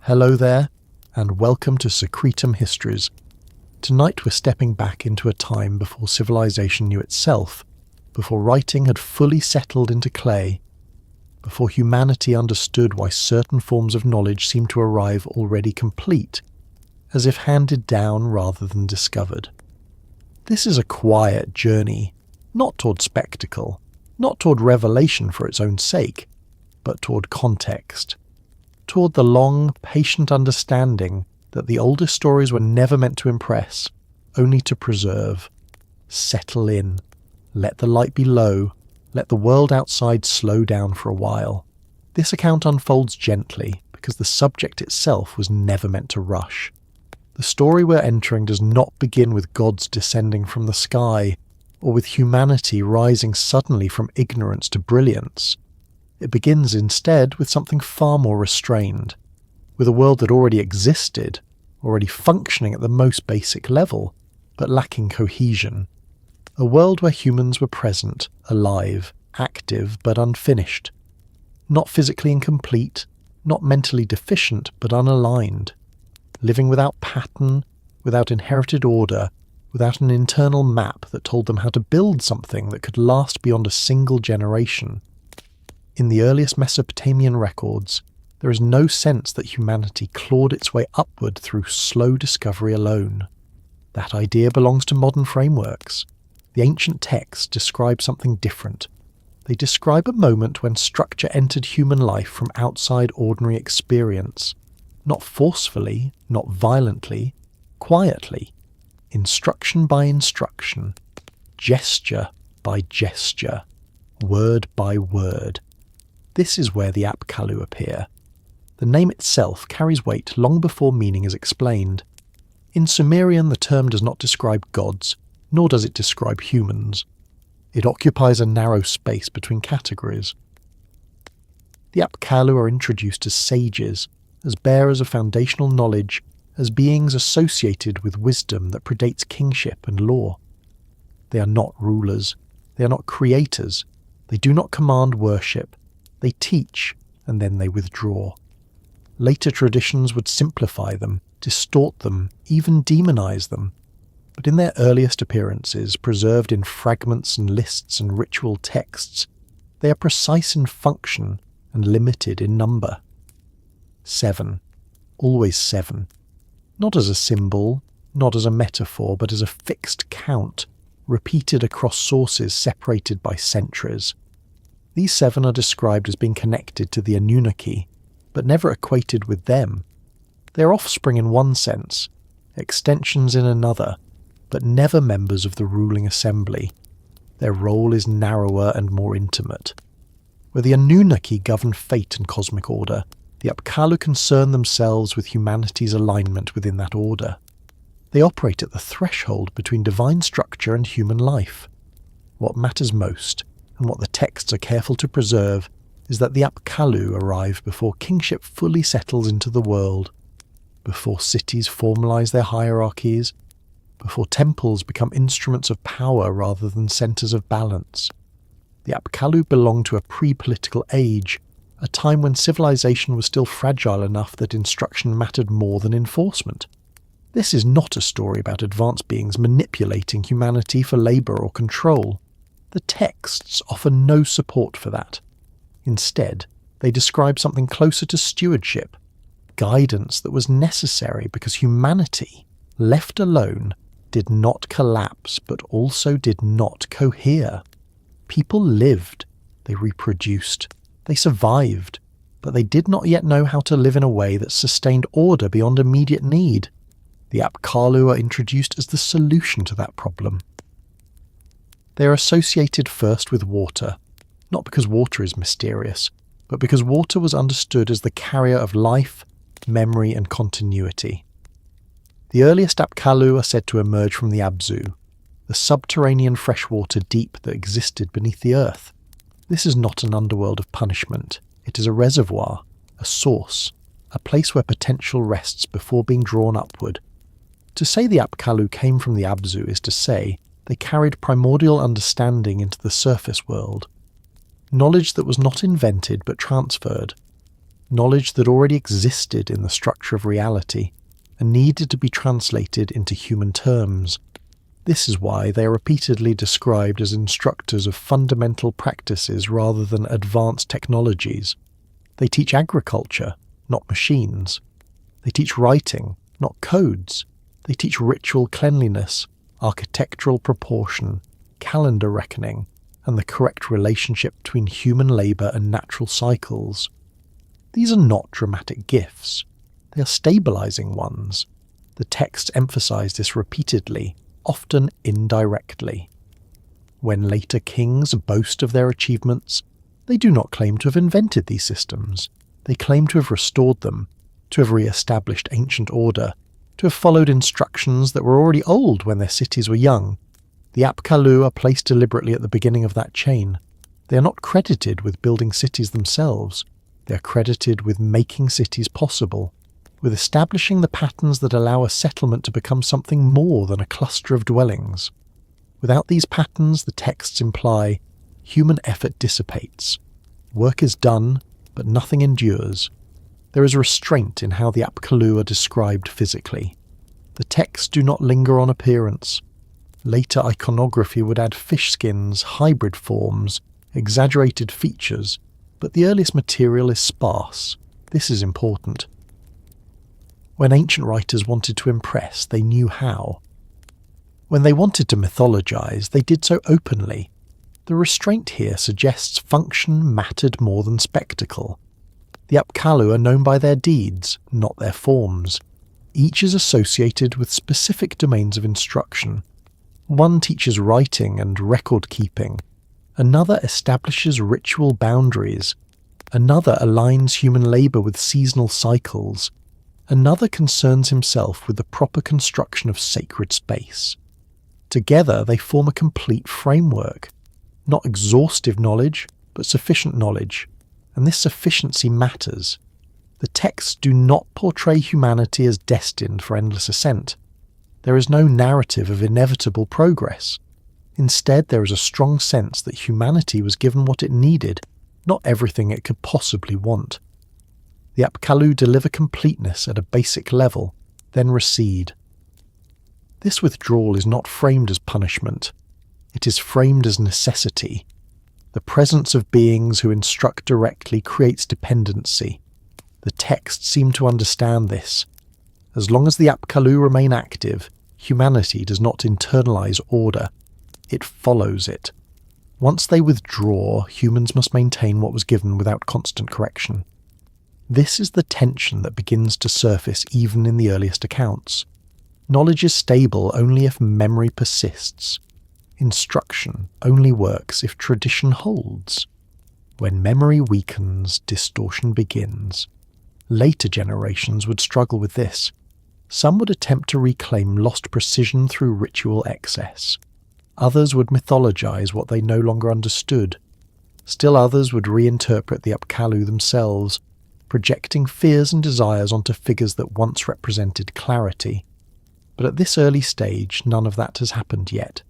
Hello there, and welcome to Secretum Histories. Tonight we're stepping back into a time before civilization knew itself, before writing had fully settled into clay, before humanity understood why certain forms of knowledge seemed to arrive already complete, as if handed down rather than discovered. This is a quiet journey, not toward spectacle, not toward revelation for its own sake, but toward context, toward the long, patient understanding that the oldest stories were never meant to impress, only to preserve. Settle in. Let the light be low. Let the world outside slow down for a while. This account unfolds gently, because the subject itself was never meant to rush. The story we're entering does not begin with gods descending from the sky, or with humanity rising suddenly from ignorance to brilliance. It begins instead with something far more restrained, with a world that already existed, already functioning at the most basic level, but lacking cohesion. A world where humans were present, alive, active, but unfinished. Not physically incomplete, not mentally deficient, but unaligned. Living without pattern, without inherited order, without an internal map that told them how to build something that could last beyond a single generation. In the earliest Mesopotamian records, there is no sense that humanity clawed its way upward through slow discovery alone. That idea belongs to modern frameworks. The ancient texts describe something different. They describe a moment when structure entered human life from outside ordinary experience, not forcefully, not violently, quietly, instruction by instruction, gesture by gesture, word by word. This is where the Apkallu appear. The name itself carries weight long before meaning is explained. In Sumerian, the term does not describe gods, nor does it describe humans. It occupies a narrow space between categories. The Apkallu are introduced as sages, as bearers of foundational knowledge, as beings associated with wisdom that predates kingship and law. They are not rulers. They are not creators. They do not command worship. They teach, and then they withdraw. Later traditions would simplify them, distort them, even demonize them. But in their earliest appearances, preserved in fragments and lists and ritual texts, they are precise in function and limited in number. 7. Always 7. Not as a symbol, not as a metaphor, but as a fixed count, repeated across sources separated by centuries. These 7 are described as being connected to the Anunnaki, but never equated with them. They are offspring in one sense, extensions in another, but never members of the ruling assembly. Their role is narrower and more intimate. Where the Anunnaki govern fate and cosmic order, the Apkallu concern themselves with humanity's alignment within that order. They operate at the threshold between divine structure and human life. What matters most, and what the texts are careful to preserve, is that the Apkallu arrive before kingship fully settles into the world, before cities formalize their hierarchies, before temples become instruments of power rather than centers of balance. The Apkallu belong to a pre-political age, a time when civilization was still fragile enough that instruction mattered more than enforcement. This is not a story about advanced beings manipulating humanity for labor or control. The texts offer no support for that. Instead, they describe something closer to stewardship, guidance that was necessary because humanity, left alone, did not collapse but also did not cohere. People lived, they reproduced, they survived, but they did not yet know how to live in a way that sustained order beyond immediate need. The Apkallu are introduced as the solution to that problem. They are associated first with water, not because water is mysterious, but because water was understood as the carrier of life, memory and continuity. The earliest Apkallu are said to emerge from the Abzu, the subterranean freshwater deep that existed beneath the earth. This is not an underworld of punishment. It is a reservoir, a source, a place where potential rests before being drawn upward. To say the Apkallu came from the Abzu is to say they carried primordial understanding into the surface world. Knowledge that was not invented but transferred. knowledge that already existed in the structure of reality and needed to be translated into human terms. This is why they are repeatedly described as instructors of fundamental practices rather than advanced technologies. They teach agriculture, not machines. They teach writing, not codes. They teach ritual cleanliness, architectural proportion, calendar reckoning, and the correct relationship between human labour and natural cycles. These are not dramatic gifts. They are stabilising ones. The texts emphasise this repeatedly, often indirectly. When later kings boast of their achievements, they do not claim to have invented these systems. They claim to have restored them, to have re-established ancient order, to have followed instructions that were already old when their cities were young. The Apkallu are placed deliberately at the beginning of that chain. They are not credited with building cities themselves. They are credited with making cities possible, with establishing the patterns that allow a settlement to become something more than a cluster of dwellings. Without these patterns, the texts imply, human effort dissipates. Work is done, but nothing endures. There is restraint in how the Apkallu are described physically. The texts do not linger on appearance. Later iconography would add fish skins, hybrid forms, exaggerated features, but the earliest material is sparse. This is important. When ancient writers wanted to impress, they knew how. When they wanted to mythologize, they did so openly. The restraint here suggests function mattered more than spectacle. The Apkallu are known by their deeds, not their forms. Each is associated with specific domains of instruction. One teaches writing and record-keeping. Another establishes ritual boundaries. Another aligns human labour with seasonal cycles. Another concerns himself with the proper construction of sacred space. Together they form a complete framework. Not exhaustive knowledge, but sufficient knowledge. And this sufficiency matters. The texts do not portray humanity as destined for endless ascent. There is no narrative of inevitable progress. Instead, there is a strong sense that humanity was given what it needed, not everything it could possibly want. The Apkallu deliver completeness at a basic level, then recede. This withdrawal is not framed as punishment. It is framed as necessity. The presence of beings who instruct directly creates dependency. The texts seem to understand this. As long as the Apkallu remain active, humanity does not internalize order. It follows it. Once they withdraw, humans must maintain what was given without constant correction. This is the tension that begins to surface even in the earliest accounts. Knowledge is stable only if memory persists. Instruction only works if tradition holds. When memory weakens, distortion begins. Later generations would struggle with this. Some would attempt to reclaim lost precision through ritual excess. Others would mythologize what they no longer understood. Still others would reinterpret the Apkallu themselves, projecting fears and desires onto figures that once represented clarity. But at this early stage, none of that has happened yet.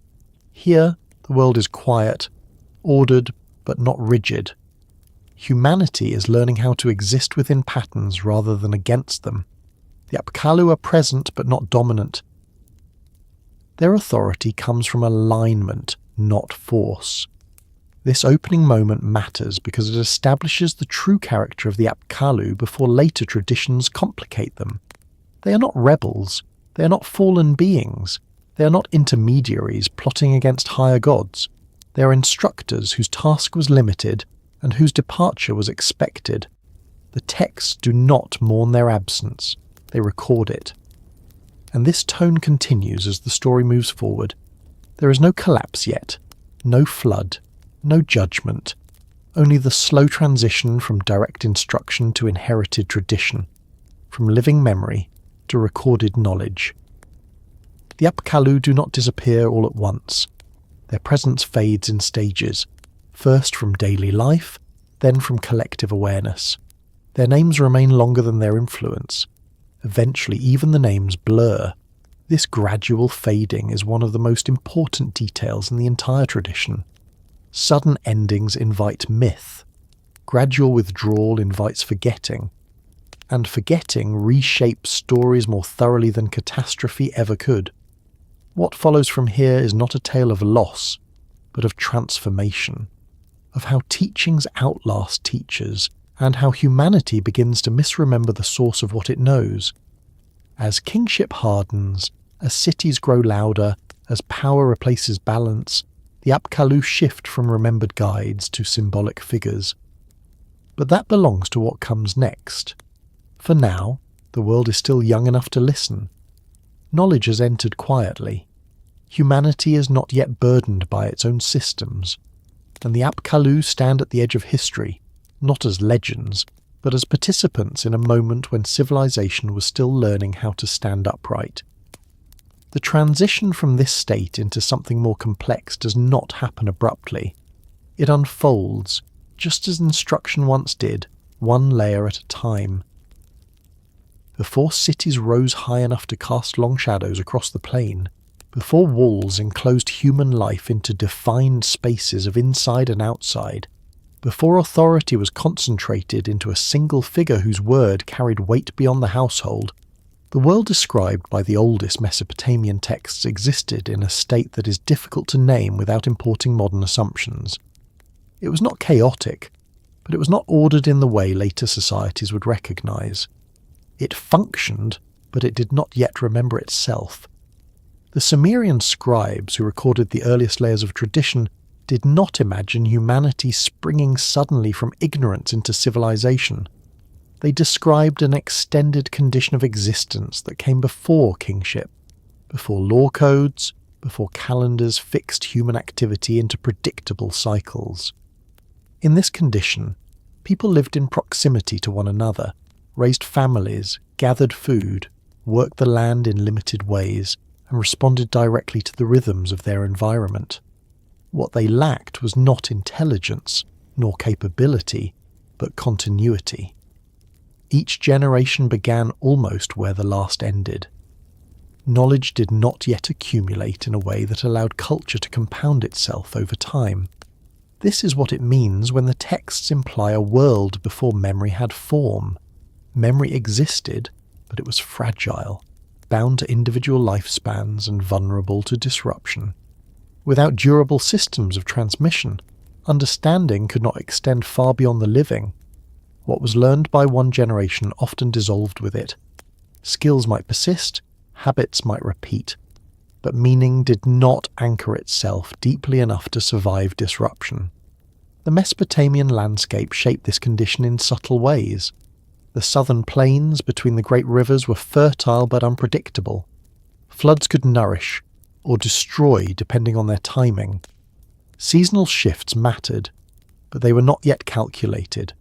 Here, the world is quiet, ordered, but not rigid. Humanity is learning how to exist within patterns rather than against them. The Apkallu are present but not dominant. Their authority comes from alignment, not force. This opening moment matters because it establishes the true character of the Apkallu before later traditions complicate them. They are not rebels. They are not fallen beings. They are not intermediaries plotting against higher gods. They are instructors whose task was limited and whose departure was expected. The texts do not mourn their absence. They record it. And this tone continues as the story moves forward. There is no collapse yet, no flood, no judgment, only the slow transition from direct instruction to inherited tradition, from living memory to recorded knowledge. The Apkallu do not disappear all at once. Their presence fades in stages, first from daily life, then from collective awareness. Their names remain longer than their influence. Eventually, even the names blur. This gradual fading is one of the most important details in the entire tradition. Sudden endings invite myth. Gradual withdrawal invites forgetting. and forgetting reshapes stories more thoroughly than catastrophe ever could. What follows from here is not a tale of loss, but of transformation, of how teachings outlast teachers, and how humanity begins to misremember the source of what it knows. As kingship hardens, as cities grow louder, as power replaces balance, the Apkallu shift from remembered guides to symbolic figures. But that belongs to what comes next. For now, the world is still young enough to listen. Knowledge has entered quietly. Humanity is not yet burdened by its own systems, and the Apkallu stand at the edge of history, not as legends, but as participants in a moment when civilization was still learning how to stand upright. The transition from this state into something more complex does not happen abruptly. It unfolds, just as instruction once did, one layer at a time. Before cities rose high enough to cast long shadows across the plain, before walls enclosed human life into defined spaces of inside and outside, before authority was concentrated into a single figure whose word carried weight beyond the household, the world described by the oldest Mesopotamian texts existed in a state that is difficult to name without importing modern assumptions. It was not chaotic, but it was not ordered in the way later societies would recognize. It functioned, but it did not yet remember itself. The Sumerian scribes who recorded the earliest layers of tradition did not imagine humanity springing suddenly from ignorance into civilization. They described an extended condition of existence that came before kingship, before law codes, before calendars fixed human activity into predictable cycles. In this condition, people lived in proximity to one another, raised families, gathered food, worked the land in limited ways, and responded directly to the rhythms of their environment. What they lacked was not intelligence, nor capability, but continuity. Each generation began almost where the last ended. Knowledge did not yet accumulate in a way that allowed culture to compound itself over time. This is what it means when the texts imply a world before memory had form. Memory existed, but it was fragile, bound to individual lifespans and vulnerable to disruption. Without durable systems of transmission, understanding could not extend far beyond the living. What was learned by one generation often dissolved with it. Skills might persist, habits might repeat, but meaning did not anchor itself deeply enough to survive disruption. The Mesopotamian landscape shaped this condition in subtle ways. The southern plains between the great rivers were fertile but unpredictable. Floods could nourish or destroy depending on their timing. Seasonal shifts mattered, but they were not yet calculated.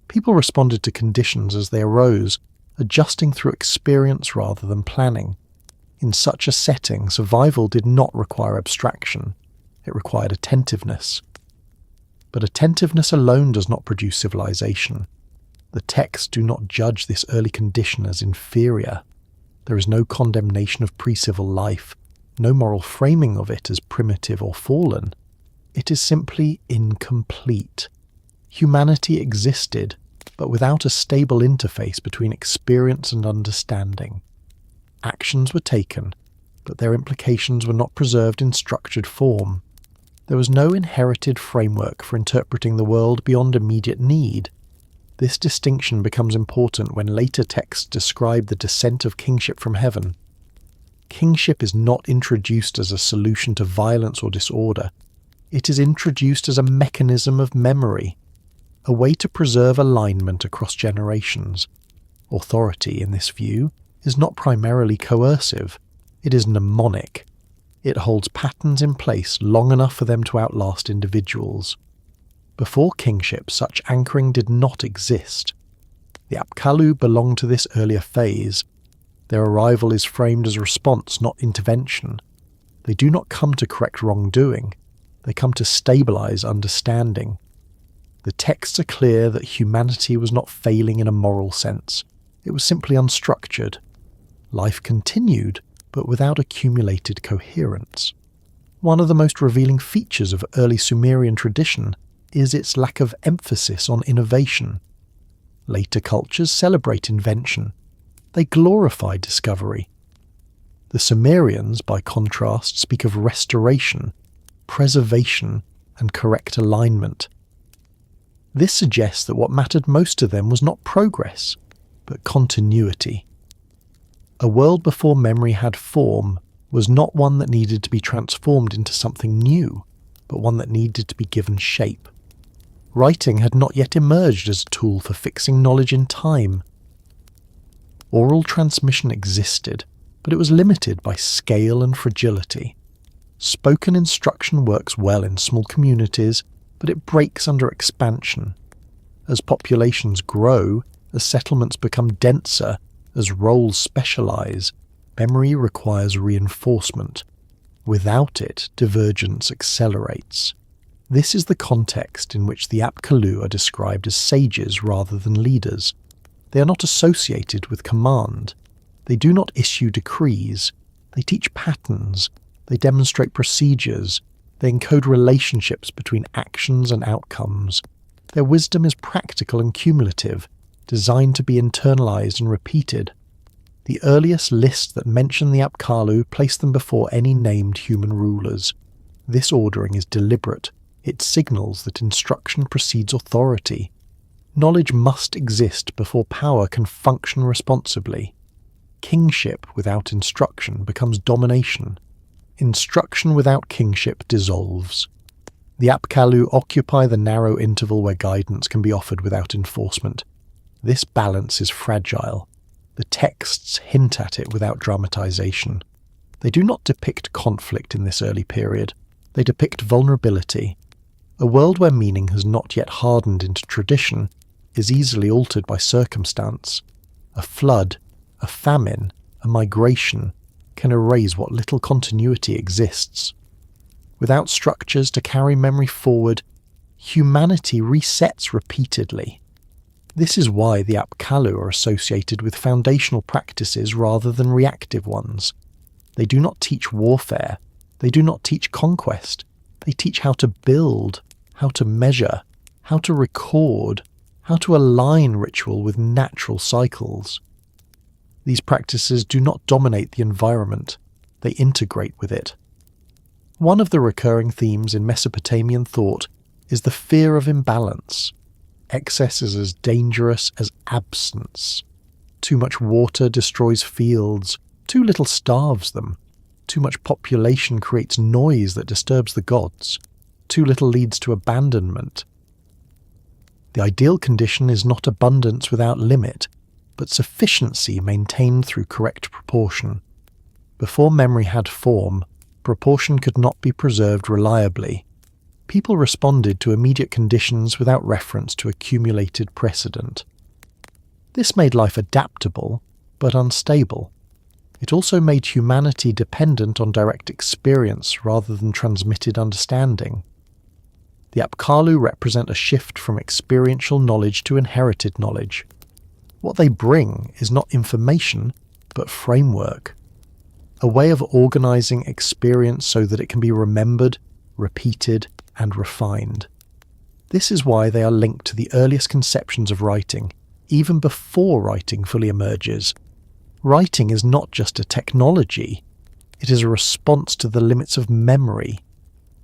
People responded to conditions as they arose, adjusting through experience rather than planning. In such a setting, survival did not require abstraction. It required attentiveness. But attentiveness alone does not produce civilization. The texts do not judge this early condition as inferior. There is no condemnation of pre-civil life, no moral framing of it as primitive or fallen. It is simply incomplete. Humanity existed, but without a stable interface between experience and understanding. Actions were taken, but their implications were not preserved in structured form. There was no inherited framework for interpreting the world beyond immediate need. This distinction becomes important when later texts describe the descent of kingship from heaven. Kingship is not introduced as a solution to violence or disorder. It is introduced as a mechanism of memory, a way to preserve alignment across generations. Authority, in this view, is not primarily coercive. It is mnemonic. It holds patterns in place long enough for them to outlast individuals. Before kingship, such anchoring did not exist. The Apkallu belong to this earlier phase. Their arrival is framed as a response, not intervention. They do not come to correct wrongdoing. They come to stabilize understanding. The texts are clear that humanity was not failing in a moral sense. It was simply unstructured. Life continued, but without accumulated coherence. One of the most revealing features of early Sumerian tradition is its lack of emphasis on innovation. Later cultures celebrate invention. They glorify discovery. The Sumerians, by contrast, speak of restoration, preservation, and correct alignment. This suggests that what mattered most to them was not progress, but continuity. A world before memory had form was not one that needed to be transformed into something new, but one that needed to be given shape. Writing had not yet emerged as a tool for fixing knowledge in time. Oral transmission existed, but it was limited by scale and fragility. Spoken instruction works well in small communities, but it breaks under expansion. As populations grow, as settlements become denser, as roles specialize, memory requires reinforcement. Without it, divergence accelerates. This is the context in which the Apkallu are described as sages rather than leaders. They are not associated with command. They do not issue decrees. They teach patterns. They demonstrate procedures. They encode relationships between actions and outcomes. Their wisdom is practical and cumulative, designed to be internalized and repeated. The earliest lists that mention the Apkallu place them before any named human rulers. This ordering is deliberate. It signals that instruction precedes authority. Knowledge must exist before power can function responsibly. Kingship without instruction becomes domination. Instruction without kingship dissolves. The Apkallu occupy the narrow interval where guidance can be offered without enforcement. This balance is fragile. The texts hint at it without dramatization. They do not depict conflict in this early period. They depict vulnerability. A world where meaning has not yet hardened into tradition is easily altered by circumstance. A flood, a famine, a migration can erase what little continuity exists. Without structures to carry memory forward, humanity resets repeatedly. This is why the Apkallu are associated with foundational practices rather than reactive ones. They do not teach warfare. They do not teach conquest. They teach how to build, how to measure, how to record, how to align ritual with natural cycles. These practices do not dominate the environment. They integrate with it. One of the recurring themes in Mesopotamian thought is the fear of imbalance. Excess is as dangerous as absence. Too much water destroys fields. Too little starves them. Too much population creates noise that disturbs the gods. Too little leads to abandonment. The ideal condition is not abundance without limit, but sufficiency maintained through correct proportion. Before memory had form, proportion could not be preserved reliably. People responded to immediate conditions without reference to accumulated precedent. This made life adaptable, but unstable. It also made humanity dependent on direct experience rather than transmitted understanding. The Apkallu represent a shift from experiential knowledge to inherited knowledge. What they bring is not information, but framework. A way of organizing experience so that it can be remembered, repeated, and refined. This is why they are linked to the earliest conceptions of writing, even before writing fully emerges. Writing is not just a technology, it is a response to the limits of memory.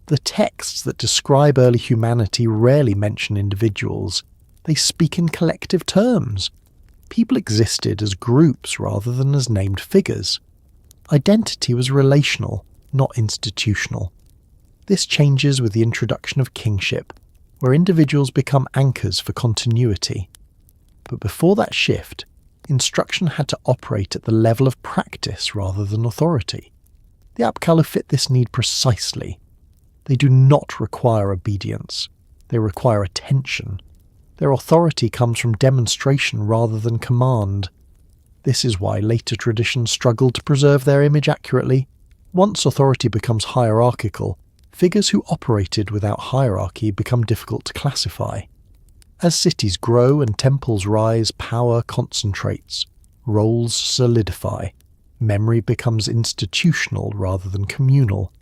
The texts that describe early humanity rarely mention individuals. They speak in collective terms. People existed as groups rather than as named figures. Identity was relational, not institutional. This changes with the introduction of kingship, where individuals become anchors for continuity. But before that shift, instruction had to operate at the level of practice rather than authority. The Apkallu fit this need precisely. They do not require obedience. They require attention. Their authority comes from demonstration rather than command. This is why later traditions struggled to preserve their image accurately. Once authority becomes hierarchical, figures who operated without hierarchy become difficult to classify. As cities grow and temples rise, power concentrates, roles solidify, memory becomes institutional rather than communal.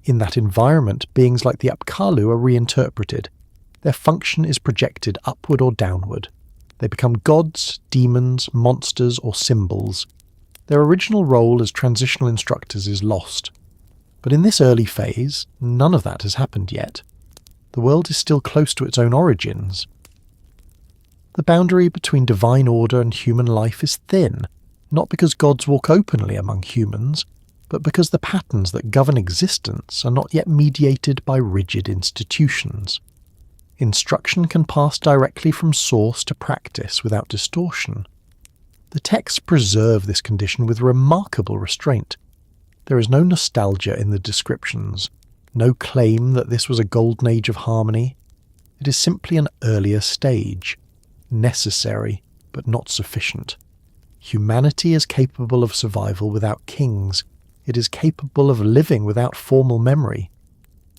In that environment, beings like the Apkallu are reinterpreted. Their function is projected upward or downward. They become gods, demons, monsters, or symbols. Their original role as transitional instructors is lost. But in this early phase, none of that has happened yet. The world is still close to its own origins. The boundary between divine order and human life is thin, not because gods walk openly among humans, but because the patterns that govern existence are not yet mediated by rigid institutions. Instruction can pass directly from source to practice without distortion. The texts preserve this condition with remarkable restraint. There is no nostalgia in the descriptions, no claim that this was a golden age of harmony. It is simply an earlier stage, necessary but not sufficient. Humanity is capable of survival without kings. It is capable of living without formal memory.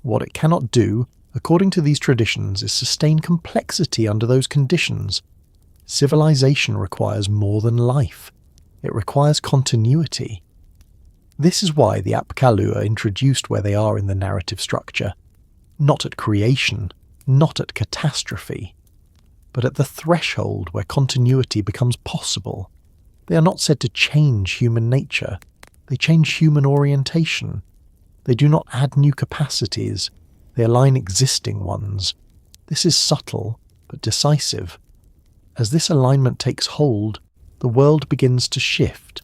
What it cannot do, according to these traditions, is sustain complexity under those conditions. Civilization requires more than life. It requires continuity. This is why the Apkallu are introduced where they are in the narrative structure. Not at creation, not at catastrophe, but at the threshold where continuity becomes possible. They are not said to change human nature. They change human orientation. They do not add new capacities. They align existing ones. This is subtle, but decisive. As this alignment takes hold, the world begins to shift.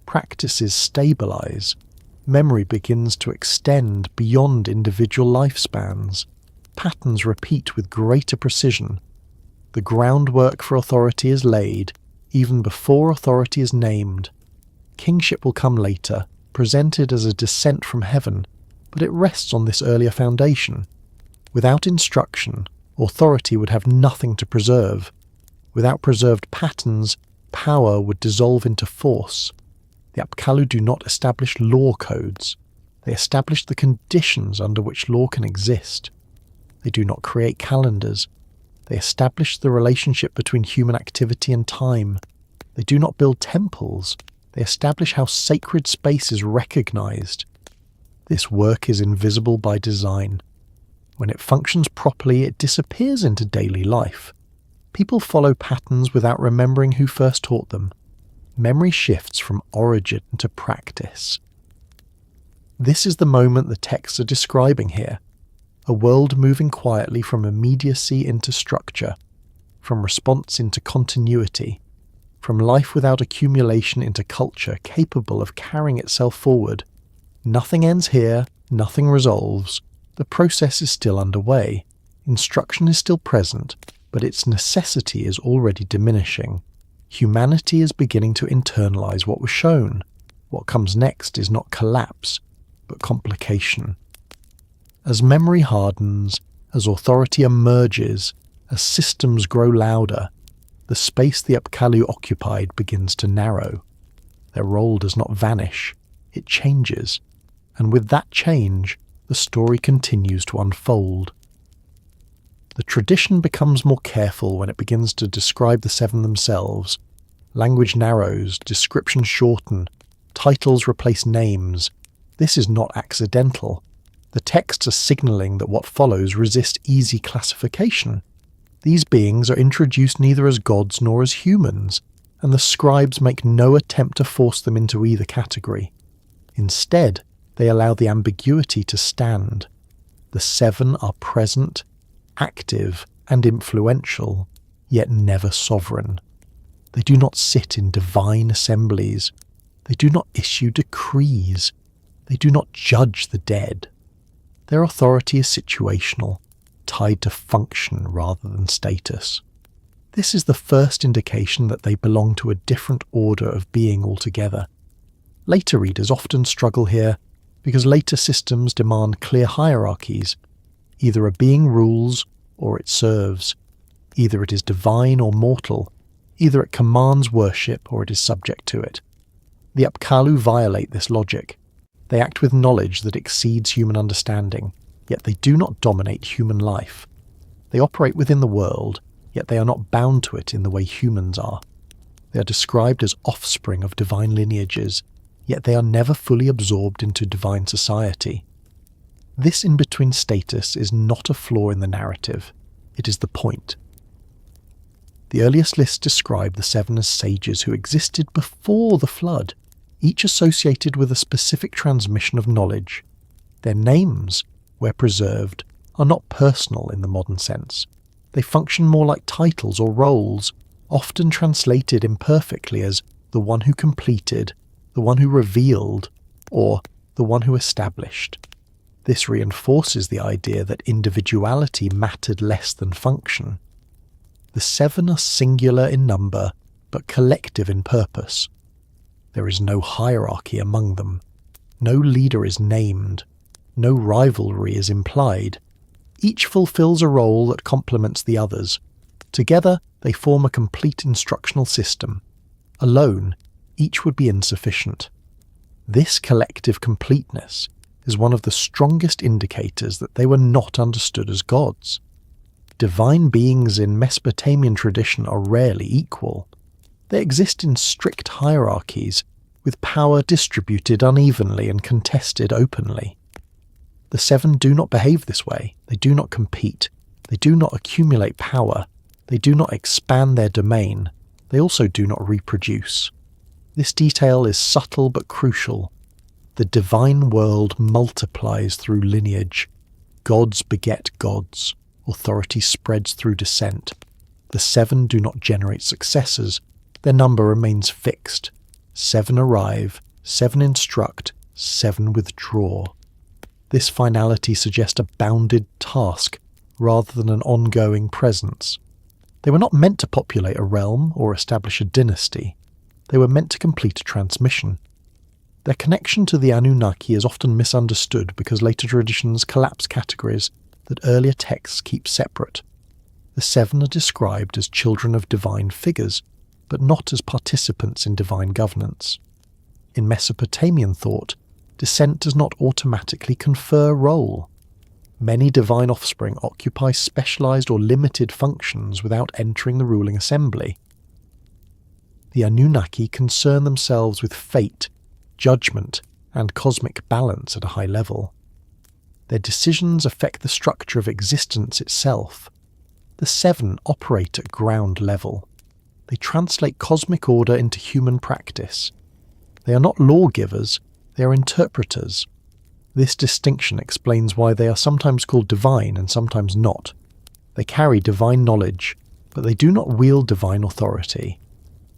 Practices stabilize. Memory begins to extend beyond individual lifespans. Patterns repeat with greater precision. The groundwork for authority is laid, even before authority is named. Kingship will come later, presented as a descent from heaven, but it rests on this earlier foundation. Without instruction, authority would have nothing to preserve. Without preserved patterns, power would dissolve into force. The Apkallu do not establish law codes. They establish the conditions under which law can exist. They do not create calendars. They establish the relationship between human activity and time. They do not build temples. They establish how sacred space is recognized. This work is invisible by design. When it functions properly, it disappears into daily life. People follow patterns without remembering who first taught them. Memory shifts from origin to practice. This is the moment the texts are describing here. A world moving quietly from immediacy into structure, from response into continuity, from life without accumulation into culture capable of carrying itself forward. Nothing ends here, nothing resolves. The process is still underway. Instruction is still present, but its necessity is already diminishing. Humanity is beginning to internalize what was shown. What comes next is not collapse, but complication. As memory hardens, as authority emerges, as systems grow louder, the space the Apkallu occupied begins to narrow. Their role does not vanish, it changes, and with that change, the story continues to unfold. The tradition becomes more careful when it begins to describe the seven themselves. Language narrows, descriptions shorten, titles replace names. This is not accidental. The texts are signalling that what follows resist easy classification. These beings are introduced neither as gods nor as humans, and the scribes make no attempt to force them into either category. Instead, they allow the ambiguity to stand. The seven are present, active and influential, yet never sovereign. They do not sit in divine assemblies. They do not issue decrees. They do not judge the dead. Their authority is situational, tied to function rather than status. This is the first indication that they belong to a different order of being altogether. Later readers often struggle here because later systems demand clear hierarchies. Either a being rules or it serves. Either it is divine or mortal. Either it commands worship or it is subject to it. The Apkallu violate this logic. They act with knowledge that exceeds human understanding, yet they do not dominate human life. They operate within the world, yet they are not bound to it in the way humans are. They are described as offspring of divine lineages, yet they are never fully absorbed into divine society. This in-between status is not a flaw in the narrative. It is the point. The earliest lists describe the seven as sages who existed before the flood, each associated with a specific transmission of knowledge. Their names, where preserved, are not personal in the modern sense. They function more like titles or roles, often translated imperfectly as the one who completed, the one who revealed, or the one who established. This reinforces the idea that individuality mattered less than function. The seven are singular in number, but collective in purpose. There is no hierarchy among them. No leader is named. No rivalry is implied. Each fulfills a role that complements the others. Together, they form a complete instructional system. Alone, each would be insufficient. This collective completeness is one of the strongest indicators that they were not understood as gods. Divine beings in Mesopotamian tradition are rarely equal. They exist in strict hierarchies, with power distributed unevenly and contested openly. The seven do not behave this way. They do not compete. They do not accumulate power. They do not expand their domain. They also do not reproduce. This detail is subtle but crucial. The divine world multiplies through lineage. Gods beget gods. Authority spreads through descent. The seven do not generate successors. Their number remains fixed. 7 arrive, 7 instruct, 7 withdraw. This finality suggests a bounded task rather than an ongoing presence. They were not meant to populate a realm or establish a dynasty. They were meant to complete a transmission. Their connection to the Anunnaki is often misunderstood because later traditions collapse categories that earlier texts keep separate. The seven are described as children of divine figures, but not as participants in divine governance. In Mesopotamian thought, descent does not automatically confer role. Many divine offspring occupy specialized or limited functions without entering the ruling assembly. The Anunnaki concern themselves with fate, judgment, and cosmic balance at a high level. Their decisions affect the structure of existence itself. The seven operate at ground level. They translate cosmic order into human practice. They are not lawgivers, they are interpreters. This distinction explains why they are sometimes called divine and sometimes not. They carry divine knowledge, but they do not wield divine authority.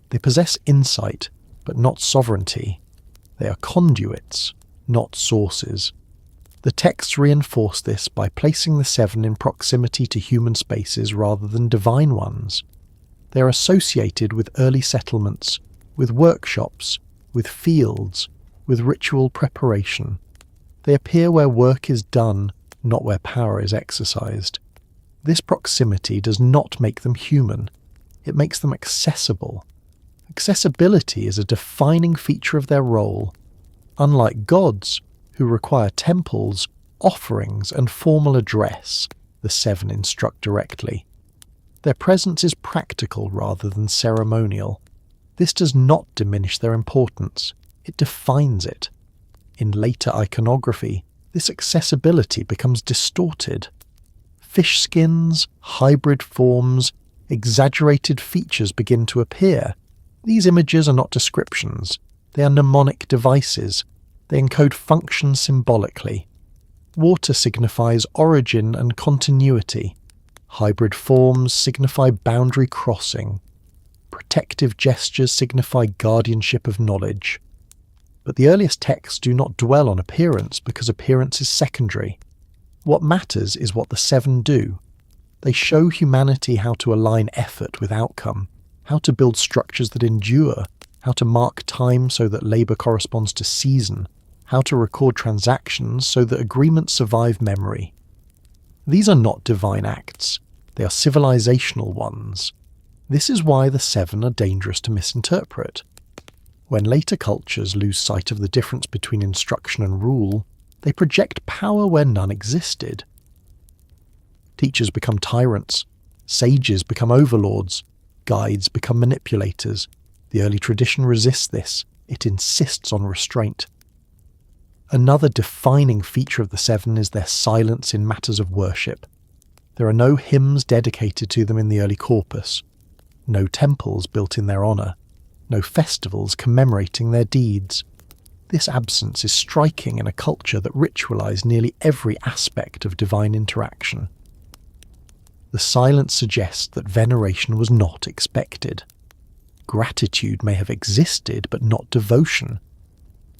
They possess insight, but not sovereignty. They are conduits, not sources. The texts reinforce this by placing the seven in proximity to human spaces rather than divine ones. They are associated with early settlements, with workshops, with fields, with ritual preparation. They appear where work is done, not where power is exercised. This proximity does not make them human. It makes them accessible. Accessibility is a defining feature of their role. Unlike gods, who require temples, offerings, and formal address, the seven instruct directly. Their presence is practical rather than ceremonial. This does not diminish their importance. It defines it. In later iconography, this accessibility becomes distorted. Fish skins, hybrid forms, exaggerated features begin to appear. These images are not descriptions. They are mnemonic devices. They encode function symbolically. Water signifies origin and continuity. Hybrid forms signify boundary crossing. Protective gestures signify guardianship of knowledge. But the earliest texts do not dwell on appearance because appearance is secondary. What matters is what the seven do. They show humanity how to align effort with outcome, how to build structures that endure, how to mark time so that labour corresponds to season, how to record transactions so that agreements survive memory. These are not divine acts, they are civilizational ones. This is why the seven are dangerous to misinterpret. When later cultures lose sight of the difference between instruction and rule, they project power where none existed. Teachers become tyrants, sages become overlords, guides become manipulators. The early tradition resists this. It insists on restraint. Another defining feature of the seven is their silence in matters of worship. There are no hymns dedicated to them in the early corpus. no temples built in their honour, no festivals commemorating their deeds. This absence is striking in a culture that ritualised nearly every aspect of divine interaction. The silence suggests that veneration was not expected. Gratitude may have existed, but not devotion.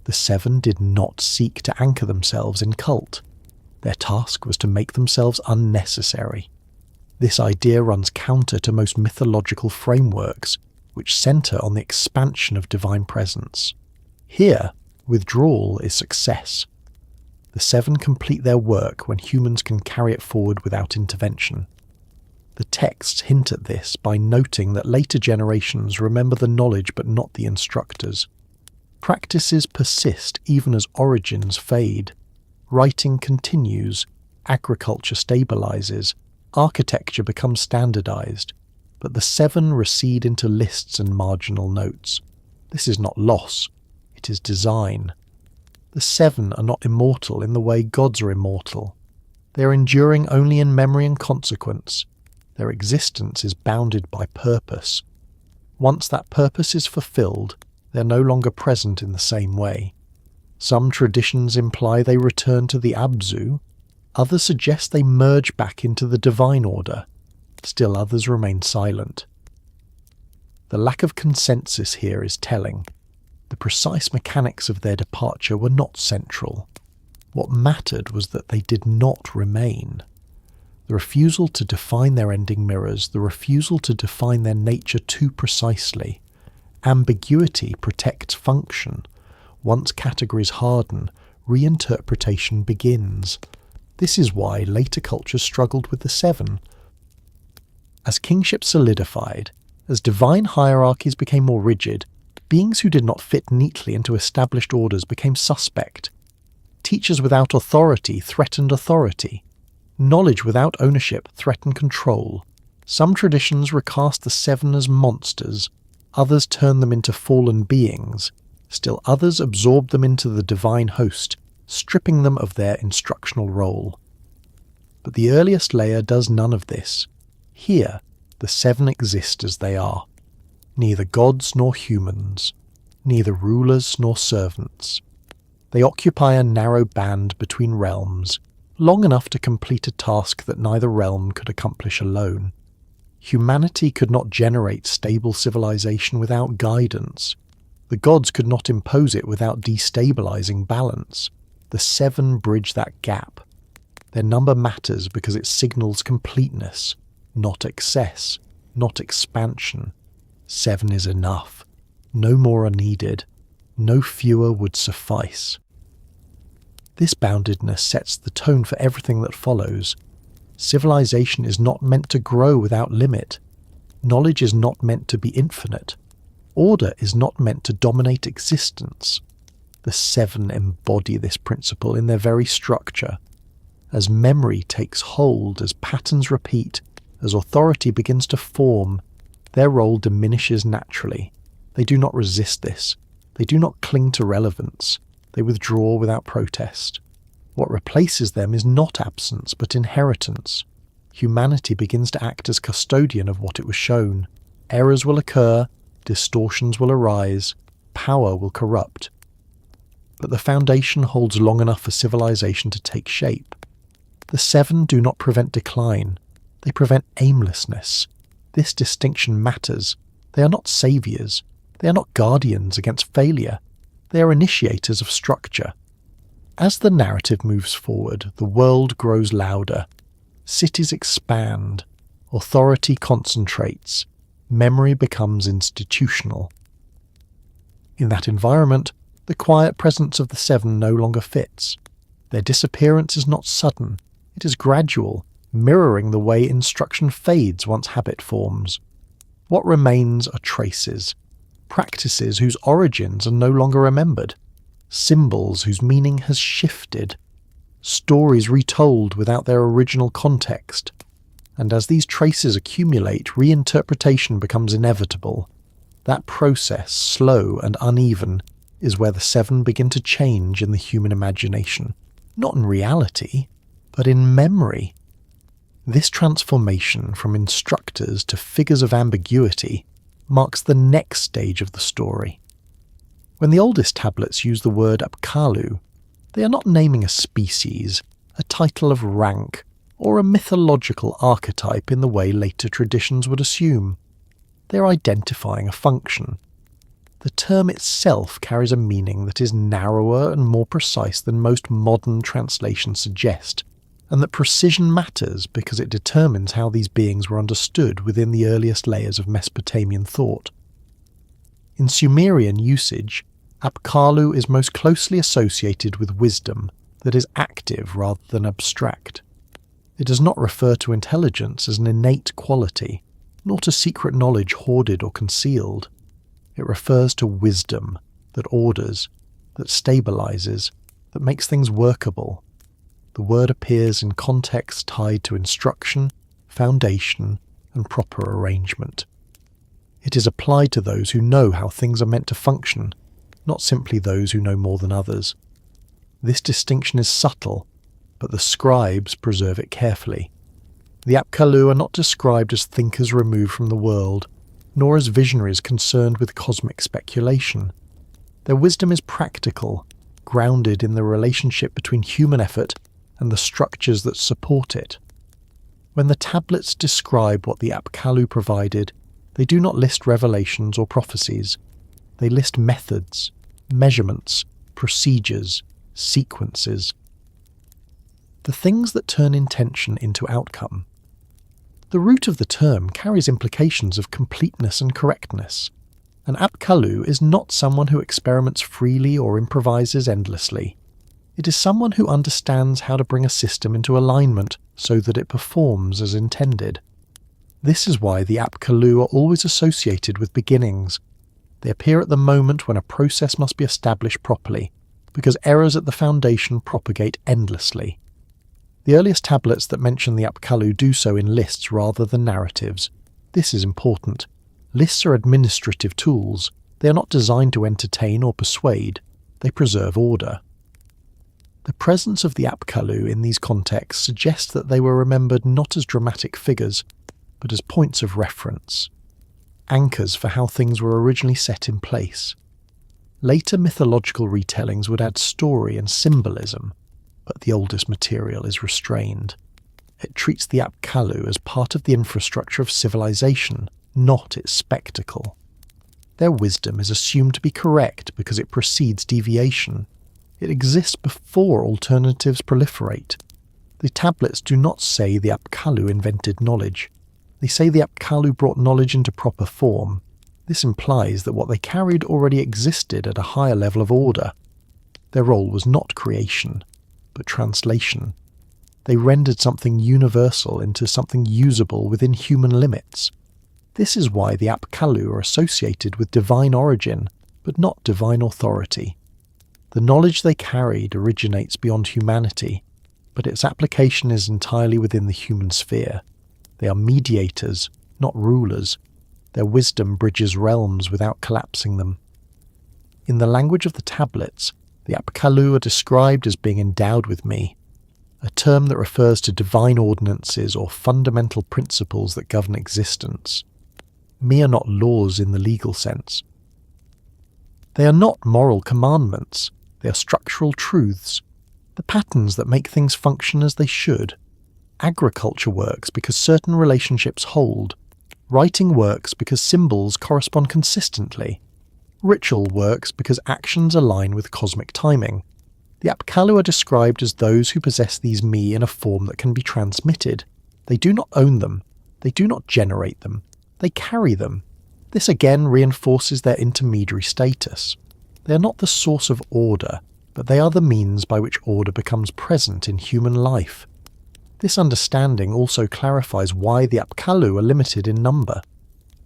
The seven did not seek to anchor themselves in cult. Their task was to make themselves unnecessary. This idea runs counter to most mythological frameworks, which centre on the expansion of divine presence. Here, withdrawal is success. The seven complete their work when humans can carry it forward without intervention. The texts hint at this by noting that later generations remember the knowledge but not the instructors. Practices persist even as origins fade. Writing continues, agriculture stabilizes, architecture becomes standardized, but the seven recede into lists and marginal notes. This is not loss, it is design. The seven are not immortal in the way gods are immortal. They are enduring only in memory and consequence. Their existence is bounded by purpose. Once that purpose is fulfilled, they are no longer present in the same way. Some traditions imply they return to the Abzu, others suggest they merge back into the divine order. Still others remain silent. The lack of consensus here is telling. The precise mechanics of their departure were not central. What mattered was that they did not remain. The refusal to define their ending mirrors the refusal to define their nature too precisely. Ambiguity protects function. Once categories harden, reinterpretation begins. This is why later cultures struggled with the seven. As kingship solidified, as divine hierarchies became more rigid, beings who did not fit neatly into established orders became suspect. Teachers without authority threatened authority. Knowledge without ownership threatened control. Some traditions recast the seven as monsters, others turned them into fallen beings, still others absorbed them into the divine host, stripping them of their instructional role. But the earliest layer does none of this. Here, the seven exist as they are. Neither gods nor humans, neither rulers nor servants. They occupy a narrow band between realms, long enough to complete a task that neither realm could accomplish alone. Humanity could not generate stable civilization without guidance. The gods could not impose it without destabilizing balance. The seven bridge that gap. Their number matters because it signals completeness, not excess, not expansion. 7 is enough. No more are needed. No fewer would suffice. This boundedness sets the tone for everything that follows. Civilization is not meant to grow without limit. Knowledge is not meant to be infinite. Order is not meant to dominate existence. The 7 embody this principle in their very structure. As memory takes hold, as patterns repeat, as authority begins to form, their role diminishes naturally. They do not resist this. They do not cling to relevance. They withdraw without protest. What replaces them is not absence, but inheritance. Humanity begins to act as custodian of what it was shown. Errors will occur, distortions will arise, power will corrupt. But the foundation holds long enough for civilization to take shape. The 7 do not prevent decline. They prevent aimlessness. This distinction matters. They are not saviours. They are not guardians against failure. They are initiators of structure. As the narrative moves forward, the world grows louder. Cities expand. Authority concentrates. Memory becomes institutional. In that environment, the quiet presence of the 7 no longer fits. Their disappearance is not sudden. It is gradual, mirroring the way instruction fades once habit forms. What remains are traces. Practices whose origins are no longer remembered, symbols whose meaning has shifted, stories retold without their original context, and as these traces accumulate, reinterpretation becomes inevitable. That process, slow and uneven, is where the 7 begin to change in the human imagination, not in reality, but in memory. This transformation from instructors to figures of ambiguity marks the next stage of the story. When the oldest tablets use the word Apkallu, they are not naming a species, a title of rank, or a mythological archetype in the way later traditions would assume. They are identifying a function. The term itself carries a meaning that is narrower and more precise than most modern translations suggest, and that precision matters because it determines how these beings were understood within the earliest layers of Mesopotamian thought. In Sumerian usage, Apkallu is most closely associated with wisdom that is active rather than abstract. It does not refer to intelligence as an innate quality, nor to secret knowledge hoarded or concealed. It refers to wisdom that orders, that stabilizes, that makes things workable. The word appears in context tied to instruction, foundation, and proper arrangement. It is applied to those who know how things are meant to function, not simply those who know more than others. This distinction is subtle, but the scribes preserve it carefully. The Apkallu are not described as thinkers removed from the world, nor as visionaries concerned with cosmic speculation. Their wisdom is practical, grounded in the relationship between human effort and the structures that support it. When the tablets describe what the Apkallu provided, they do not list revelations or prophecies. They list methods, measurements, procedures, sequences. The things that turn intention into outcome. The root of the term carries implications of completeness and correctness. An Apkallu is not someone who experiments freely or improvises endlessly. It is someone who understands how to bring a system into alignment so that it performs as intended. This is why the Apkallu are always associated with beginnings. They appear at the moment when a process must be established properly, because errors at the foundation propagate endlessly. The earliest tablets that mention the Apkallu do so in lists rather than narratives. This is important. Lists are administrative tools. They are not designed to entertain or persuade. They preserve order. The presence of the Apkallu in these contexts suggests that they were remembered not as dramatic figures, but as points of reference, anchors for how things were originally set in place. Later mythological retellings would add story and symbolism, but the oldest material is restrained. It treats the Apkallu as part of the infrastructure of civilization, not its spectacle. Their wisdom is assumed to be correct because it precedes deviation. It exists before alternatives proliferate. The tablets do not say the Apkallu invented knowledge. They say the Apkallu brought knowledge into proper form. This implies that what they carried already existed at a higher level of order. Their role was not creation, but translation. They rendered something universal into something usable within human limits. This is why the Apkallu are associated with divine origin, but not divine authority. The knowledge they carried originates beyond humanity, but its application is entirely within the human sphere. They are mediators, not rulers. Their wisdom bridges realms without collapsing them. In the language of the tablets, the Apkallu are described as being endowed with me, a term that refers to divine ordinances or fundamental principles that govern existence. Me are not laws in the legal sense. They are not moral commandments. They are structural truths, the patterns that make things function as they should. Agriculture works because certain relationships hold. Writing works because symbols correspond consistently. Ritual works because actions align with cosmic timing. The Apkallu are described as those who possess these me in a form that can be transmitted. They do not own them. They do not generate them. They carry them. This again reinforces their intermediary status. They are not the source of order, but they are the means by which order becomes present in human life. This understanding also clarifies why the Apkallu are limited in number.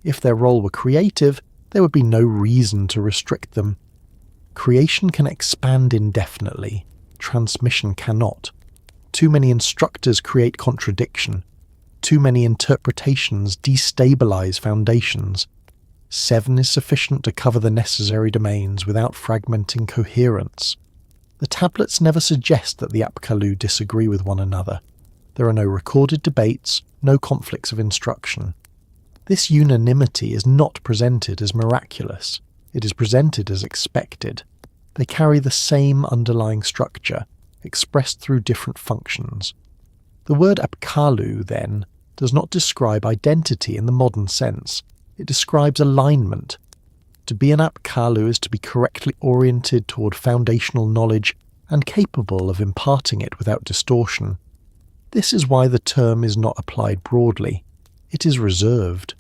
If their role were creative, there would be no reason to restrict them. Creation can expand indefinitely. Transmission cannot. Too many instructors create contradiction. Too many interpretations destabilize foundations. 7 is sufficient to cover the necessary domains without fragmenting coherence. The tablets never suggest that the Apkallu disagree with one another. There are no recorded debates, no conflicts of instruction. This unanimity is not presented as miraculous. It is presented as expected. They carry the same underlying structure, expressed through different functions. The word Apkallu, then, does not describe identity in the modern sense. It describes alignment. To be an Apkallu is to be correctly oriented toward foundational knowledge and capable of imparting it without distortion. This is why the term is not applied broadly. It is reserved.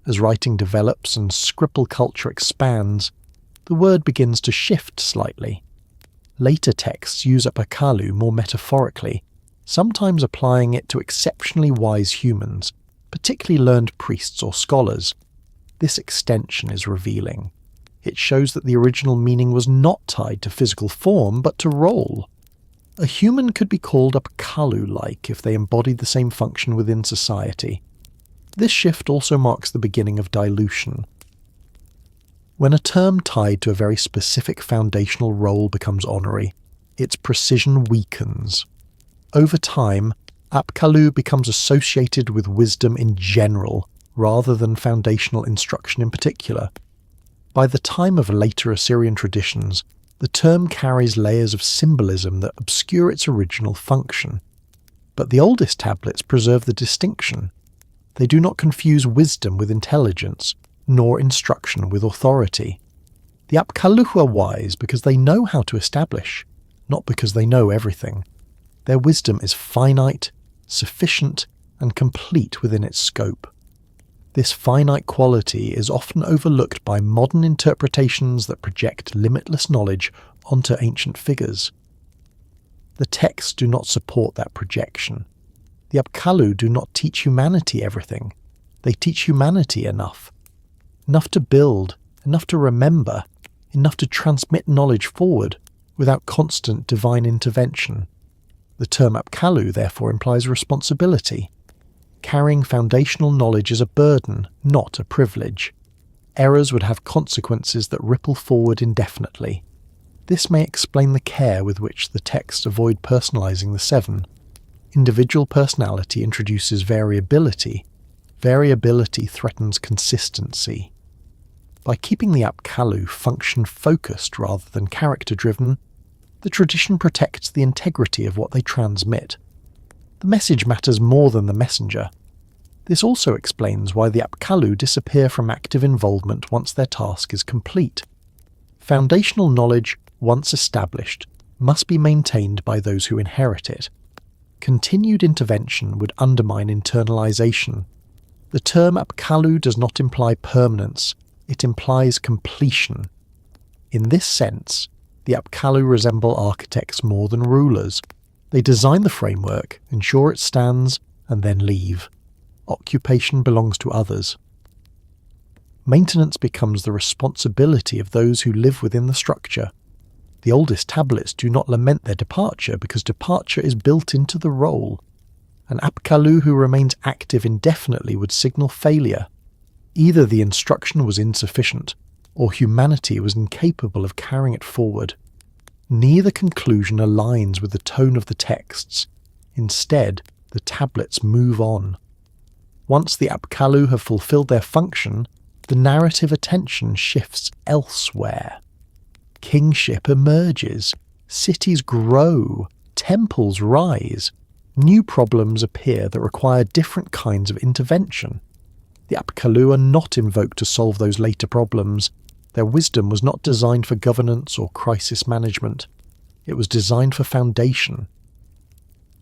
As writing develops and scribble culture expands, the word begins to shift slightly. Later texts use Apkallu more metaphorically, sometimes applying it to exceptionally wise humans, particularly learned priests or scholars. This extension is revealing. It shows that the original meaning was not tied to physical form, but to role. A human could be called Apkallu-like if they embodied the same function within society. This shift also marks the beginning of dilution. When a term tied to a very specific foundational role becomes honorary, its precision weakens. Over time, Apkallu becomes associated with wisdom in general, rather than foundational instruction in particular. By the time of later Assyrian traditions, the term carries layers of symbolism that obscure its original function. But the oldest tablets preserve the distinction. They do not confuse wisdom with intelligence, nor instruction with authority. The Apkallu are wise because they know how to establish, not because they know everything. Their wisdom is finite, sufficient, and complete within its scope. This finite quality is often overlooked by modern interpretations that project limitless knowledge onto ancient figures. The texts do not support that projection. The Apkallu do not teach humanity everything. They teach humanity enough. Enough to build, enough to remember, enough to transmit knowledge forward without constant divine intervention. The term Apkallu therefore implies responsibility. Carrying foundational knowledge is a burden, not a privilege. Errors would have consequences that ripple forward indefinitely. This may explain the care with which the texts avoid personalizing the seven. Individual personality introduces variability. Variability threatens consistency. By keeping the Apkallu function-focused rather than character-driven, the tradition protects the integrity of what they transmit. The message matters more than the messenger. This also explains why the Apkallu disappear from active involvement once their task is complete. Foundational knowledge, once established, must be maintained by those who inherit it. Continued intervention would undermine internalization. The term Apkallu does not imply permanence, it implies completion. In this sense, the Apkallu resemble architects more than rulers. They design the framework, ensure it stands, and then leave. Occupation belongs to others. Maintenance becomes the responsibility of those who live within the structure. The oldest tablets do not lament their departure because departure is built into the role. An Apkallu who remains active indefinitely would signal failure. Either the instruction was insufficient, or humanity was incapable of carrying it forward. Neither conclusion aligns with the tone of the texts. Instead, the tablets move on. Once the Apkallu have fulfilled their function, the narrative attention shifts elsewhere. Kingship emerges, cities grow, temples rise, new problems appear that require different kinds of intervention. The Apkallu are not invoked to solve those later problems. Their wisdom was not designed for governance or crisis management. It was designed for foundation.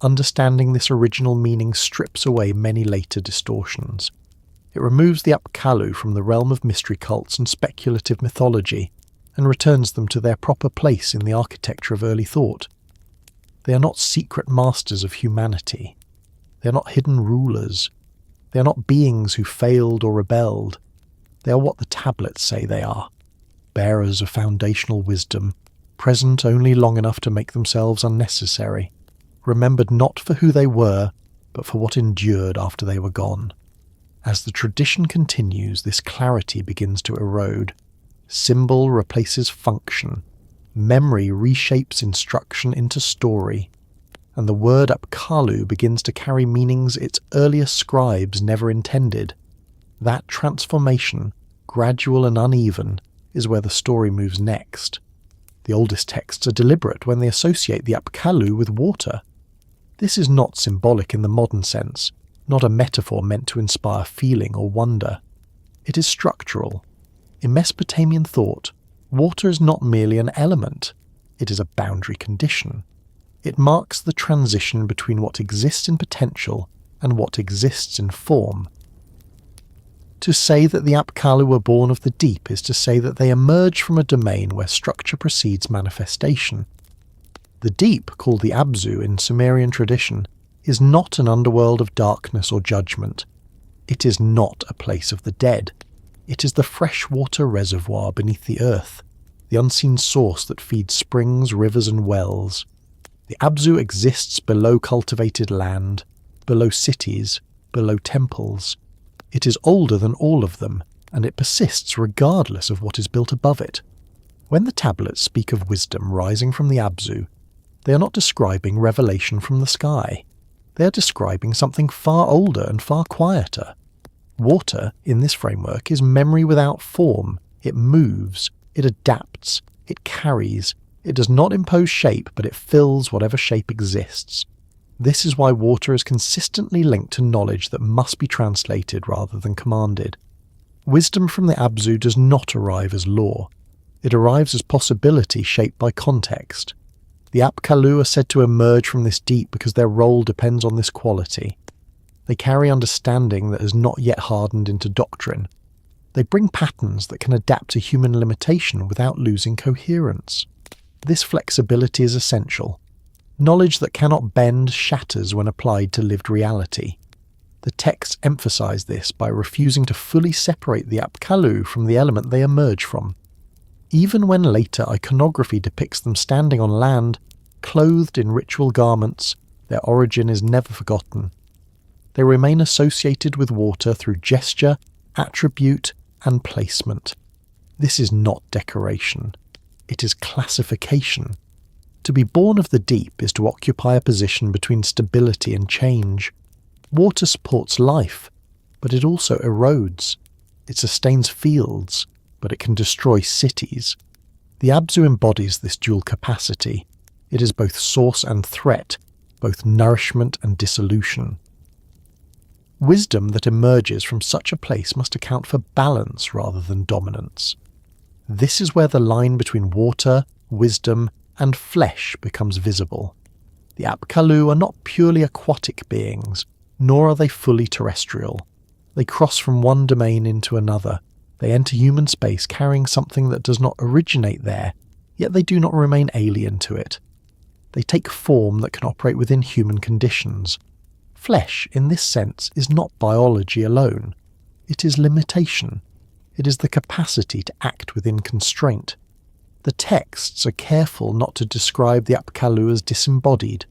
Understanding this original meaning strips away many later distortions. It removes the Apkallu from the realm of mystery cults and speculative mythology, and returns them to their proper place in the architecture of early thought. They are not secret masters of humanity. They are not hidden rulers. They are not beings who failed or rebelled. They are what the tablets say they are. Bearers of foundational wisdom, present only long enough to make themselves unnecessary, remembered not for who they were, but for what endured after they were gone. As the tradition continues, this clarity begins to erode. Symbol replaces function. Memory reshapes instruction into story. and the word Apkallu begins to carry meanings its earlier scribes never intended. That transformation, gradual and uneven, is where the story moves next. The oldest texts are deliberate when they associate the Apkallu with water. This is not symbolic in the modern sense, not a metaphor meant to inspire feeling or wonder. It is structural. In Mesopotamian thought, water is not merely an element, it is a boundary condition. It marks the transition between what exists in potential and what exists in form. To say that the Apkallu were born of the deep is to say that they emerge from a domain where structure precedes manifestation. The deep, called the Abzu in Sumerian tradition, is not an underworld of darkness or judgment. It is not a place of the dead. It is the freshwater reservoir beneath the earth, the unseen source that feeds springs, rivers and wells. The Abzu exists below cultivated land, below cities, below temples. It is older than all of them, and it persists regardless of what is built above it. When the tablets speak of wisdom rising from the Abzu, they are not describing revelation from the sky. They are describing something far older and far quieter. Water, in this framework, is memory without form. It moves, it adapts, it carries. It does not impose shape, but it fills whatever shape exists. This is why water is consistently linked to knowledge that must be translated rather than commanded. Wisdom from the Abzu does not arrive as law. It arrives as possibility shaped by context. The Apkallu are said to emerge from this deep because their role depends on this quality. They carry understanding that has not yet hardened into doctrine. They bring patterns that can adapt to human limitation without losing coherence. This flexibility is essential. Knowledge that cannot bend shatters when applied to lived reality. The texts emphasize this by refusing to fully separate the Apkallu from the element they emerge from. Even when later iconography depicts them standing on land, clothed in ritual garments, their origin is never forgotten. They remain associated with water through gesture, attribute, and placement. This is not decoration. It is classification. To be born of the deep is to occupy a position between stability and change. Water supports life, but it also erodes. It sustains fields, but it can destroy cities. The Abzu embodies this dual capacity. It is both source and threat, both nourishment and dissolution. Wisdom that emerges from such a place must account for balance rather than dominance. This is where the line between water, wisdom, and flesh becomes visible. The Apkallu are not purely aquatic beings, nor are they fully terrestrial. They cross from one domain into another. They enter human space carrying something that does not originate there, yet they do not remain alien to it. They take form that can operate within human conditions. Flesh, in this sense, is not biology alone. It is limitation. It is the capacity to act within constraint. The texts are careful not to describe the Apkallu as disembodied.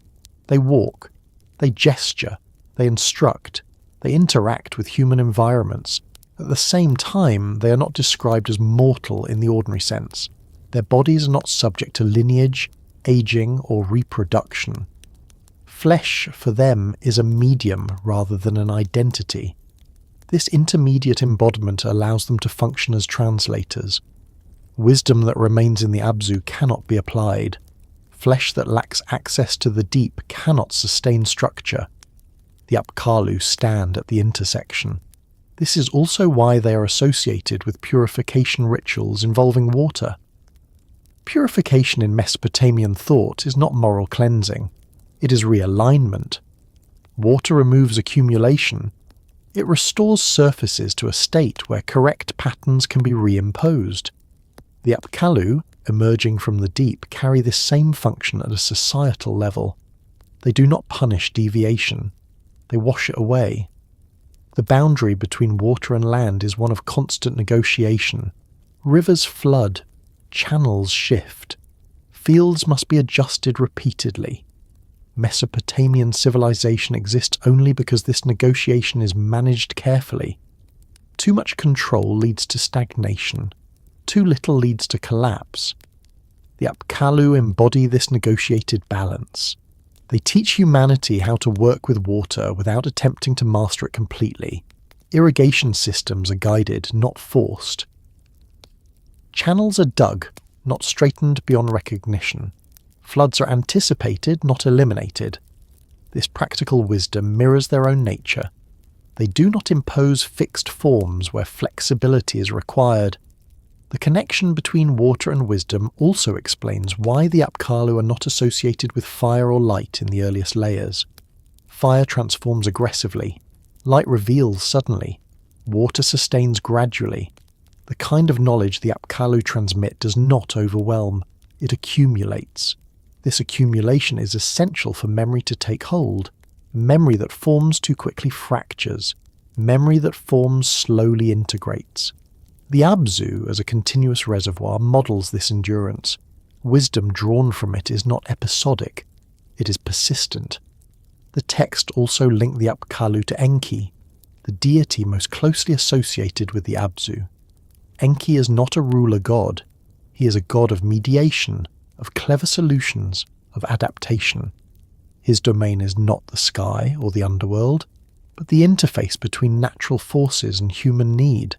They walk, they gesture, they instruct, they interact with human environments. At the same time, they are not described as mortal in the ordinary sense. Their bodies are not subject to lineage, aging, or reproduction. Flesh, for them, is a medium rather than an identity. This intermediate embodiment allows them to function as translators. Wisdom that remains in the Abzu cannot be applied. Flesh that lacks access to the deep cannot sustain structure. The Apkallu stand at the intersection. This is also why they are associated with purification rituals involving water. Purification in Mesopotamian thought is not moral cleansing. It is realignment. Water removes accumulation. It restores surfaces to a state where correct patterns can be reimposed. The Apkallu, emerging from the deep, carry this same function at a societal level. They do not punish deviation. They wash it away. The boundary between water and land is one of constant negotiation. Rivers flood. Channels shift. Fields must be adjusted repeatedly. Mesopotamian civilization exists only because this negotiation is managed carefully. Too much control leads to stagnation. Too little leads to collapse. The Apkallu embody this negotiated balance. They teach humanity how to work with water without attempting to master it completely. Irrigation systems are guided, not forced. Channels are dug, not straightened beyond recognition. Floods are anticipated, not eliminated. This practical wisdom mirrors their own nature. They do not impose fixed forms where flexibility is required. The connection between water and wisdom also explains why the Apkallu are not associated with fire or light in the earliest layers. Fire transforms aggressively. Light reveals suddenly. Water sustains gradually. The kind of knowledge the Apkallu transmit does not overwhelm. It accumulates. This accumulation is essential for memory to take hold. Memory that forms too quickly fractures. Memory that forms slowly integrates. The Abzu, as a continuous reservoir, models this endurance. Wisdom drawn from it is not episodic. It is persistent. The text also linked the Apkallu to Enki, the deity most closely associated with the Abzu. Enki is not a ruler god. He is a god of mediation, of clever solutions, of adaptation. His domain is not the sky or the underworld, but the interface between natural forces and human need.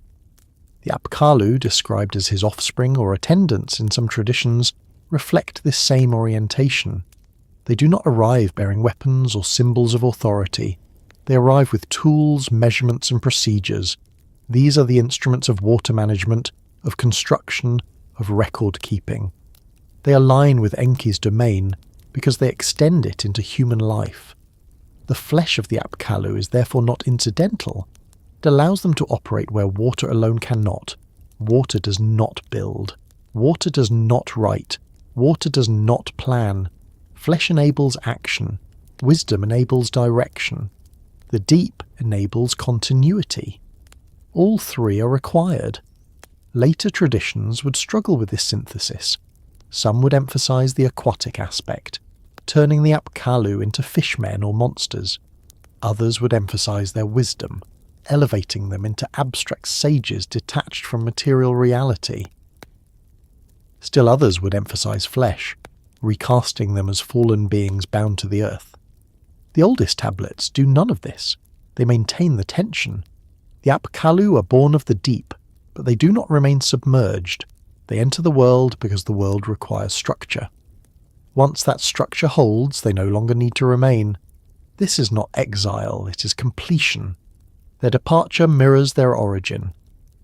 The Apkallu, described as his offspring or attendants in some traditions, reflect this same orientation. They do not arrive bearing weapons or symbols of authority. They arrive with tools, measurements, and procedures. These are the instruments of water management, of construction, of record-keeping. They align with Enki's domain because they extend it into human life. The flesh of the Apkallu is therefore not incidental. It allows them to operate where water alone cannot. Water does not build. Water does not write. Water does not plan. Flesh enables action. Wisdom enables direction. The deep enables continuity. All three are required. Later traditions would struggle with this synthesis. Some would emphasize the aquatic aspect, turning the Apkallu into fishmen or monsters. Others would emphasize their wisdom, elevating them into abstract sages detached from material reality. Still others would emphasize flesh, recasting them as fallen beings bound to the earth. The oldest tablets do none of this. They maintain the tension. The Apkallu are born of the deep, but they do not remain submerged. They enter the world because the world requires structure. Once that structure holds, they no longer need to remain. This is not exile, it is completion. Their departure mirrors their origin.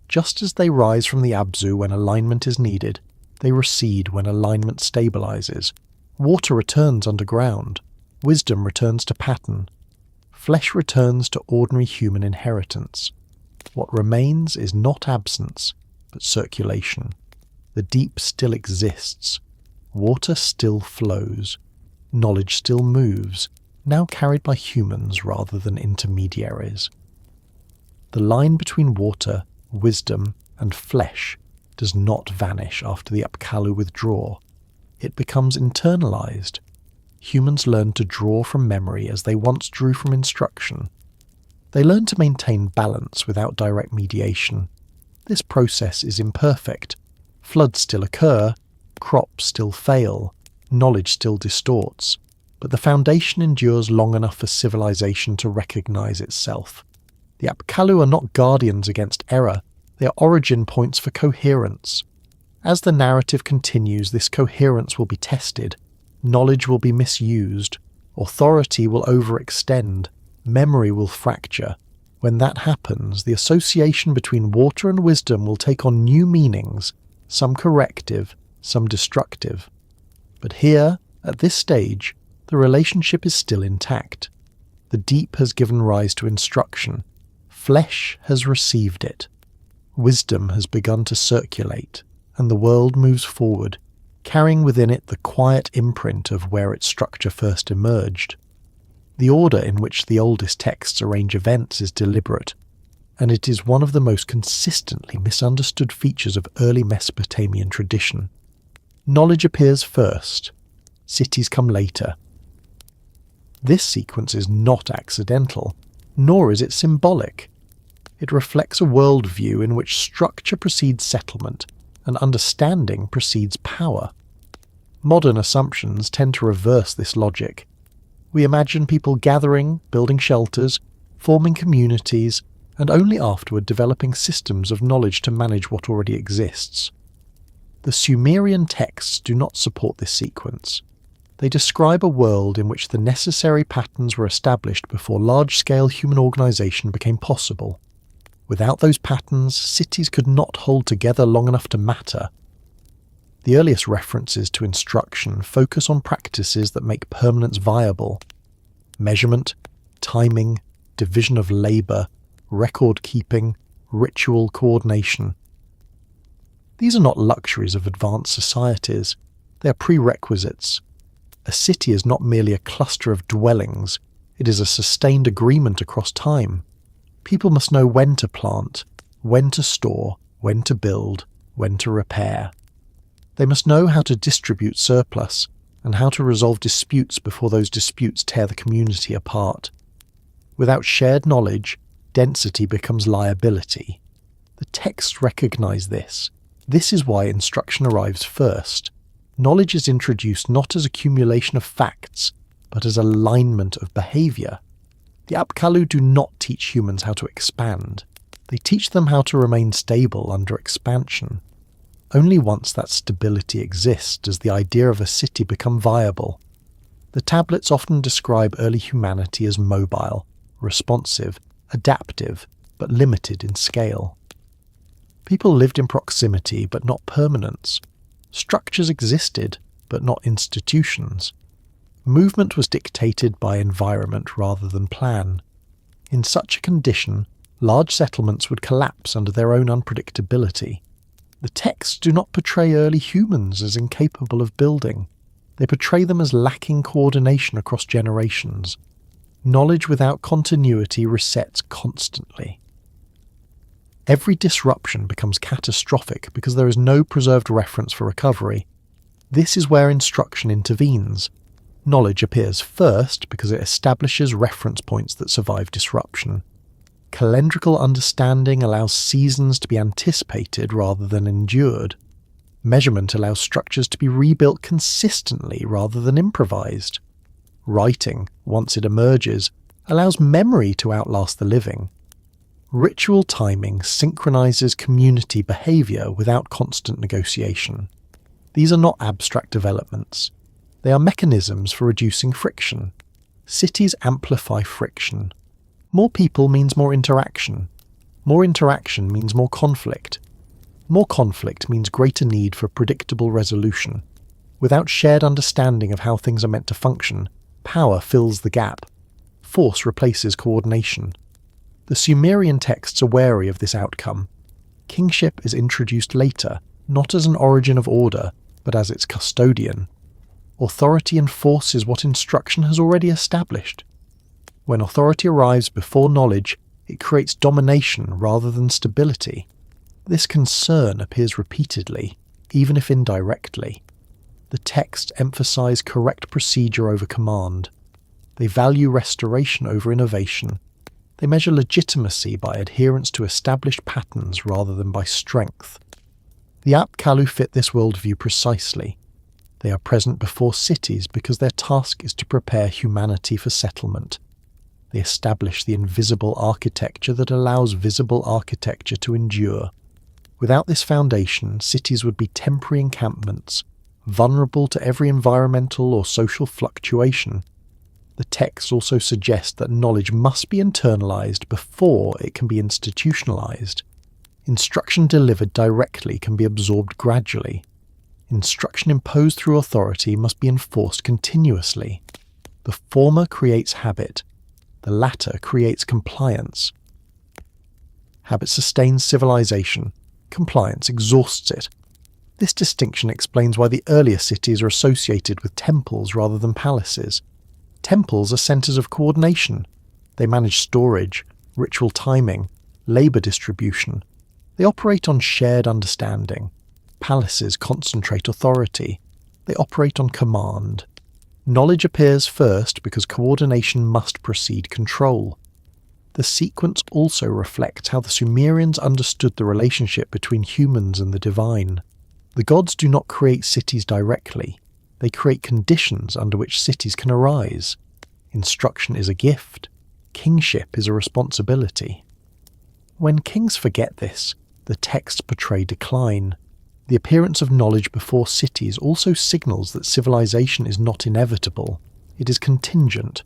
Just as they rise from the Abzu when alignment is needed, they recede when alignment stabilizes. Water returns underground. Wisdom returns to pattern. Flesh returns to ordinary human inheritance. What remains is not absence, but circulation. The deep still exists. Water still flows. Knowledge still moves, now carried by humans rather than intermediaries. The line between water, wisdom, and flesh does not vanish after the Apkallu withdraw. It becomes internalized. Humans learn to draw from memory as they once drew from instruction. They learn to maintain balance without direct mediation. This process is imperfect. Floods still occur, crops still fail, knowledge still distorts, but the foundation endures long enough for civilization to recognize itself. The Apkallu are not guardians against error, they are origin points for coherence. As the narrative continues, this coherence will be tested, knowledge will be misused, authority will overextend, memory will fracture. When that happens, the association between water and wisdom will take on new meanings, some corrective, some destructive. But here, at this stage, the relationship is still intact. The deep has given rise to instruction. Flesh has received it. Wisdom has begun to circulate, and the world moves forward, carrying within it the quiet imprint of where its structure first emerged. The order in which the oldest texts arrange events is deliberate, and it is one of the most consistently misunderstood features of early Mesopotamian tradition. Knowledge appears first, cities come later. This sequence is not accidental, nor is it symbolic. It reflects a worldview in which structure precedes settlement, and understanding precedes power. Modern assumptions tend to reverse this logic. We imagine people gathering, building shelters, forming communities, and only afterward developing systems of knowledge to manage what already exists. The Sumerian texts do not support this sequence. They describe a world in which the necessary patterns were established before large-scale human organization became possible. Without those patterns, cities could not hold together long enough to matter. The earliest references to instruction focus on practices that make permanence viable: measurement, timing, division of labor, record-keeping, ritual coordination. These are not luxuries of advanced societies. They are prerequisites. A city is not merely a cluster of dwellings. It is a sustained agreement across time. People must know when to plant, when to store, when to build, when to repair. They must know how to distribute surplus and how to resolve disputes before those disputes tear the community apart. Without shared knowledge, density becomes liability. The texts recognize this. This is why instruction arrives first. Knowledge is introduced not as accumulation of facts, but as alignment of behavior. The Apkallu do not teach humans how to expand. They teach them how to remain stable under expansion. Only once that stability exists does the idea of a city become viable. The tablets often describe early humanity as mobile, responsive, adaptive, but limited in scale. People lived in proximity but not permanence. Structures existed, but not institutions. Movement was dictated by environment rather than plan. In such a condition, large settlements would collapse under their own unpredictability. The texts do not portray early humans as incapable of building. They portray them as lacking coordination across generations. Knowledge without continuity resets constantly. Every disruption becomes catastrophic because there is no preserved reference for recovery. This is where instruction intervenes. Knowledge appears first because it establishes reference points that survive disruption. Calendrical understanding allows seasons to be anticipated rather than endured. Measurement allows structures to be rebuilt consistently rather than improvised. Writing, once it emerges, allows memory to outlast the living. Ritual timing synchronizes community behavior without constant negotiation. These are not abstract developments. They are mechanisms for reducing friction. Cities amplify friction. More people means more interaction. More interaction means more conflict. More conflict means greater need for predictable resolution. Without shared understanding of how things are meant to function, power fills the gap. Force replaces coordination. The Sumerian texts are wary of this outcome. Kingship is introduced later, not as an origin of order, but as its custodian. Authority enforces what instruction has already established. When authority arrives before knowledge, it creates domination rather than stability. This concern appears repeatedly, even if indirectly. The texts emphasize correct procedure over command. They value restoration over innovation. They measure legitimacy by adherence to established patterns rather than by strength. The Apkallu fit this worldview precisely. They are present before cities because their task is to prepare humanity for settlement. They establish the invisible architecture that allows visible architecture to endure. Without this foundation, cities would be temporary encampments, vulnerable to every environmental or social fluctuation. The texts also suggest that knowledge must be internalized before it can be institutionalized. Instruction delivered directly can be absorbed gradually. Instruction imposed through authority must be enforced continuously. The former creates habit. The latter creates compliance. Habit sustains civilization. Compliance exhausts it. This distinction explains why the earlier cities are associated with temples rather than palaces. Temples are centers of coordination. They manage storage, ritual timing, labor distribution. They operate on shared understanding. Palaces concentrate authority. They operate on command. Knowledge appears first because coordination must precede control. The sequence also reflects how the Sumerians understood the relationship between humans and the divine. The gods do not create cities directly. They create conditions under which cities can arise. Instruction is a gift. Kingship is a responsibility. When kings forget this, the texts portray decline. The appearance of knowledge before cities also signals that civilization is not inevitable. It is contingent.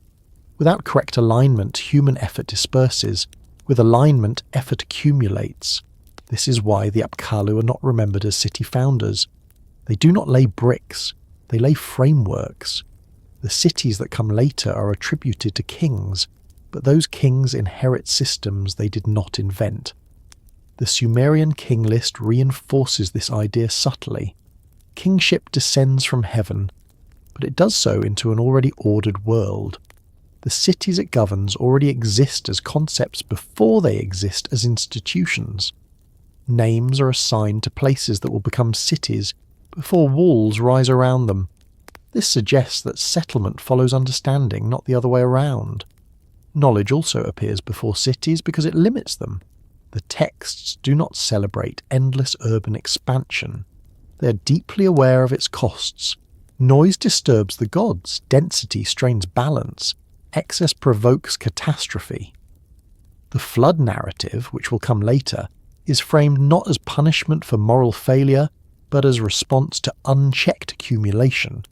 Without correct alignment, human effort disperses. With alignment, effort accumulates. This is why the Apkallu are not remembered as city founders. They do not lay bricks, they lay frameworks. The cities that come later are attributed to kings, but those kings inherit systems they did not invent. The Sumerian king list reinforces this idea subtly. Kingship descends from heaven, but it does so into an already ordered world. The cities it governs already exist as concepts before they exist as institutions. Names are assigned to places that will become cities before walls rise around them. This suggests that settlement follows understanding, not the other way around. Knowledge also appears before cities because it limits them. The texts do not celebrate endless urban expansion. They are deeply aware of its costs. Noise disturbs the gods, density strains balance, excess provokes catastrophe. The flood narrative, which will come later, is framed not as punishment for moral failure, but as response to unchecked accumulation.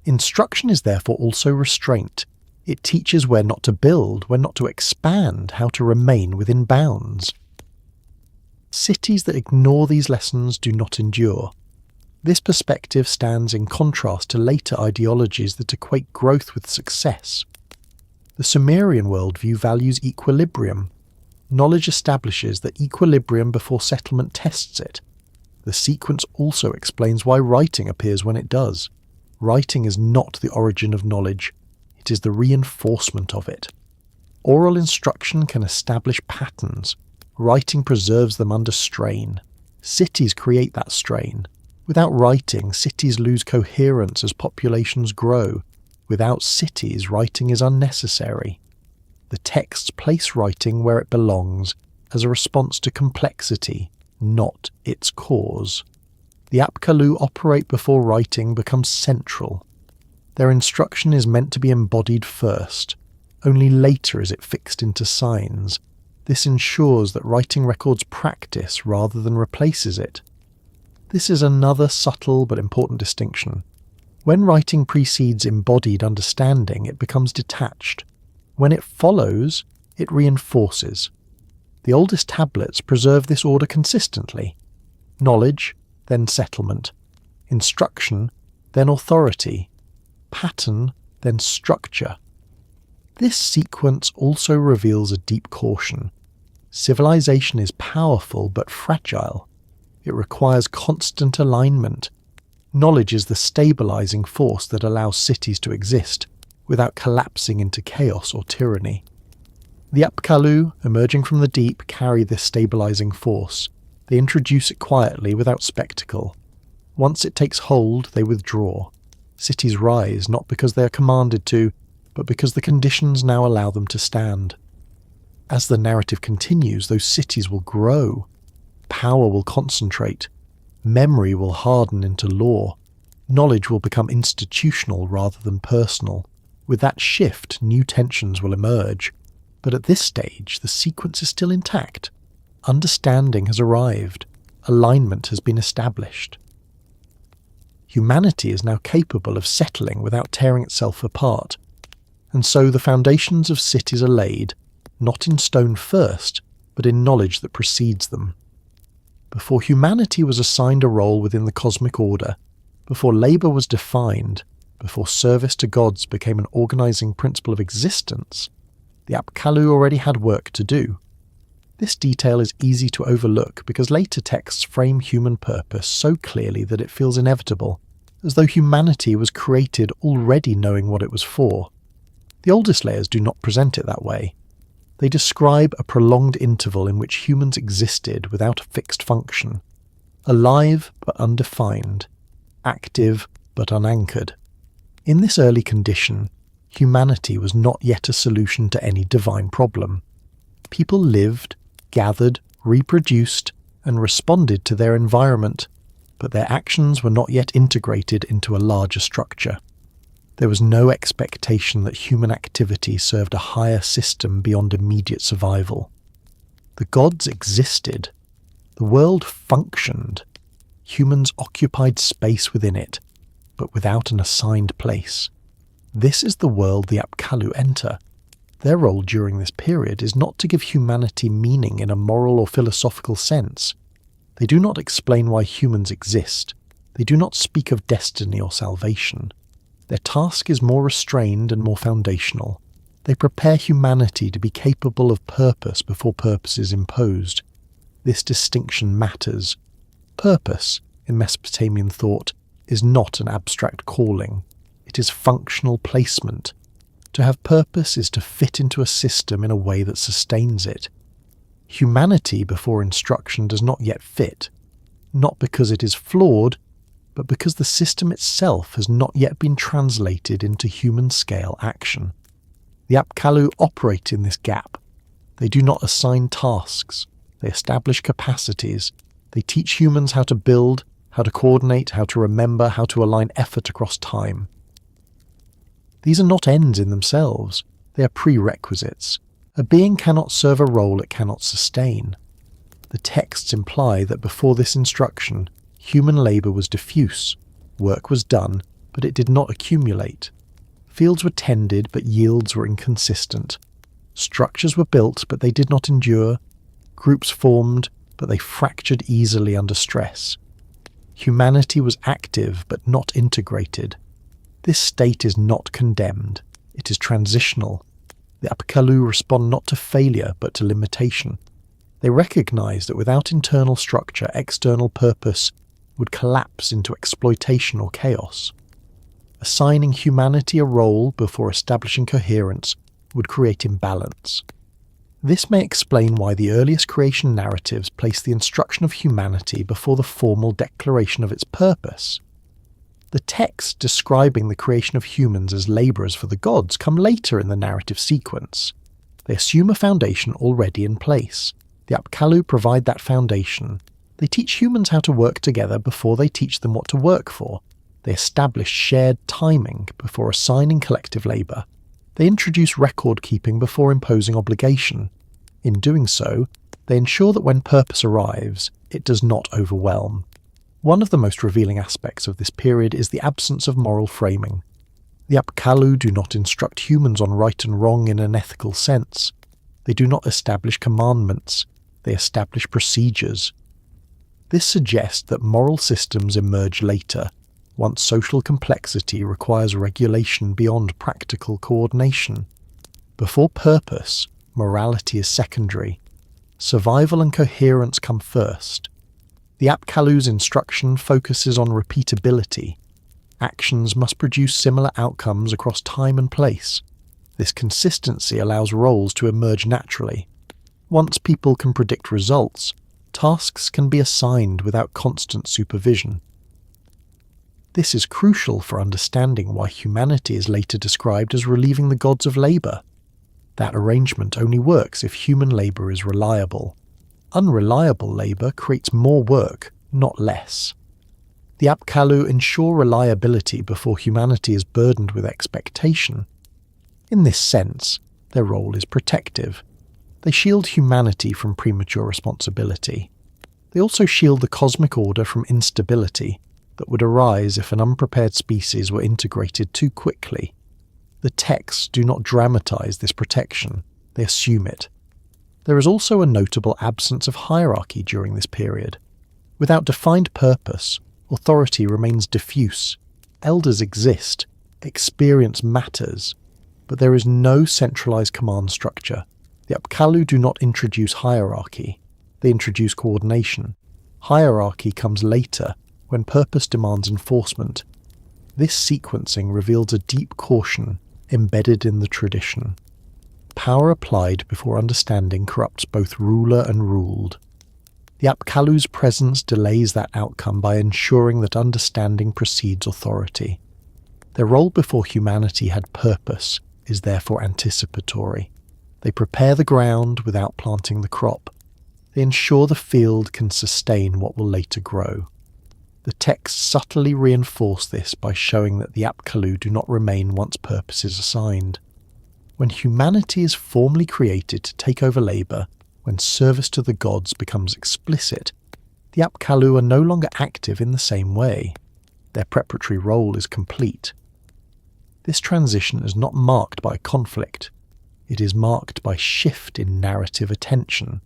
Instruction is therefore also restraint. It teaches where not to build, where not to expand, how to remain within bounds. Cities that ignore these lessons do not endure. This perspective stands in contrast to later ideologies that equate growth with success. The Sumerian worldview values equilibrium. Knowledge establishes that equilibrium before settlement tests it. The sequence also explains why writing appears when it does. Writing is not the origin of knowledge, it is the reinforcement of it. Oral instruction can establish patterns. Writing preserves them under strain. Cities create that strain. Without writing, cities lose coherence as populations grow. Without cities, writing is unnecessary. The texts place writing where it belongs, as a response to complexity, not its cause. The Apkallu operate before writing becomes central. Their instruction is meant to be embodied first. Only later is it fixed into signs. This ensures that writing records practice rather than replaces it. This is another subtle but important distinction. When writing precedes embodied understanding, it becomes detached. When it follows, it reinforces. The oldest tablets preserve this order consistently. Knowledge, then settlement. Instruction, then authority. Pattern, then structure. This sequence also reveals a deep caution. Civilization is powerful but fragile. It requires constant alignment. Knowledge is the stabilizing force that allows cities to exist without collapsing into chaos or tyranny. The Apkallu, emerging from the deep, carry this stabilizing force. They introduce it quietly without spectacle. Once it takes hold, they withdraw. Cities rise not because they are commanded to, but because the conditions now allow them to stand. As the narrative continues, those cities will grow. Power will concentrate. Memory will harden into law. Knowledge will become institutional rather than personal. With that shift, new tensions will emerge. But at this stage, the sequence is still intact. Understanding has arrived. Alignment has been established. Humanity is now capable of settling without tearing itself apart. And so the foundations of cities are laid, not in stone first, but in knowledge that precedes them. Before humanity was assigned a role within the cosmic order, before labour was defined, before service to gods became an organising principle of existence, the Apkallu already had work to do. This detail is easy to overlook because later texts frame human purpose so clearly that it feels inevitable, as though humanity was created already knowing what it was for. The oldest layers do not present it that way. They describe a prolonged interval in which humans existed without a fixed function, alive but undefined, active but unanchored. In this early condition, humanity was not yet a solution to any divine problem. People lived, gathered, reproduced, and responded to their environment, but their actions were not yet integrated into a larger structure. There was no expectation that human activity served a higher system beyond immediate survival. The gods existed. The world functioned. Humans occupied space within it, but without an assigned place. This is the world the Apkallu enter. Their role during this period is not to give humanity meaning in a moral or philosophical sense. They do not explain why humans exist. They do not speak of destiny or salvation. Their task is more restrained and more foundational. They prepare humanity to be capable of purpose before purpose is imposed. This distinction matters. Purpose, in Mesopotamian thought, is not an abstract calling. It is functional placement. To have purpose is to fit into a system in a way that sustains it. Humanity before instruction does not yet fit, not because it is flawed, but because the system itself has not yet been translated into human-scale action. The Apkallu operate in this gap. They do not assign tasks. They establish capacities. They teach humans how to build, how to coordinate, how to remember, how to align effort across time. These are not ends in themselves. They are prerequisites. A being cannot serve a role it cannot sustain. The texts imply that before this instruction, human labour was diffuse. Work was done, but it did not accumulate. Fields were tended, but yields were inconsistent. Structures were built, but they did not endure. Groups formed, but they fractured easily under stress. Humanity was active, but not integrated. This state is not condemned. It is transitional. The Apkallu respond not to failure, but to limitation. They recognize that without internal structure, external purpose would collapse into exploitation or chaos. Assigning humanity a role before establishing coherence would create imbalance. This may explain why the earliest creation narratives place the instruction of humanity before the formal declaration of its purpose. The texts describing the creation of humans as labourers for the gods come later in the narrative sequence. They assume a foundation already in place. The Apkallu provide that foundation. They teach humans how to work together before they teach them what to work for. They establish shared timing before assigning collective labour. They introduce record-keeping before imposing obligation. In doing so, they ensure that when purpose arrives, it does not overwhelm. One of the most revealing aspects of this period is the absence of moral framing. The Apkallu do not instruct humans on right and wrong in an ethical sense. They do not establish commandments. They establish procedures. This suggests that moral systems emerge later, once social complexity requires regulation beyond practical coordination. Before purpose, morality is secondary. Survival and coherence come first. The Apkallu's instruction focuses on repeatability. Actions must produce similar outcomes across time and place. This consistency allows roles to emerge naturally. Once people can predict results, tasks can be assigned without constant supervision. This is crucial for understanding why humanity is later described as relieving the gods of labour. That arrangement only works if human labour is reliable. Unreliable labour creates more work, not less. The Apkallu ensure reliability before humanity is burdened with expectation. In this sense, their role is protective. They shield humanity from premature responsibility. They also shield the cosmic order from instability that would arise if an unprepared species were integrated too quickly. The texts do not dramatize this protection, they assume it. There is also a notable absence of hierarchy during this period. Without defined purpose, authority remains diffuse. Elders exist, experience matters, but there is no centralized command structure. The Apkallu do not introduce hierarchy, they introduce coordination. Hierarchy comes later, when purpose demands enforcement. This sequencing reveals a deep caution embedded in the tradition. Power applied before understanding corrupts both ruler and ruled. The Apkallu's presence delays that outcome by ensuring that understanding precedes authority. Their role before humanity had purpose is therefore anticipatory. They prepare the ground without planting the crop. They ensure the field can sustain what will later grow. The texts subtly reinforce this by showing that the Apkallu do not remain once purpose is assigned. When humanity is formally created to take over labour, when service to the gods becomes explicit, the Apkallu are no longer active in the same way. Their preparatory role is complete. This transition is not marked by conflict. It is marked by shift in narrative attention.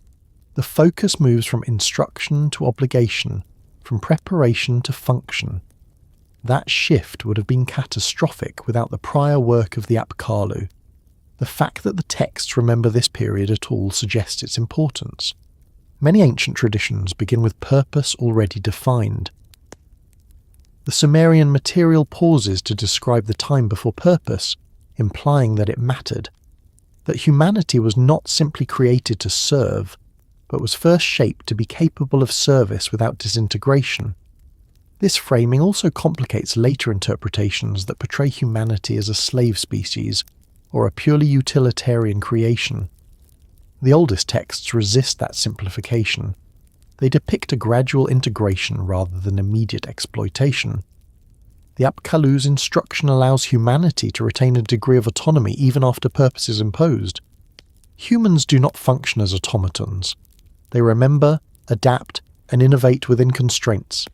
The focus moves from instruction to obligation, from preparation to function. That shift would have been catastrophic without the prior work of the Apkallu. The fact that the texts remember this period at all suggests its importance. Many ancient traditions begin with purpose already defined. The Sumerian material pauses to describe the time before purpose, implying that it mattered, that humanity was not simply created to serve, but was first shaped to be capable of service without disintegration. This framing also complicates later interpretations that portray humanity as a slave species, or a purely utilitarian creation. The oldest texts resist that simplification. They depict a gradual integration rather than immediate exploitation. The Apkallu's instruction allows humanity to retain a degree of autonomy even after purpose is imposed. Humans do not function as automatons. They remember, adapt, and innovate within constraints.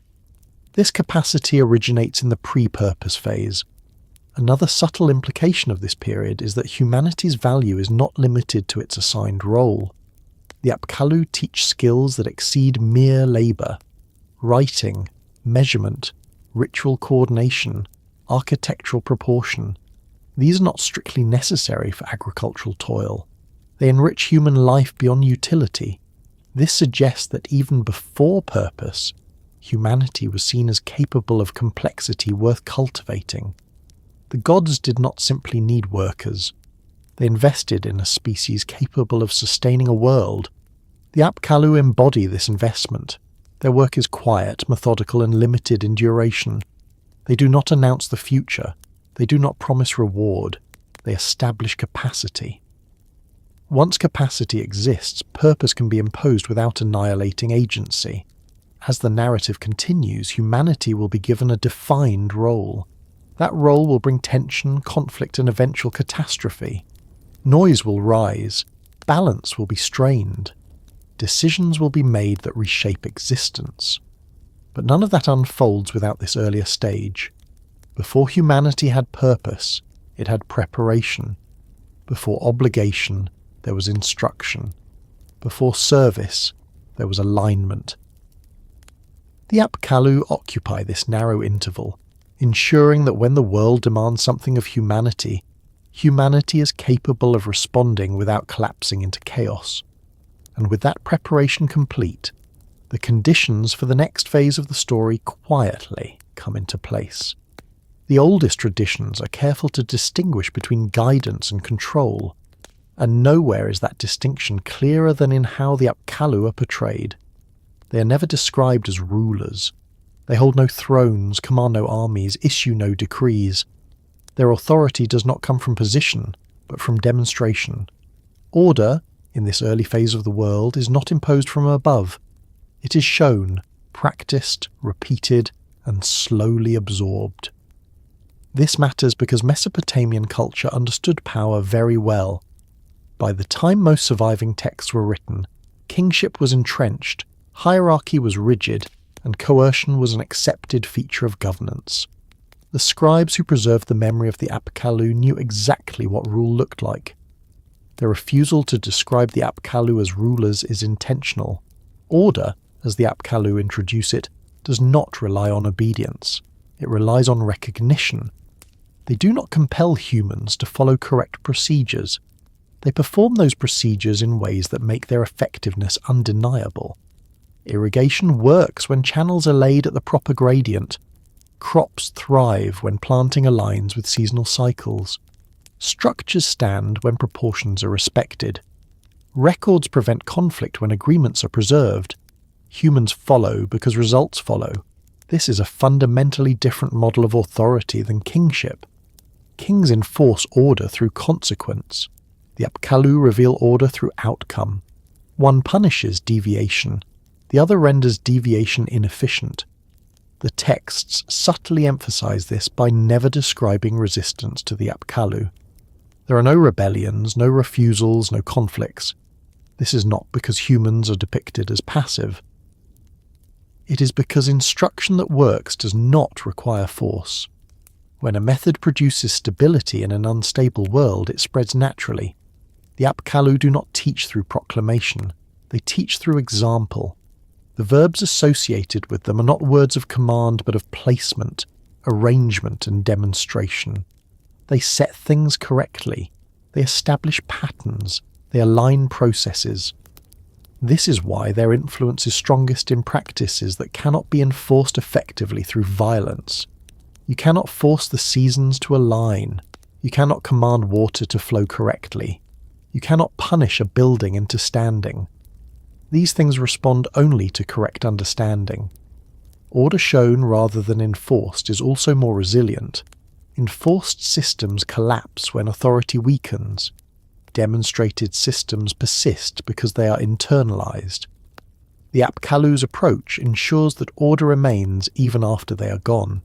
This capacity originates in the pre-purpose phase. Another subtle implication of this period is that humanity's value is not limited to its assigned role. The Apkallu teach skills that exceed mere labour: writing, measurement, ritual coordination, architectural proportion. These are not strictly necessary for agricultural toil. They enrich human life beyond utility. This suggests that even before purpose, humanity was seen as capable of complexity worth cultivating. The gods did not simply need workers. They invested in a species capable of sustaining a world. The Apkallu embody this investment. Their work is quiet, methodical, and limited in duration. They do not announce the future. They do not promise reward. They establish capacity. Once capacity exists, purpose can be imposed without annihilating agency. As the narrative continues, humanity will be given a defined role. That role will bring tension, conflict, and eventual catastrophe. Noise will rise. Balance will be strained. Decisions will be made that reshape existence. But none of that unfolds without this earlier stage. Before humanity had purpose, it had preparation. Before obligation, there was instruction. Before service, there was alignment. The Apkallu occupy this narrow interval, ensuring that when the world demands something of humanity, humanity is capable of responding without collapsing into chaos. And with that preparation complete, the conditions for the next phase of the story quietly come into place. The oldest traditions are careful to distinguish between guidance and control, and nowhere is that distinction clearer than in how the Apkallu are portrayed. They are never described as rulers. They hold no thrones, command no armies, issue no decrees. Their authority does not come from position, but from demonstration. Order, in this early phase of the world, is not imposed from above. It is shown, practiced, repeated, and slowly absorbed. This matters because Mesopotamian culture understood power very well. By the time most surviving texts were written, kingship was entrenched, hierarchy was rigid, and coercion was an accepted feature of governance. The scribes who preserved the memory of the Apkallu knew exactly what rule looked like. Their refusal to describe the Apkallu as rulers is intentional. Order, as the Apkallu introduce it, does not rely on obedience. It relies on recognition. They do not compel humans to follow correct procedures. They perform those procedures in ways that make their effectiveness undeniable. Irrigation works when channels are laid at the proper gradient. Crops thrive when planting aligns with seasonal cycles. Structures stand when proportions are respected. Records prevent conflict when agreements are preserved. Humans follow because results follow. This is a fundamentally different model of authority than kingship. Kings enforce order through consequence. The Apkallu reveal order through outcome. One punishes deviation. The other renders deviation inefficient. The texts subtly emphasize this by never describing resistance to the Apkallu. There are no rebellions, no refusals, no conflicts. This is not because humans are depicted as passive. It is because instruction that works does not require force. When a method produces stability in an unstable world, it spreads naturally. The Apkallu do not teach through proclamation, they teach through example. The verbs associated with them are not words of command but of placement, arrangement and demonstration. They set things correctly, they establish patterns, they align processes. This is why their influence is strongest in practices that cannot be enforced effectively through violence. You cannot force the seasons to align. You cannot command water to flow correctly. You cannot punish a building into standing. These things respond only to correct understanding. Order shown rather than enforced is also more resilient. Enforced systems collapse when authority weakens. Demonstrated systems persist because they are internalized. The Apkallu's approach ensures that order remains even after they are gone.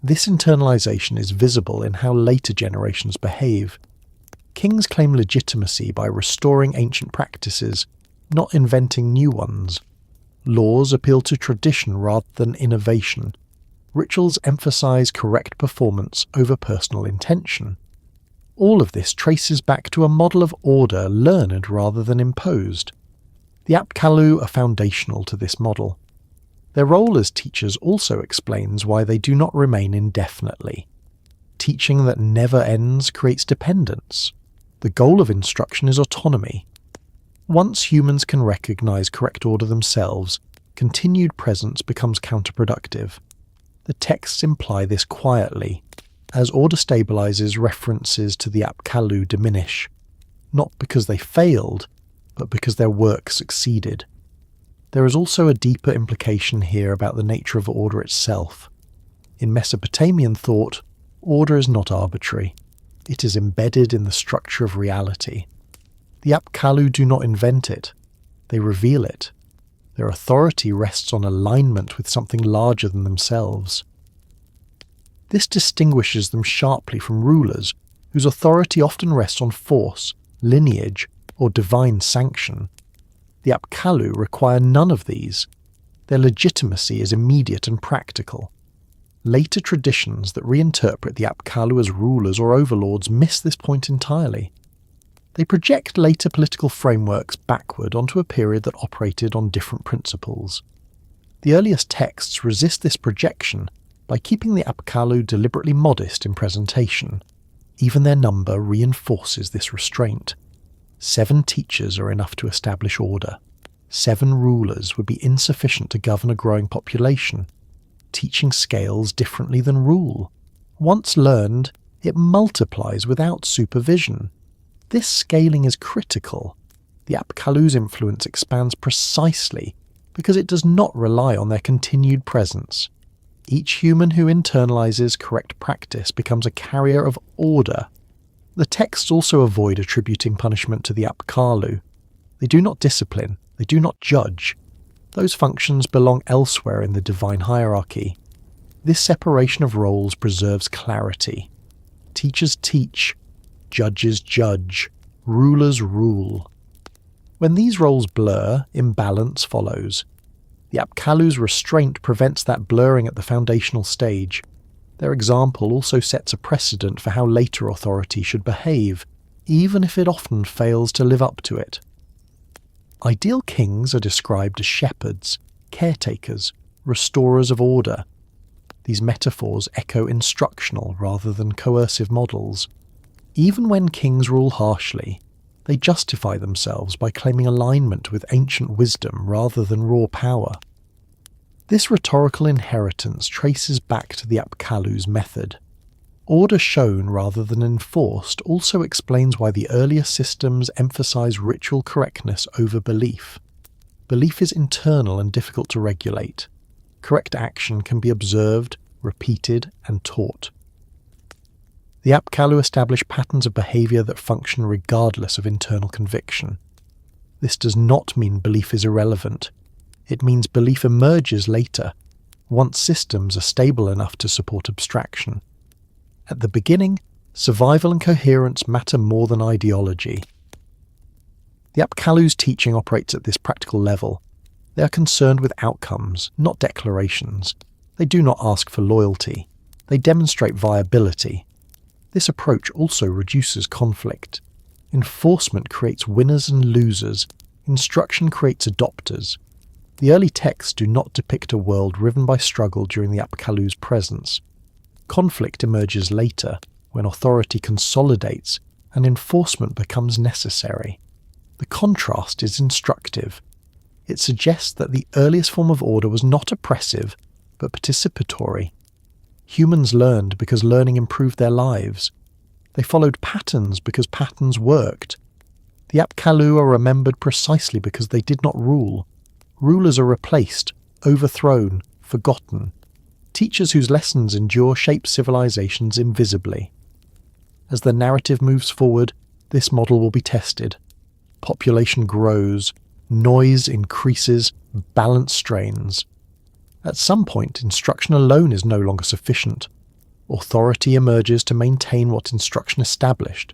This internalization is visible in how later generations behave. Kings claim legitimacy by restoring ancient practices, not inventing new ones. Laws appeal to tradition rather than innovation. Rituals emphasize correct performance over personal intention. All of this traces back to a model of order learned rather than imposed. The Apkallu are foundational to this model. Their role as teachers also explains why they do not remain indefinitely. Teaching that never ends creates dependence. The goal of instruction is autonomy. Once humans can recognize correct order themselves, continued presence becomes counterproductive. The texts imply this quietly. As order stabilizes, references to the Apkallu diminish, not because they failed, but because their work succeeded. There is also a deeper implication here about the nature of order itself. In Mesopotamian thought, order is not arbitrary. It is embedded in the structure of reality. The Apkallu do not invent it. They reveal it. Their authority rests on alignment with something larger than themselves. This distinguishes them sharply from rulers, whose authority often rests on force, lineage, or divine sanction. The Apkallu require none of these. Their legitimacy is immediate and practical. Later traditions that reinterpret the Apkallu as rulers or overlords miss this point entirely. They project later political frameworks backward onto a period that operated on different principles. The earliest texts resist this projection by keeping the Apkallu deliberately modest in presentation. Even their number reinforces this restraint. 7 teachers are enough to establish order. 7 rulers would be insufficient to govern a growing population. Teaching scales differently than rule. Once learned, it multiplies without supervision. This scaling is critical. The Apkallu's influence expands precisely because it does not rely on their continued presence. Each human who internalizes correct practice becomes a carrier of order. The texts also avoid attributing punishment to the Apkallu. They do not discipline, they do not judge. Those functions belong elsewhere in the divine hierarchy. This separation of roles preserves clarity. Teachers teach, judges judge, rulers rule. When these roles blur, imbalance follows. The Apkallu's restraint prevents that blurring at the foundational stage. Their example also sets a precedent for how later authority should behave, even if it often fails to live up to it. Ideal kings are described as shepherds, caretakers, restorers of order. These metaphors echo instructional rather than coercive models. Even when kings rule harshly, they justify themselves by claiming alignment with ancient wisdom rather than raw power. This rhetorical inheritance traces back to the Apkallu's method. Order shown rather than enforced also explains why the earlier systems emphasize ritual correctness over belief. Belief is internal and difficult to regulate. Correct action can be observed, repeated, and taught. The Apkallu establish patterns of behavior that function regardless of internal conviction. This does not mean belief is irrelevant. It means belief emerges later. once systems are stable enough to support abstraction. At the beginning, survival and coherence matter more than ideology. The Apkallu's teaching operates at this practical level. They are concerned with outcomes, not declarations. They do not ask for loyalty. They demonstrate viability. This approach also reduces conflict. Enforcement creates winners and losers. Instruction creates adopters. The early texts do not depict a world riven by struggle during the Apkallu's presence. Conflict emerges later, when authority consolidates and enforcement becomes necessary. The contrast is instructive. It suggests that the earliest form of order was not oppressive, but participatory. Humans learned because learning improved their lives. They followed patterns because patterns worked. The Apkallu are remembered precisely because they did not rule. Rulers are replaced, overthrown, forgotten. Teachers whose lessons endure shape civilizations invisibly. As the narrative moves forward, this model will be tested. Population grows, noise increases, balance strains. At some point, instruction alone is no longer sufficient. Authority emerges to maintain what instruction established.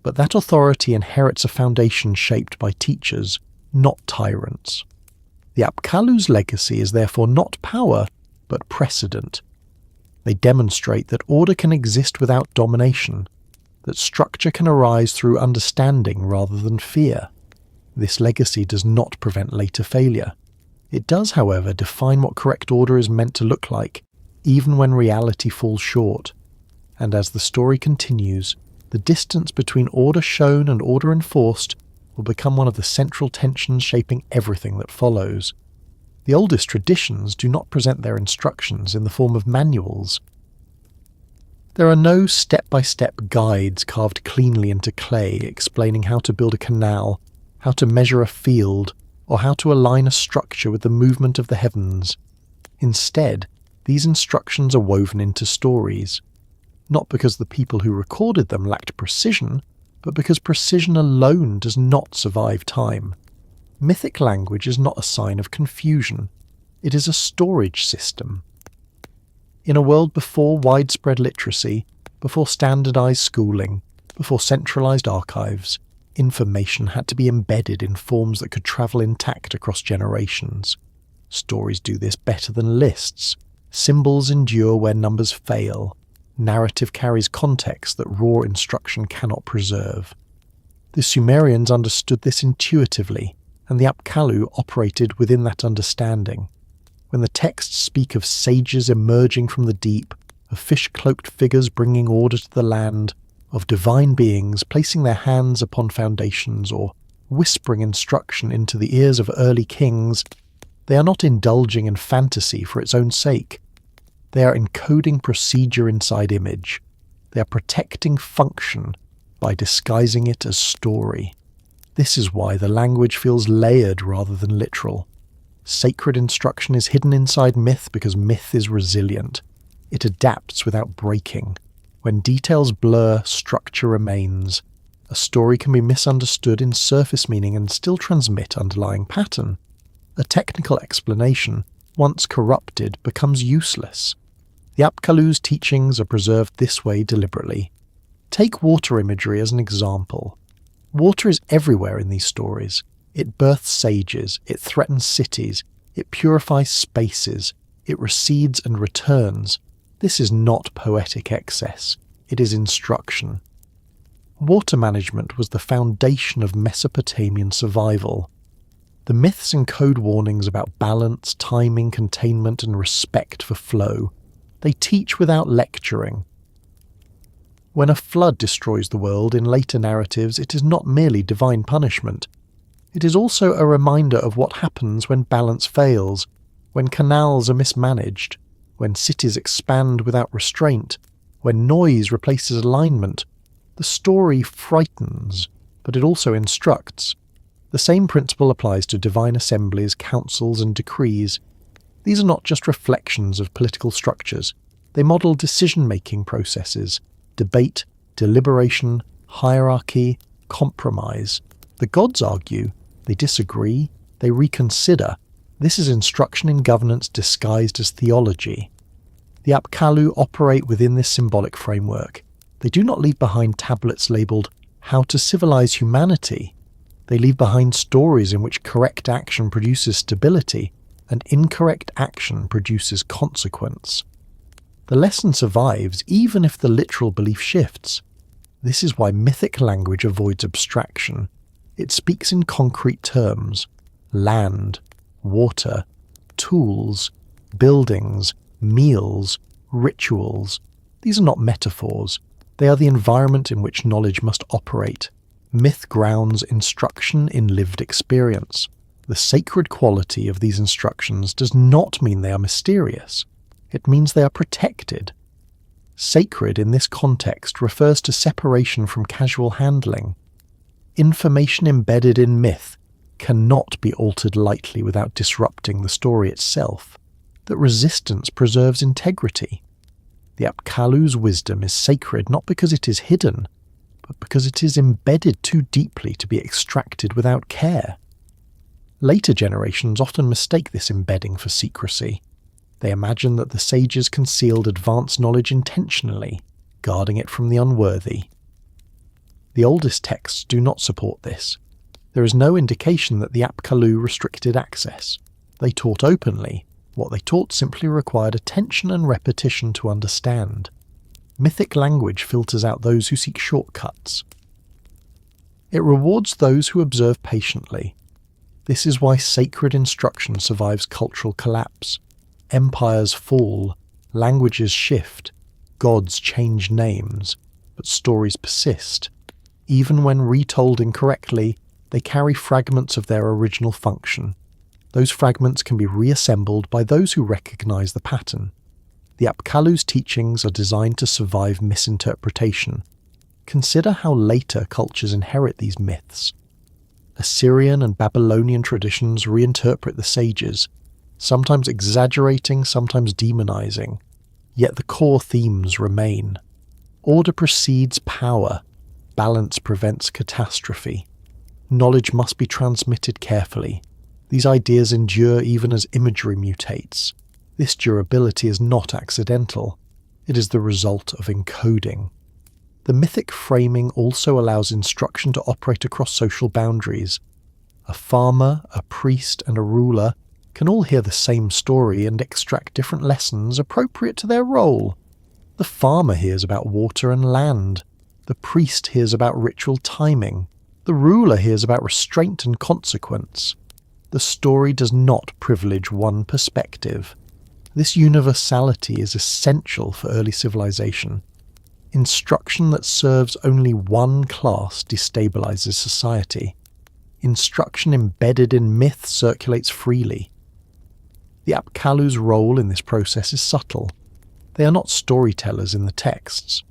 But that authority inherits a foundation shaped by teachers, not tyrants. The Apkallu's legacy is therefore not power, but precedent. They demonstrate that order can exist without domination, that structure can arise through understanding rather than fear. This legacy does not prevent later failure. It does, however, define what correct order is meant to look like, even when reality falls short. And as the story continues, the distance between order shown and order enforced will become one of the central tensions shaping everything that follows. The oldest traditions do not present their instructions in the form of manuals. There are no step-by-step guides carved cleanly into clay explaining how to build a canal, how to measure a field, or how to align a structure with the movement of the heavens. Instead, these instructions are woven into stories, not because the people who recorded them lacked precision, but because precision alone does not survive time. Mythic language is not a sign of confusion. It is a storage system. In a world before widespread literacy, before standardized schooling, before centralized archives, information had to be embedded in forms that could travel intact across generations. Stories do this better than lists. Symbols endure where numbers fail. Narrative carries context that raw instruction cannot preserve. The Sumerians understood this intuitively, and the Apkallu operated within that understanding. When the texts speak of sages emerging from the deep, of fish-cloaked figures bringing order to the land, of divine beings placing their hands upon foundations or whispering instruction into the ears of early kings, they are not indulging in fantasy for its own sake. They are encoding procedure inside image. They are protecting function by disguising it as story. This is why the language feels layered rather than literal. Sacred instruction is hidden inside myth because myth is resilient. It adapts without breaking. When details blur, structure remains. A story can be misunderstood in surface meaning and still transmit underlying pattern. A technical explanation, once corrupted, becomes useless. The Apkallu's teachings are preserved this way deliberately. Take water imagery as an example. Water is everywhere in these stories. It births sages, it threatens cities, it purifies spaces, it recedes and returns. This is not poetic excess, it is instruction. Water management was the foundation of Mesopotamian survival. The myths encode warnings about balance, timing, containment, and respect for flow. They teach without lecturing. When a flood destroys the world in later narratives, it is not merely divine punishment. It is also a reminder of what happens when balance fails, when canals are mismanaged, when cities expand without restraint, when noise replaces alignment. The story frightens, but it also instructs. The same principle applies to divine assemblies, councils, and decrees. These are not just reflections of political structures. They model decision-making processes, debate, deliberation, hierarchy, compromise. The gods argue, they disagree, they reconsider. This is instruction in governance disguised as theology. The Apkallu operate within this symbolic framework. They do not leave behind tablets labelled "How to Civilize Humanity." They leave behind stories in which correct action produces stability and incorrect action produces consequence. The lesson survives even if the literal belief shifts. This is why mythic language avoids abstraction. It speaks in concrete terms: land, water, tools, buildings, meals, rituals. These are not metaphors. They are the environment in which knowledge must operate. Myth grounds instruction in lived experience. The sacred quality of these instructions does not mean they are mysterious. It means they are protected. Sacred in this context refers to separation from casual handling. Information embedded in myth cannot be altered lightly without disrupting the story itself. That resistance preserves integrity. The Apkallu's wisdom is sacred not because it is hidden, but because it is embedded too deeply to be extracted without care. Later generations often mistake this embedding for secrecy. They imagine that the sages concealed advanced knowledge intentionally, guarding it from the unworthy. The oldest texts do not support this. There is no indication that the Apkallu restricted access. They taught openly. What they taught simply required attention and repetition to understand. Mythic language filters out those who seek shortcuts. It rewards those who observe patiently. This is why sacred instruction survives cultural collapse. Empires fall, languages shift, gods change names, but stories persist. Even when retold incorrectly, they carry fragments of their original function. Those fragments can be reassembled by those who recognize the pattern. The Apkallu's teachings are designed to survive misinterpretation. Consider how later cultures inherit these myths. Assyrian and Babylonian traditions reinterpret the sages, sometimes exaggerating, sometimes demonizing, yet the core themes remain. Order precedes power. Balance prevents catastrophe. Knowledge must be transmitted carefully. These ideas endure even as imagery mutates. This durability is not accidental. It is the result of encoding. The mythic framing also allows instruction to operate across social boundaries. A farmer, a priest, and a ruler can all hear the same story and extract different lessons appropriate to their role. The farmer hears about water and land. The priest hears about ritual timing. The ruler hears about restraint and consequence. The story does not privilege one perspective. This universality is essential for early civilization. Instruction that serves only one class destabilizes society. Instruction embedded in myth circulates freely. The Apkallu's role in this process is subtle. They are not storytellers in the texts.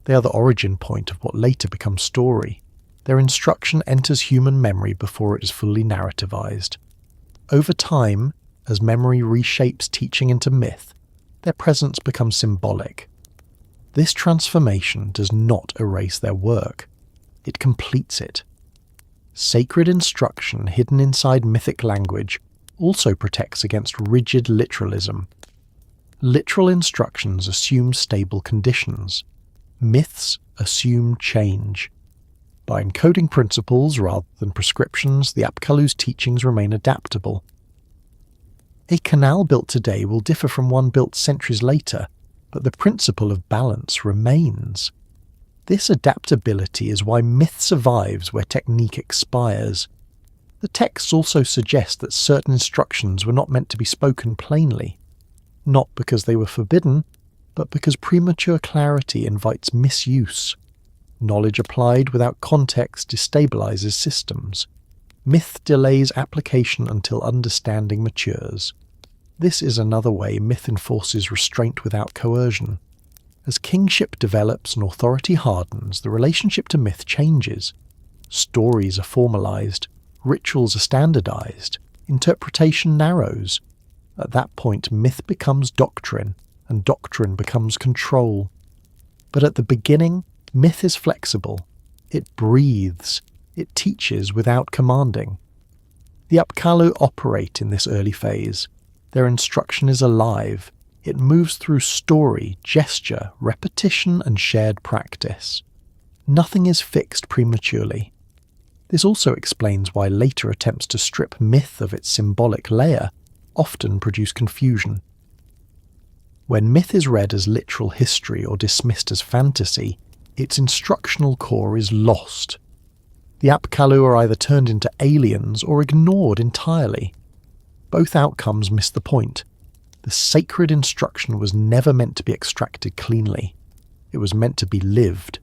They are the origin point of what later becomes story. Their instruction enters human memory before it is fully narrativized. Over time, as memory reshapes teaching into myth, their presence becomes symbolic. This transformation does not erase their work. It completes it. Sacred instruction hidden inside mythic language also protects against rigid literalism. Literal instructions assume stable conditions. Myths assume change. By encoding principles rather than prescriptions, the Apkallu's teachings remain adaptable. A canal built today will differ from one built centuries later, but the principle of balance remains. This adaptability is why myth survives where technique expires. The texts also suggest that certain instructions were not meant to be spoken plainly, not because they were forbidden, but because premature clarity invites misuse. Knowledge applied without context destabilizes systems. Myth delays application until understanding matures. This is another way myth enforces restraint without coercion. As kingship develops and authority hardens, the relationship to myth changes. Stories are formalized, rituals are standardized, interpretation narrows. At that point, myth becomes doctrine, and doctrine becomes control. But at the beginning, myth is flexible. It breathes. It teaches without commanding. The Apkallu operate in this early phase. Their instruction is alive. It moves through story, gesture, repetition, and shared practice. Nothing is fixed prematurely. This also explains why later attempts to strip myth of its symbolic layer often produce confusion. When myth is read as literal history or dismissed as fantasy, its instructional core is lost. The Apkallu are either turned into aliens or ignored entirely. Both outcomes miss the point. The sacred instruction was never meant to be extracted cleanly. It was meant to be lived.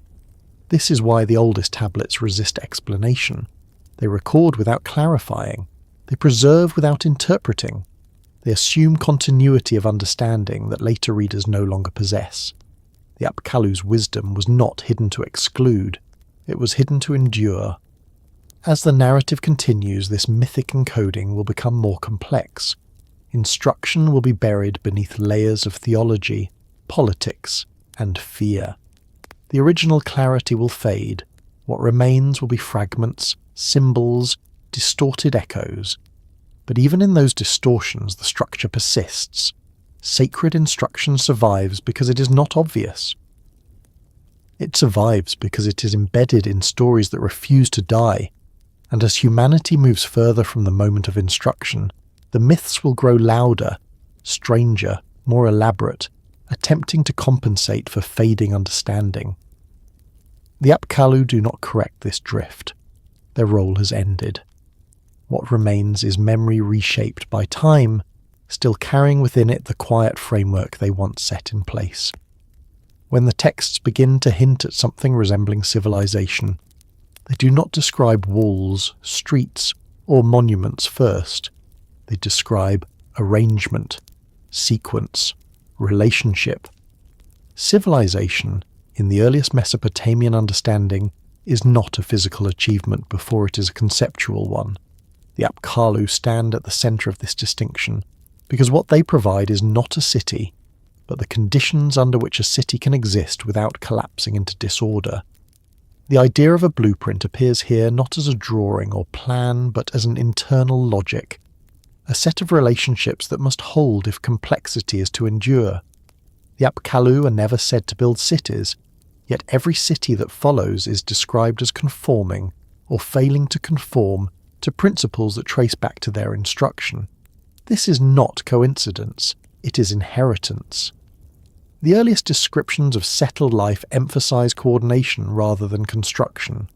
This is why the oldest tablets resist explanation. They record without clarifying. They preserve without interpreting. They assume continuity of understanding that later readers no longer possess. The Apkallu's wisdom was not hidden to exclude. It was hidden to endure. As the narrative continues, this mythic encoding will become more complex. Instruction will be buried beneath layers of theology, politics, and fear. The original clarity will fade. What remains will be fragments, symbols, distorted echoes. But even in those distortions, the structure persists. Sacred instruction survives because it is not obvious. It survives because it is embedded in stories that refuse to die. And as humanity moves further from the moment of instruction, the myths will grow louder, stranger, more elaborate, attempting to compensate for fading understanding. The Apkallu do not correct this drift. Their role has ended. What remains is memory reshaped by time, still carrying within it the quiet framework they once set in place. When the texts begin to hint at something resembling civilization, they do not describe walls, streets, or monuments first. They describe arrangement, sequence, relationship. Civilization, in the earliest Mesopotamian understanding, is not a physical achievement before it is a conceptual one. The Apkallu stand at the centre of this distinction, because what they provide is not a city, but the conditions under which a city can exist without collapsing into disorder. The idea of a blueprint appears here not as a drawing or plan, but as an internal logic, a set of relationships that must hold if complexity is to endure. The Apkallu are never said to build cities, yet every city that follows is described as conforming, or failing to conform, to principles that trace back to their instruction. This is not coincidence, it is inheritance. The earliest descriptions of settled life emphasize coordination rather than construction.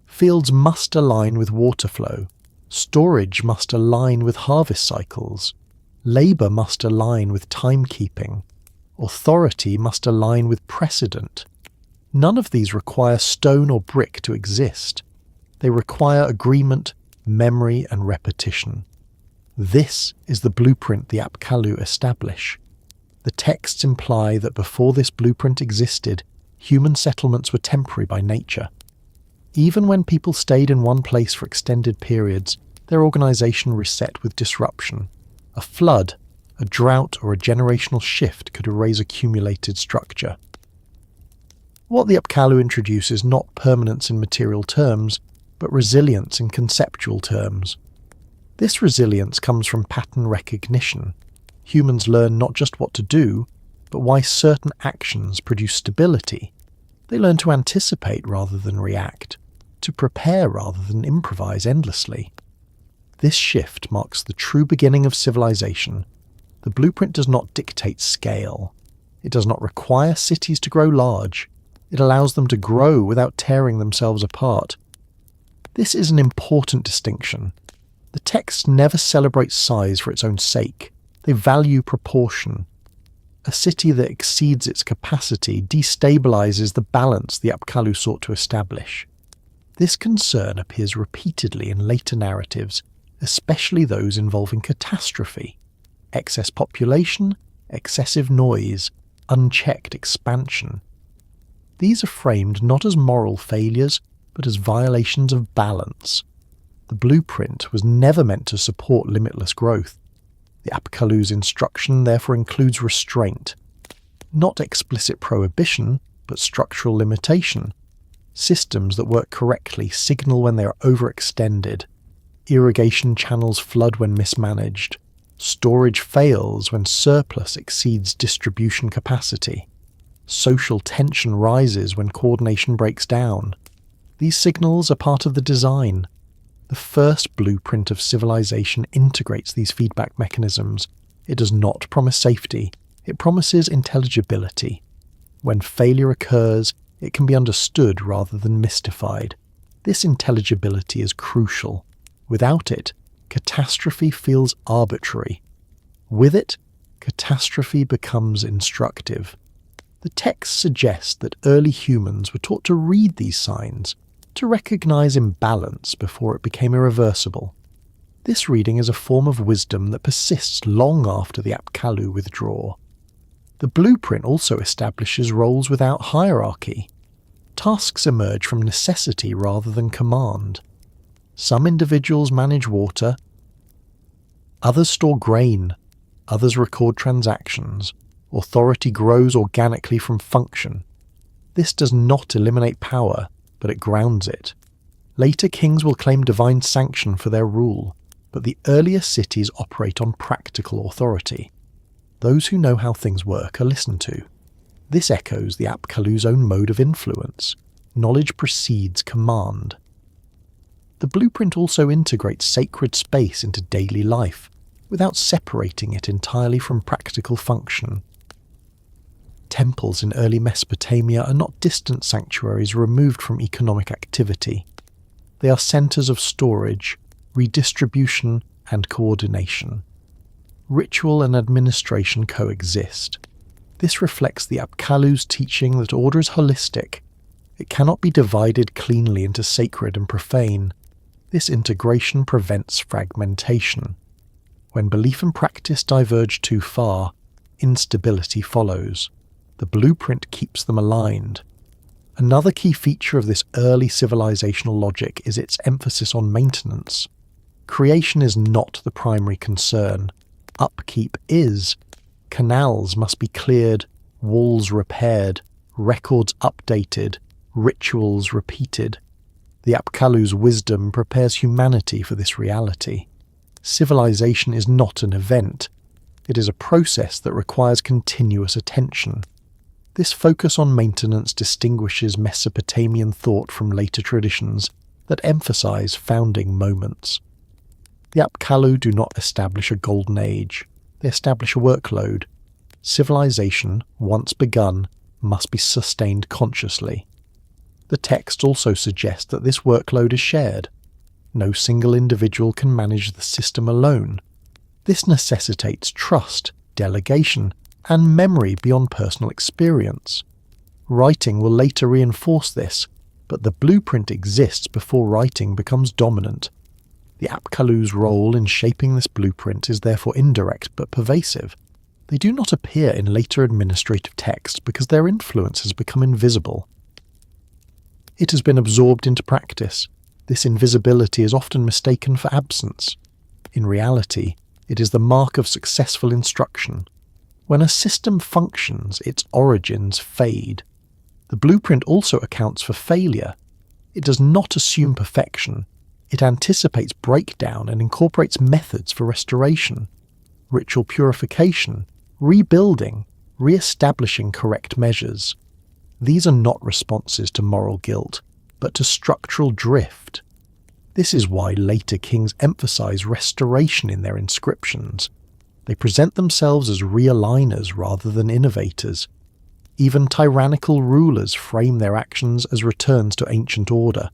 Fields must align with water flow. Storage must align with harvest cycles. Labour must align with timekeeping. Authority must align with precedent. None of these require stone or brick to exist. They require agreement, memory, and repetition. This is the blueprint the Apkallu establish. The texts imply that before this blueprint existed, human settlements were temporary by nature. Even when people stayed in one place for extended periods, their organization reset with disruption. A flood, a drought, or a generational shift could erase accumulated structure. What the Apkallu introduce is not permanence in material terms, but resilience in conceptual terms. This resilience comes from pattern recognition. Humans learn not just what to do, but why certain actions produce stability. They learn to anticipate rather than react, to prepare rather than improvise endlessly. This shift marks the true beginning of civilization. The blueprint does not dictate scale. It does not require cities to grow large. It allows them to grow without tearing themselves apart. This is an important distinction. The text never celebrates size for its own sake. They value proportion. A city that exceeds its capacity destabilizes the balance the Apkallu sought to establish. This concern appears repeatedly in later narratives, especially those involving catastrophe, excess population, excessive noise, unchecked expansion. These are framed not as moral failures, but as violations of balance. The blueprint was never meant to support limitless growth. The Apkallu's instruction therefore includes restraint, not explicit prohibition, but structural limitation. Systems that work correctly signal when they are overextended. Irrigation channels flood when mismanaged. Storage fails when surplus exceeds distribution capacity. Social tension rises when coordination breaks down. These signals are part of the design. The first blueprint of civilization integrates these feedback mechanisms. It does not promise safety, it promises intelligibility. When failure occurs, it can be understood rather than mystified. This intelligibility is crucial. Without it, catastrophe feels arbitrary. With it, catastrophe becomes instructive. The text suggests that early humans were taught to read these signs, to recognize imbalance before it became irreversible. This reading is a form of wisdom that persists long after the Apkallu withdraw. The blueprint also establishes roles without hierarchy. Tasks emerge from necessity rather than command. Some individuals manage water, others store grain, others record transactions. Authority grows organically from function. This does not eliminate power, but it grounds it. Later kings will claim divine sanction for their rule, but the earlier cities operate on practical authority. Those who know how things work are listened to. This echoes the Apkallu's own mode of influence. Knowledge precedes command. The blueprint also integrates sacred space into daily life, without separating it entirely from practical function. Temples in early Mesopotamia are not distant sanctuaries removed from economic activity. They are centers of storage, redistribution, and coordination. Ritual and administration coexist. This reflects the Apkallu's teaching that order is holistic. It cannot be divided cleanly into sacred and profane. This integration prevents fragmentation. When belief and practice diverge too far, instability follows. The blueprint keeps them aligned. Another key feature of this early civilizational logic is its emphasis on maintenance. Creation is not the primary concern. Upkeep is. Canals must be cleared, walls repaired, records updated, rituals repeated. The Apkallu's wisdom prepares humanity for this reality. Civilization is not an event. It is a process that requires continuous attention. This focus on maintenance distinguishes Mesopotamian thought from later traditions that emphasize founding moments. The Apkallu do not establish a golden age. They establish a workload. Civilization, once begun, must be sustained consciously. The text also suggests that this workload is shared. No single individual can manage the system alone. This necessitates trust, delegation, and memory beyond personal experience. Writing will later reinforce this, but the blueprint exists before writing becomes dominant. The Apkallu's role in shaping this blueprint is therefore indirect but pervasive. They do not appear in later administrative texts because their influence has become invisible. It has been absorbed into practice. This invisibility is often mistaken for absence. In reality, it is the mark of successful instruction. When a system functions, its origins fade. The blueprint also accounts for failure. It does not assume perfection. It anticipates breakdown and incorporates methods for restoration, ritual purification, rebuilding, re-establishing correct measures. These are not responses to moral guilt, but to structural drift. This is why later kings emphasize restoration in their inscriptions. They present themselves as realigners rather than innovators. Even tyrannical rulers frame their actions as returns to ancient order.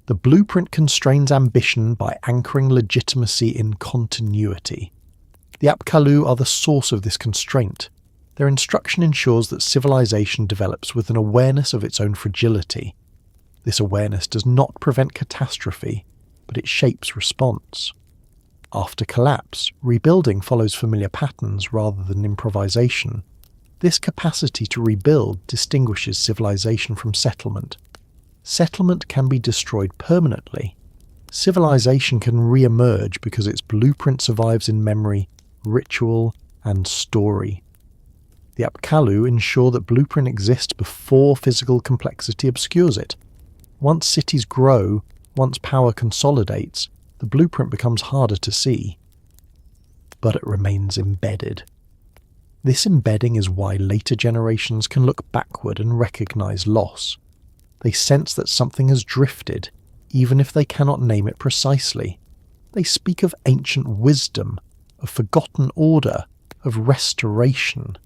The blueprint constrains ambition by anchoring legitimacy in continuity. The Apkallu are the source of this constraint. Their instruction ensures that civilization develops with an awareness of its own fragility. This awareness does not prevent catastrophe, but it shapes response. After collapse, rebuilding follows familiar patterns rather than improvisation. This capacity to rebuild distinguishes civilization from settlement. Settlement can be destroyed permanently. Civilization can re-emerge because its blueprint survives in memory, ritual, and story. The Apkallu ensure that blueprint exists before physical complexity obscures it. Once cities grow, once power consolidates, the blueprint becomes harder to see. But it remains embedded. This embedding is why later generations can look backward and recognize loss. They sense that something has drifted, even if they cannot name it precisely. They speak of ancient wisdom, of forgotten order, of restoration.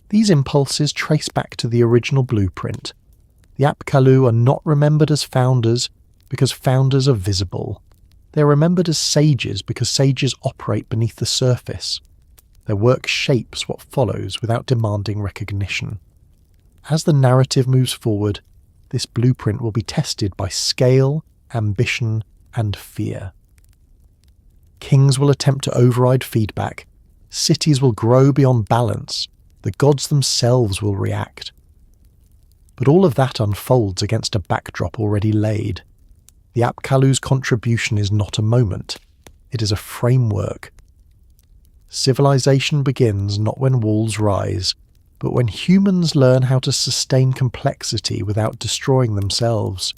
These impulses trace back to the original blueprint. The Apkallu are not remembered as founders because founders are visible. They are remembered as sages because sages operate beneath the surface. Their work shapes what follows without demanding recognition. As the narrative moves forward, this blueprint will be tested by scale, ambition, and fear. Kings will attempt to override feedback. Cities will grow beyond balance. The gods themselves will react. But all of that unfolds against a backdrop already laid. The Apkallu's contribution is not a moment. It is a framework. Civilization begins not when walls rise, but when humans learn how to sustain complexity without destroying themselves.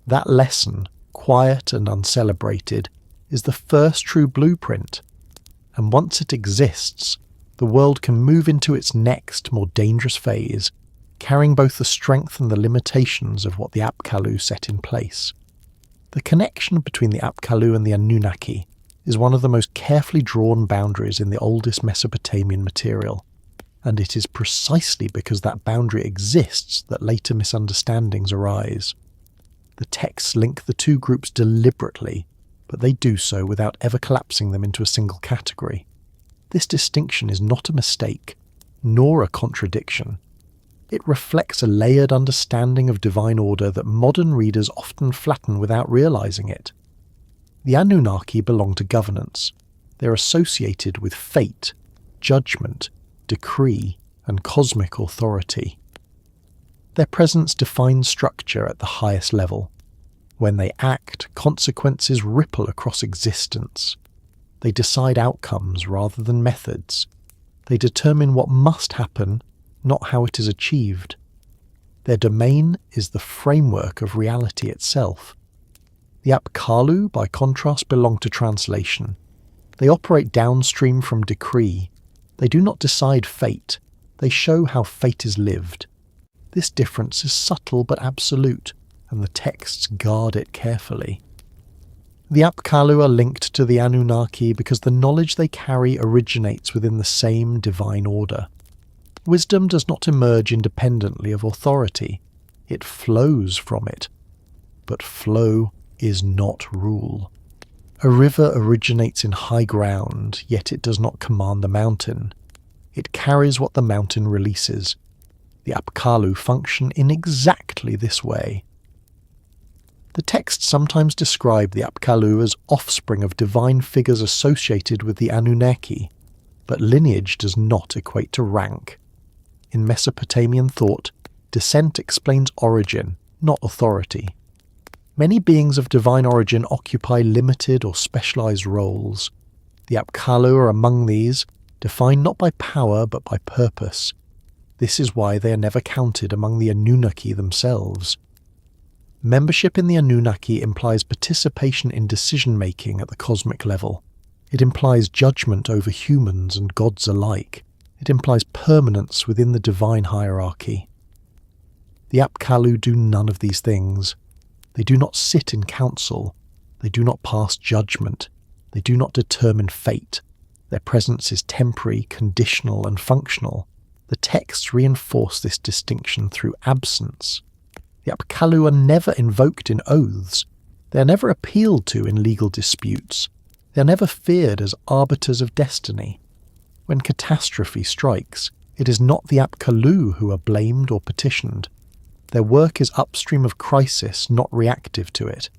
That lesson, quiet and uncelebrated, is the first true blueprint. And once it exists, the world can move into its next, more dangerous phase, carrying both the strength and the limitations of what the Apkallu set in place. The connection between the Apkallu and the Anunnaki is one of the most carefully drawn boundaries in the oldest Mesopotamian material, and it is precisely because that boundary exists that later misunderstandings arise. The texts link the two groups deliberately, but they do so without ever collapsing them into a single category. This distinction is not a mistake, nor a contradiction. It reflects a layered understanding of divine order that modern readers often flatten without realizing it. The Anunnaki belong to governance. They're associated with fate, judgment, decree, and cosmic authority. Their presence defines structure at the highest level. When they act, consequences ripple across existence. They decide outcomes rather than methods. They determine what must happen, not how it is achieved. Their domain is the framework of reality itself. The Apkallu, by contrast, belong to translation. They operate downstream from decree. They do not decide fate. They show how fate is lived. This difference is subtle but absolute, and the texts guard it carefully. The Apkallu are linked to the Anunnaki because the knowledge they carry originates within the same divine order. Wisdom does not emerge independently of authority. It flows from it. But flow is not rule. A river originates in high ground, yet it does not command the mountain. It carries what the mountain releases. The Apkallu function in exactly this way. The texts sometimes describe the Apkallu as offspring of divine figures associated with the Anunnaki, but lineage does not equate to rank. In Mesopotamian thought, descent explains origin, not authority. Many beings of divine origin occupy limited or specialized roles. The Apkallu are among these, defined not by power but by purpose. This is why they are never counted among the Anunnaki themselves. Membership in the Anunnaki implies participation in decision-making at the cosmic level. It implies judgment over humans and gods alike. It implies permanence within the divine hierarchy. The Apkallu do none of these things. They do not sit in council. They do not pass judgment. They do not determine fate. Their presence is temporary, conditional, and functional. The texts reinforce this distinction through absence. The Apkallu are never invoked in oaths. They are never appealed to in legal disputes. They are never feared as arbiters of destiny. When catastrophe strikes, it is not the Apkallu who are blamed or petitioned. Their work is upstream of crisis, not reactive to it.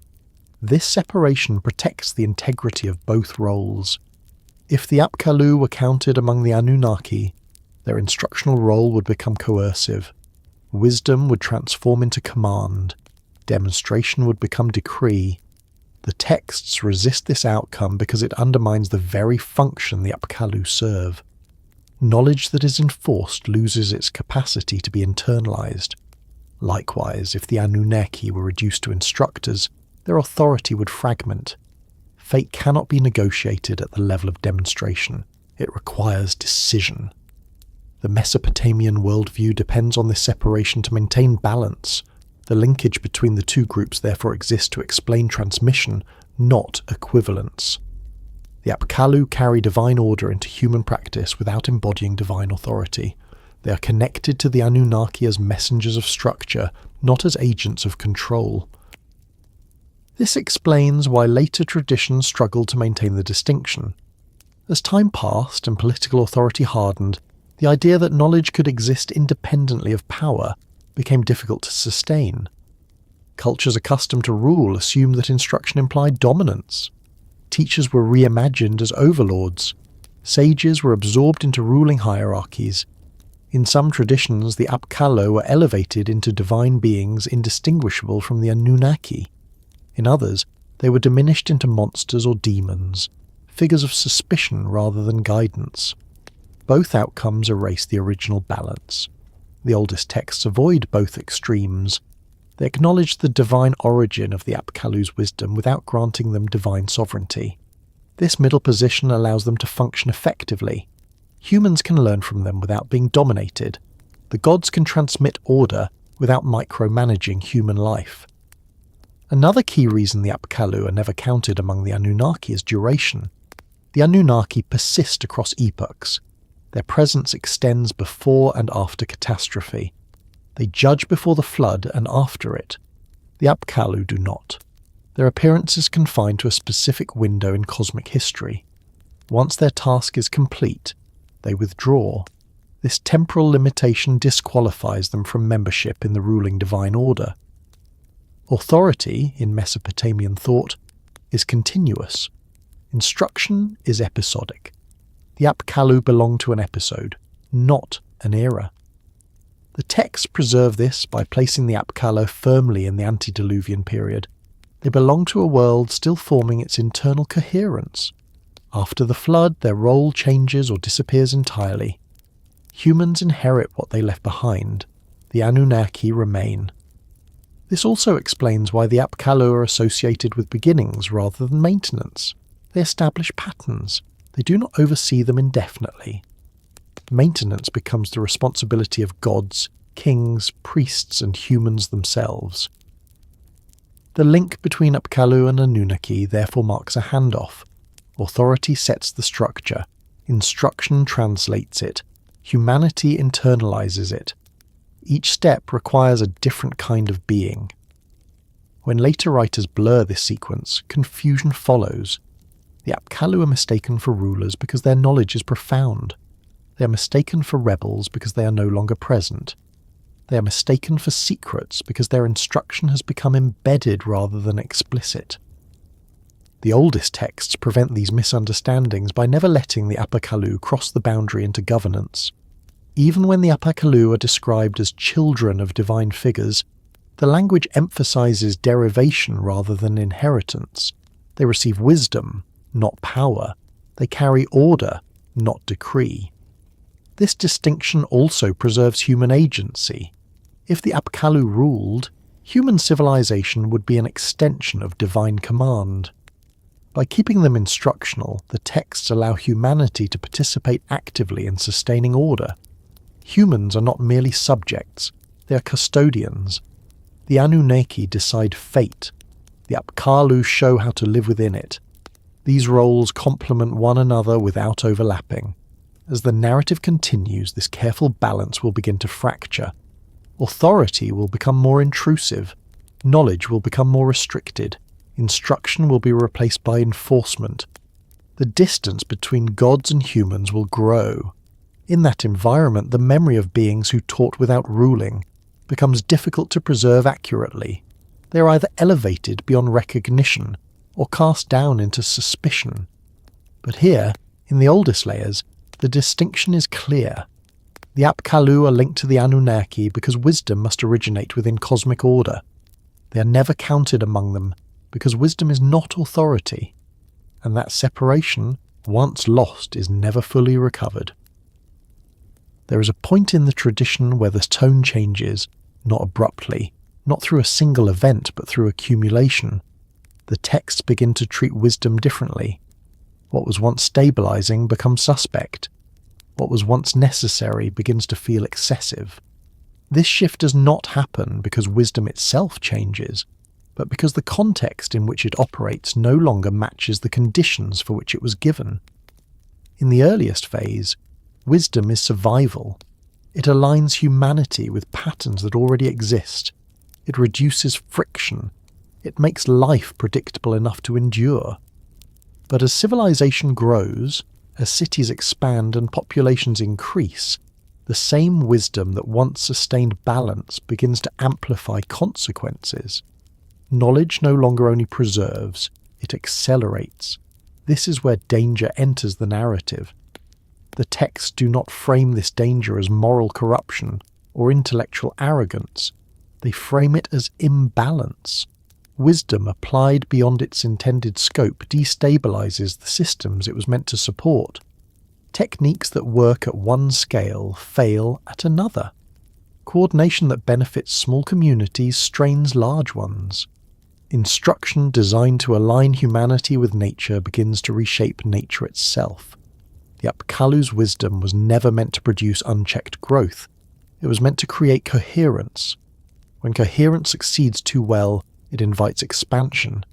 This separation protects the integrity of both roles. If the Apkallu were counted among the Anunnaki, their instructional role would become coercive. Wisdom would transform into command. Demonstration would become decree. The texts resist this outcome because it undermines the very function the Apkallu serve. Knowledge that is enforced loses its capacity to be internalized. Likewise, if the Anunnaki were reduced to instructors, their authority would fragment. Fate cannot be negotiated at the level of demonstration. It requires decision. The Mesopotamian worldview depends on this separation to maintain balance. The linkage between the two groups therefore exists to explain transmission, not equivalence. The Apkallu carry divine order into human practice without embodying divine authority. They are connected to the Anunnaki as messengers of structure, not as agents of control. This explains why later traditions struggled to maintain the distinction. As time passed and political authority hardened, the idea that knowledge could exist independently of power became difficult to sustain. Cultures accustomed to rule assumed that instruction implied dominance. Teachers were reimagined as overlords. Sages were absorbed into ruling hierarchies. In some traditions, the Apkallu were elevated into divine beings indistinguishable from the Anunnaki. In others, they were diminished into monsters or demons, figures of suspicion rather than guidance. Both outcomes erase the original balance. The oldest texts avoid both extremes. They acknowledge the divine origin of the Apkallu's wisdom without granting them divine sovereignty. This middle position allows them to function effectively. Humans can learn from them without being dominated. The gods can transmit order without micromanaging human life. Another key reason the Apkallu are never counted among the Anunnaki is duration. The Anunnaki persist across epochs. Their presence extends before and after catastrophe. They judge before the flood and after it. The Apkallu do not. Their appearance is confined to a specific window in cosmic history. Once their task is complete, they withdraw. This temporal limitation disqualifies them from membership in the ruling divine order. Authority, in Mesopotamian thought, is continuous. Instruction is episodic. The Apkallu belong to an episode, not an era. The texts preserve this by placing the Apkallu firmly in the antediluvian period. They belong to a world still forming its internal coherence. After the flood, their role changes or disappears entirely. Humans inherit what they left behind. The Anunnaki remain. This also explains why the Apkallu are associated with beginnings rather than maintenance. They establish patterns. They do not oversee them indefinitely. Maintenance becomes the responsibility of gods, kings, priests, and humans themselves. The link between Apkallu and Anunnaki therefore marks a handoff. Authority sets the structure. Instruction translates it. Humanity internalizes it. Each step requires a different kind of being. When later writers blur this sequence, confusion follows. The Apkallu are mistaken for rulers because their knowledge is profound. They are mistaken for rebels because they are no longer present. They are mistaken for secrets because their instruction has become embedded rather than explicit. The oldest texts prevent these misunderstandings by never letting the Apkallu cross the boundary into governance. Even when the Apkallu are described as children of divine figures, the language emphasizes derivation rather than inheritance. They receive wisdom, not power. They carry order, not decree. This distinction also preserves human agency. If the Apkallu ruled, human civilization would be an extension of divine command. By keeping them instructional, the texts allow humanity to participate actively in sustaining order. Humans are not merely subjects, they are custodians. The Anunnaki decide fate. The Apkallu show how to live within it. These roles complement one another without overlapping. As the narrative continues, this careful balance will begin to fracture. Authority will become more intrusive. Knowledge will become more restricted. Instruction will be replaced by enforcement. The distance between gods and humans will grow. In that environment, the memory of beings who taught without ruling becomes difficult to preserve accurately. They are either elevated beyond recognition or cast down into suspicion. But here, in the oldest layers, the distinction is clear. The Apkallu are linked to the Anunnaki because wisdom must originate within cosmic order. They are never counted among them because wisdom is not authority, and that separation, once lost, is never fully recovered. There is a point in the tradition where the tone changes, not abruptly, not through a single event but through accumulation. the texts begin to treat wisdom differently. What was once stabilizing becomes suspect. What was once necessary begins to feel excessive. This shift does not happen because wisdom itself changes, but because the context in which it operates no longer matches the conditions for which it was given. In the earliest phase, wisdom is survival. It aligns humanity with patterns that already exist. It reduces friction. It makes life predictable enough to endure. But as civilization grows, as cities expand and populations increase, the same wisdom that once sustained balance begins to amplify consequences. Knowledge no longer only preserves, it accelerates. This is where danger enters the narrative. The texts do not frame this danger as moral corruption or intellectual arrogance. They frame it as imbalance. Wisdom applied beyond its intended scope destabilizes the systems it was meant to support. Techniques that work at one scale fail at another. Coordination that benefits small communities strains large ones. Instruction designed to align humanity with nature begins to reshape nature itself. The Apkallu's wisdom was never meant to produce unchecked growth. It was meant to create coherence. When coherence succeeds too well, it invites expansion.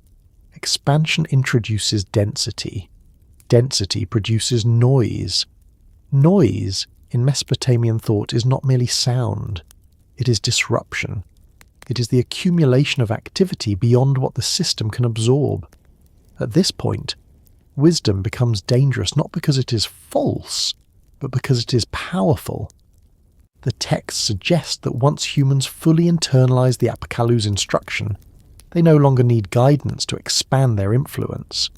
Expansion introduces density. Density produces noise. Noise, in Mesopotamian thought, is not merely sound. It is disruption. It is the accumulation of activity beyond what the system can absorb. At this point, wisdom becomes dangerous not because it is false, but because it is powerful. The text suggests that once humans fully internalize the Apkallu's instruction, they no longer need guidance to expand their influence.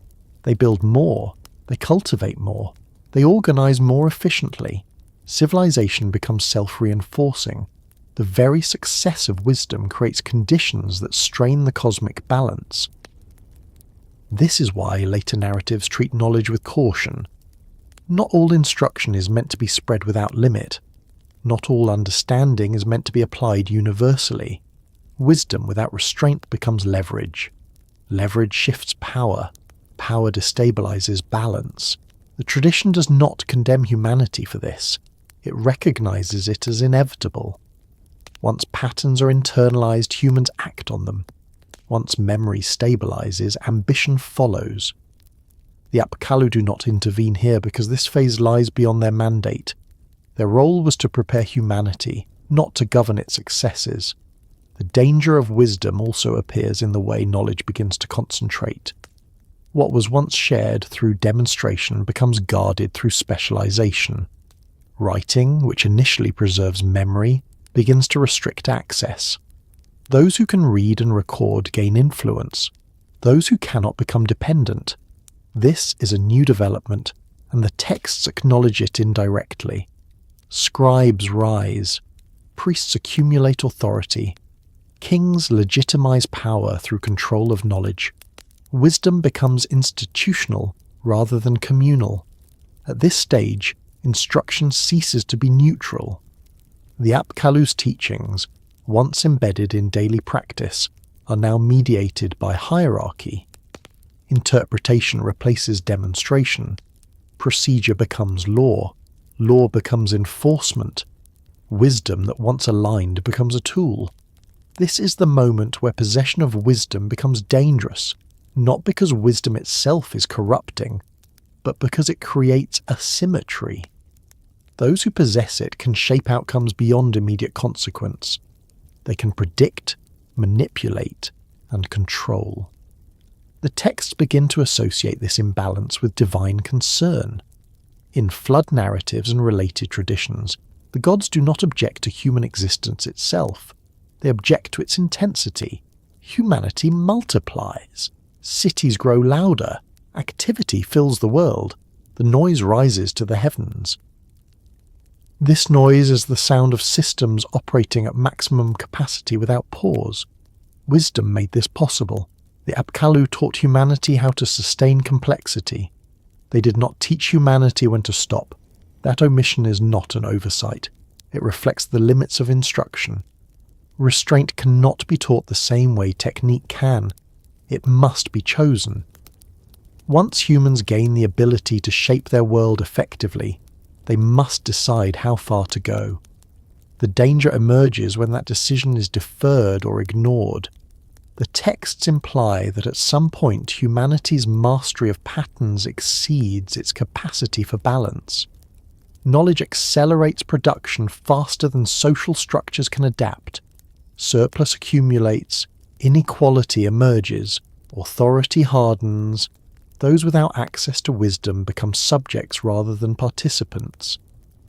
They build more. They cultivate more. They organize more efficiently. Civilization becomes self-reinforcing. The very success of wisdom creates conditions that strain the cosmic balance. This is why later narratives treat knowledge with caution. Not all instruction is meant to be spread without limit. Not all understanding is meant to be applied universally. Wisdom without restraint becomes leverage. Leverage shifts power. Power destabilizes balance. The tradition does not condemn humanity for this. It recognizes it as inevitable. Once patterns are internalized, humans act on them. Once memory stabilizes, ambition follows. The Apkallu do not intervene here because this phase lies beyond their mandate. Their role was to prepare humanity, not to govern its successes. The danger of wisdom also appears in the way knowledge begins to concentrate. What was once shared through demonstration becomes guarded through specialization. Writing, which initially preserves memory, begins to restrict access. Those who can read and record gain influence. Those who cannot become dependent. This is a new development, and the texts acknowledge it indirectly. Scribes rise. Priests accumulate authority. Kings legitimize power through control of knowledge. Wisdom becomes institutional rather than communal. At this stage, instruction ceases to be neutral. The Apkallu's teachings, once embedded in daily practice, are now mediated by hierarchy. Interpretation replaces demonstration. Procedure becomes law. Law becomes enforcement. Wisdom that once aligned becomes a tool. This is the moment where possession of wisdom becomes dangerous, not because wisdom itself is corrupting, but because it creates asymmetry. Those who possess it can shape outcomes beyond immediate consequence. They can predict, manipulate, and control. The texts begin to associate this imbalance with divine concern. In flood narratives and related traditions, the gods do not object to human existence itself. They object to its intensity. Humanity multiplies. Cities grow louder. Activity fills the world. The noise rises to the heavens. This noise is the sound of systems operating at maximum capacity without pause. Wisdom made this possible. The Apkallu taught humanity how to sustain complexity. They did not teach humanity when to stop. That omission is not an oversight. It reflects the limits of instruction. Restraint cannot be taught the same way technique can. It must be chosen. Once humans gain the ability to shape their world effectively, they must decide how far to go. The danger emerges when that decision is deferred or ignored. The texts imply that at some point humanity's mastery of patterns exceeds its capacity for balance. Knowledge accelerates production faster than social structures can adapt. Surplus accumulates, inequality emerges, authority hardens. Those without access to wisdom become subjects rather than participants.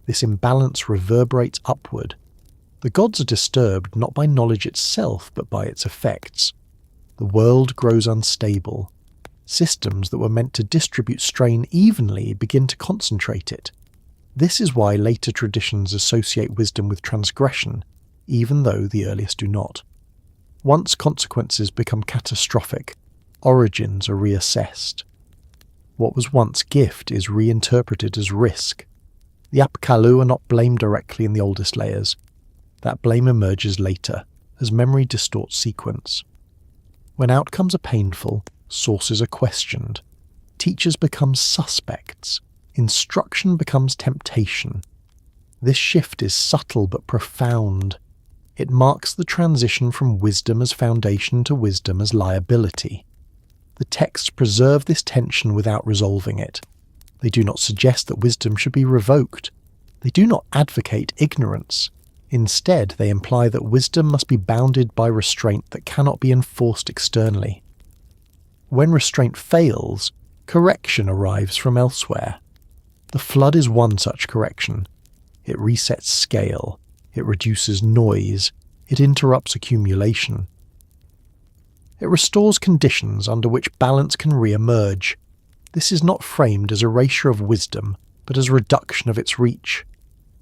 This imbalance reverberates upward. The gods are disturbed not by knowledge itself but by its effects. The world grows unstable. Systems that were meant to distribute strain evenly begin to concentrate it. This is why later traditions associate wisdom with transgression, even though the earliest do not. Once consequences become catastrophic, origins are reassessed. What was once gift is reinterpreted as risk. The Apkallu are not blamed directly in the oldest layers. That blame emerges later, as memory distorts sequence. When outcomes are painful, sources are questioned. Teachers become suspects. Instruction becomes temptation. This shift is subtle but profound. It marks the transition from wisdom as foundation to wisdom as liability. The texts preserve this tension without resolving it. They do not suggest that wisdom should be revoked. They do not advocate ignorance. Instead, they imply that wisdom must be bounded by restraint that cannot be enforced externally. When restraint fails, correction arrives from elsewhere. The flood is one such correction. It resets scale. It reduces noise. It interrupts accumulation. It restores conditions under which balance can re-emerge. This is not framed as erasure of wisdom, but as reduction of its reach.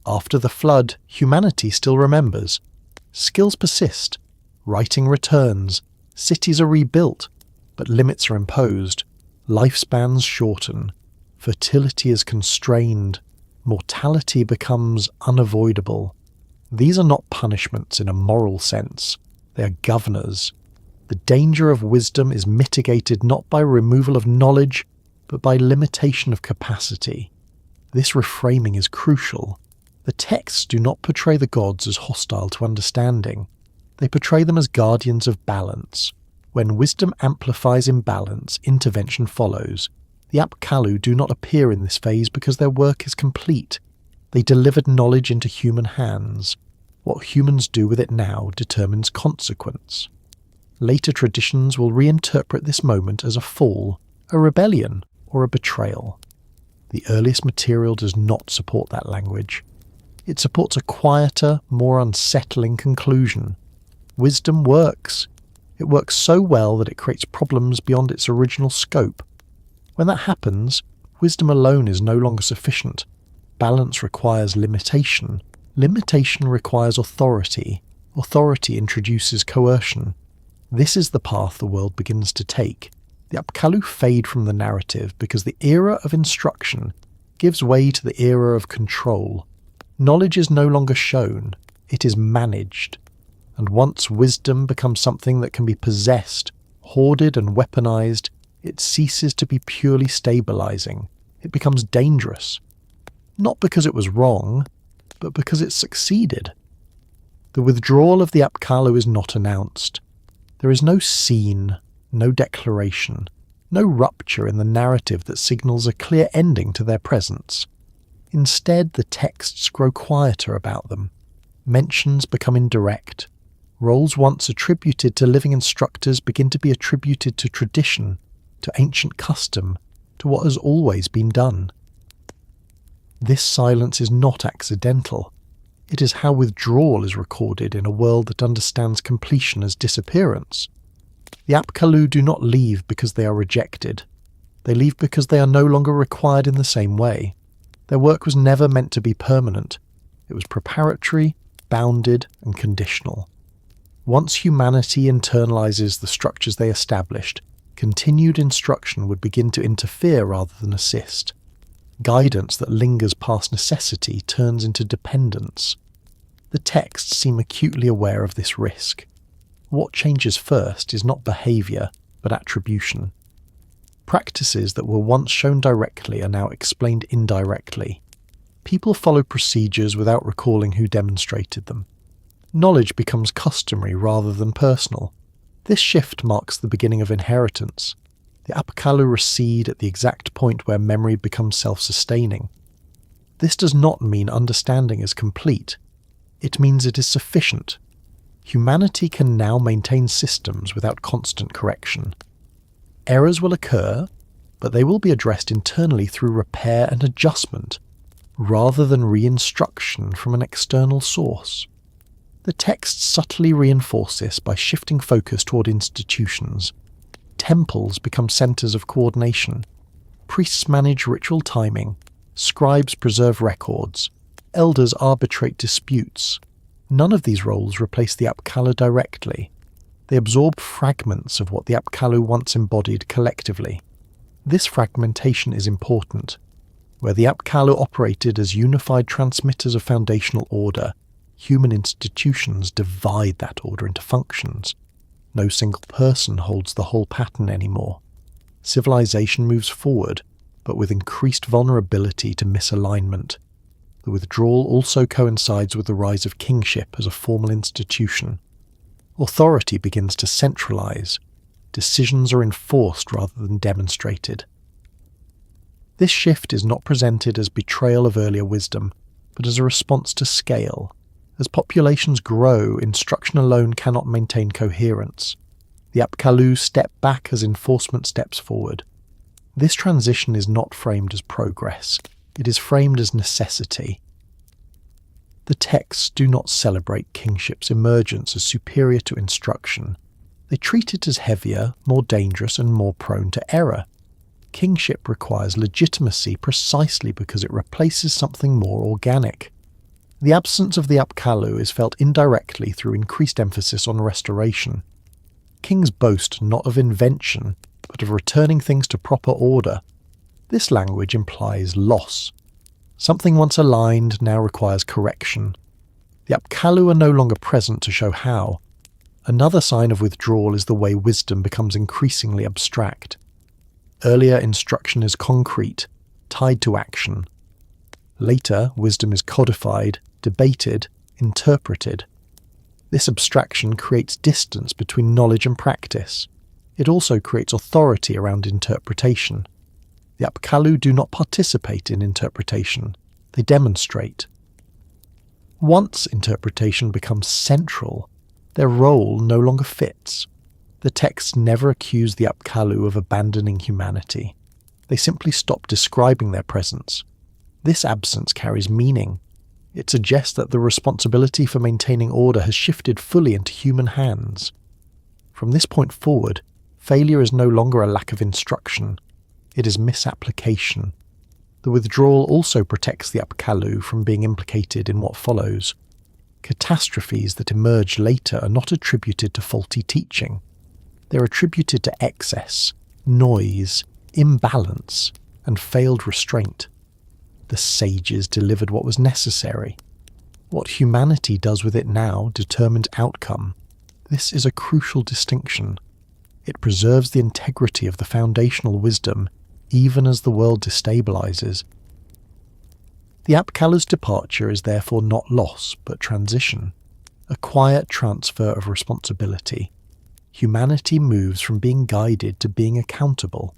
After the flood, humanity still remembers. Skills persist. Writing returns. Cities are rebuilt. But limits are imposed. Lifespans shorten. Fertility is constrained. Mortality becomes unavoidable. These are not punishments in a moral sense. They are governors. The danger of wisdom is mitigated not by removal of knowledge, but by limitation of capacity. This reframing is crucial. The texts do not portray the gods as hostile to understanding. They portray them as guardians of balance. When wisdom amplifies imbalance, intervention follows. The Apkallu do not appear in this phase because their work is complete. They delivered knowledge into human hands. What humans do with it now determines consequence. Later traditions will reinterpret this moment as a fall, a rebellion, or a betrayal. The earliest material does not support that language. It supports a quieter, more unsettling conclusion. Wisdom works. It works so well that it creates problems beyond its original scope. When that happens, wisdom alone is no longer sufficient. Balance requires limitation. Limitation requires authority. Authority introduces coercion. This is the path the world begins to take. The Apkallu fade from the narrative because the era of instruction gives way to the era of control. Knowledge is no longer shown, it is managed. And once wisdom becomes something that can be possessed, hoarded and weaponized, it ceases to be purely stabilizing. It becomes dangerous. Not because it was wrong, but because it succeeded. The withdrawal of the Apkallu is not announced. There is no scene, no declaration, no rupture in the narrative that signals a clear ending to their presence. Instead, the texts grow quieter about them. Mentions become indirect. Roles once attributed to living instructors begin to be attributed to tradition, to ancient custom, to what has always been done. This silence is not accidental. It is how withdrawal is recorded in a world that understands completion as disappearance. The Apkallu do not leave because they are rejected. They leave because they are no longer required in the same way. Their work was never meant to be permanent. It was preparatory, bounded, and conditional. Once humanity internalizes the structures they established, continued instruction would begin to interfere rather than assist. Guidance that lingers past necessity turns into dependence. The texts seem acutely aware of this risk. What changes first is not behavior, but attribution. Practices that were once shown directly are now explained indirectly. People follow procedures without recalling who demonstrated them. Knowledge becomes customary rather than personal. This shift marks the beginning of inheritance. The Apkallu recede at the exact point where memory becomes self-sustaining. This does not mean understanding is complete. It means it is sufficient. Humanity can now maintain systems without constant correction. Errors will occur, but they will be addressed internally through repair and adjustment, rather than re-instruction from an external source. The texts subtly reinforce this by shifting focus toward institutions. Temples become centers of coordination. Priests manage ritual timing. Scribes preserve records. Elders arbitrate disputes. None of these roles replace the Apkallu directly. They absorb fragments of what the Apkallu once embodied collectively. This fragmentation is important. Where the Apkallu operated as unified transmitters of foundational order, human institutions divide that order into functions. No single person holds the whole pattern anymore. Civilization moves forward, but with increased vulnerability to misalignment. The withdrawal also coincides with the rise of kingship as a formal institution. Authority begins to centralize. Decisions are enforced rather than demonstrated. This shift is not presented as betrayal of earlier wisdom, but as a response to scale. As populations grow, instruction alone cannot maintain coherence. The Apkallu step back as enforcement steps forward. This transition is not framed as progress. It is framed as necessity. The texts do not celebrate kingship's emergence as superior to instruction. They treat it as heavier, more dangerous, and more prone to error. Kingship requires legitimacy precisely because it replaces something more organic. The absence of the Apkallu is felt indirectly through increased emphasis on restoration. Kings boast not of invention, but of returning things to proper order. This language implies loss. Something once aligned now requires correction. The Apkallu are no longer present to show how. Another sign of withdrawal is the way wisdom becomes increasingly abstract. Earlier instruction is concrete, tied to action. Later, wisdom is codified, debated, interpreted. This abstraction creates distance between knowledge and practice. It also creates authority around interpretation. The Apkallu do not participate in interpretation, they demonstrate. Once interpretation becomes central, their role no longer fits. The texts never accuse the Apkallu of abandoning humanity. They simply stop describing their presence. This absence carries meaning. It suggests that the responsibility for maintaining order has shifted fully into human hands. From this point forward, failure is no longer a lack of instruction. It is misapplication. The withdrawal also protects the Apkallu from being implicated in what follows. Catastrophes that emerge later are not attributed to faulty teaching. They're attributed to excess, noise, imbalance, and failed restraint. The sages delivered what was necessary. What humanity does with it now determines outcome. This is a crucial distinction. It preserves the integrity of the foundational wisdom even as the world destabilizes. The Apkallu's departure is therefore not loss but transition, a quiet transfer of responsibility. Humanity moves from being guided to being accountable.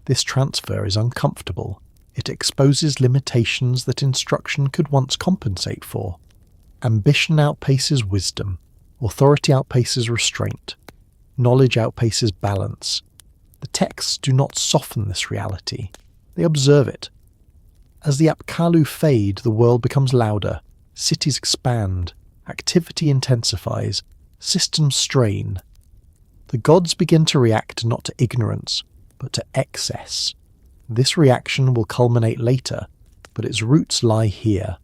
This transfer is uncomfortable. It exposes limitations that instruction could once compensate for. Ambition outpaces wisdom. Authority outpaces restraint. Knowledge outpaces balance. The texts do not soften this reality. They observe it. As the Apkallu fade, the world becomes louder. Cities expand. Activity intensifies. Systems strain. The gods begin to react not to ignorance, but to excess. This reaction will culminate later, but its roots lie here.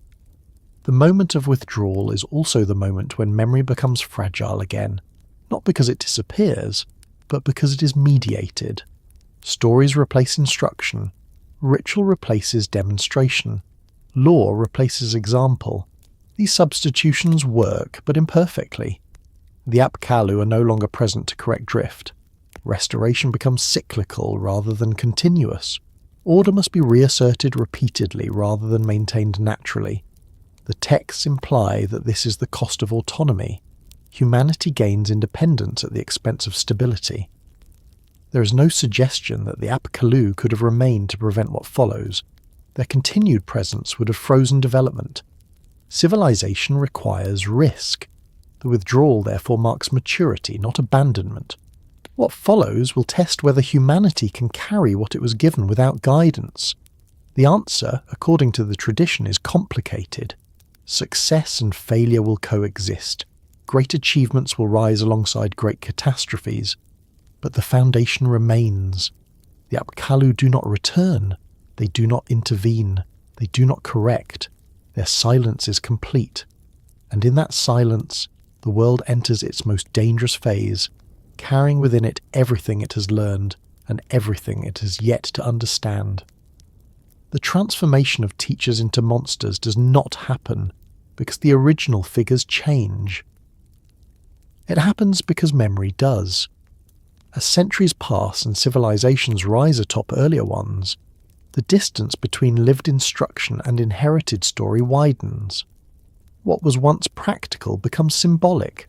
The moment of withdrawal is also the moment when memory becomes fragile again, not because it disappears, but because it is mediated. Stories replace instruction. Ritual replaces demonstration. Law replaces example. These substitutions work, but imperfectly. The Apkallu are no longer present to correct drift. Restoration becomes cyclical rather than continuous. Order must be reasserted repeatedly rather than maintained naturally. The texts imply that this is the cost of autonomy. Humanity gains independence at the expense of stability. There is no suggestion that the Apkallu could have remained to prevent what follows. Their continued presence would have frozen development. Civilization requires risk. The withdrawal therefore marks maturity, not abandonment. What follows will test whether humanity can carry what it was given without guidance. The answer, according to the tradition, is complicated. Success and failure will coexist. Great achievements will rise alongside great catastrophes. But the foundation remains. The Apkallu do not return. They do not intervene. They do not correct. Their silence is complete. And in that silence, the world enters its most dangerous phase, carrying within it everything it has learned and everything it has yet to understand. The transformation of teachers into monsters does not happen because the original figures change. It happens because memory does. As centuries pass and civilizations rise atop earlier ones, the distance between lived instruction and inherited story widens. What was once practical becomes symbolic.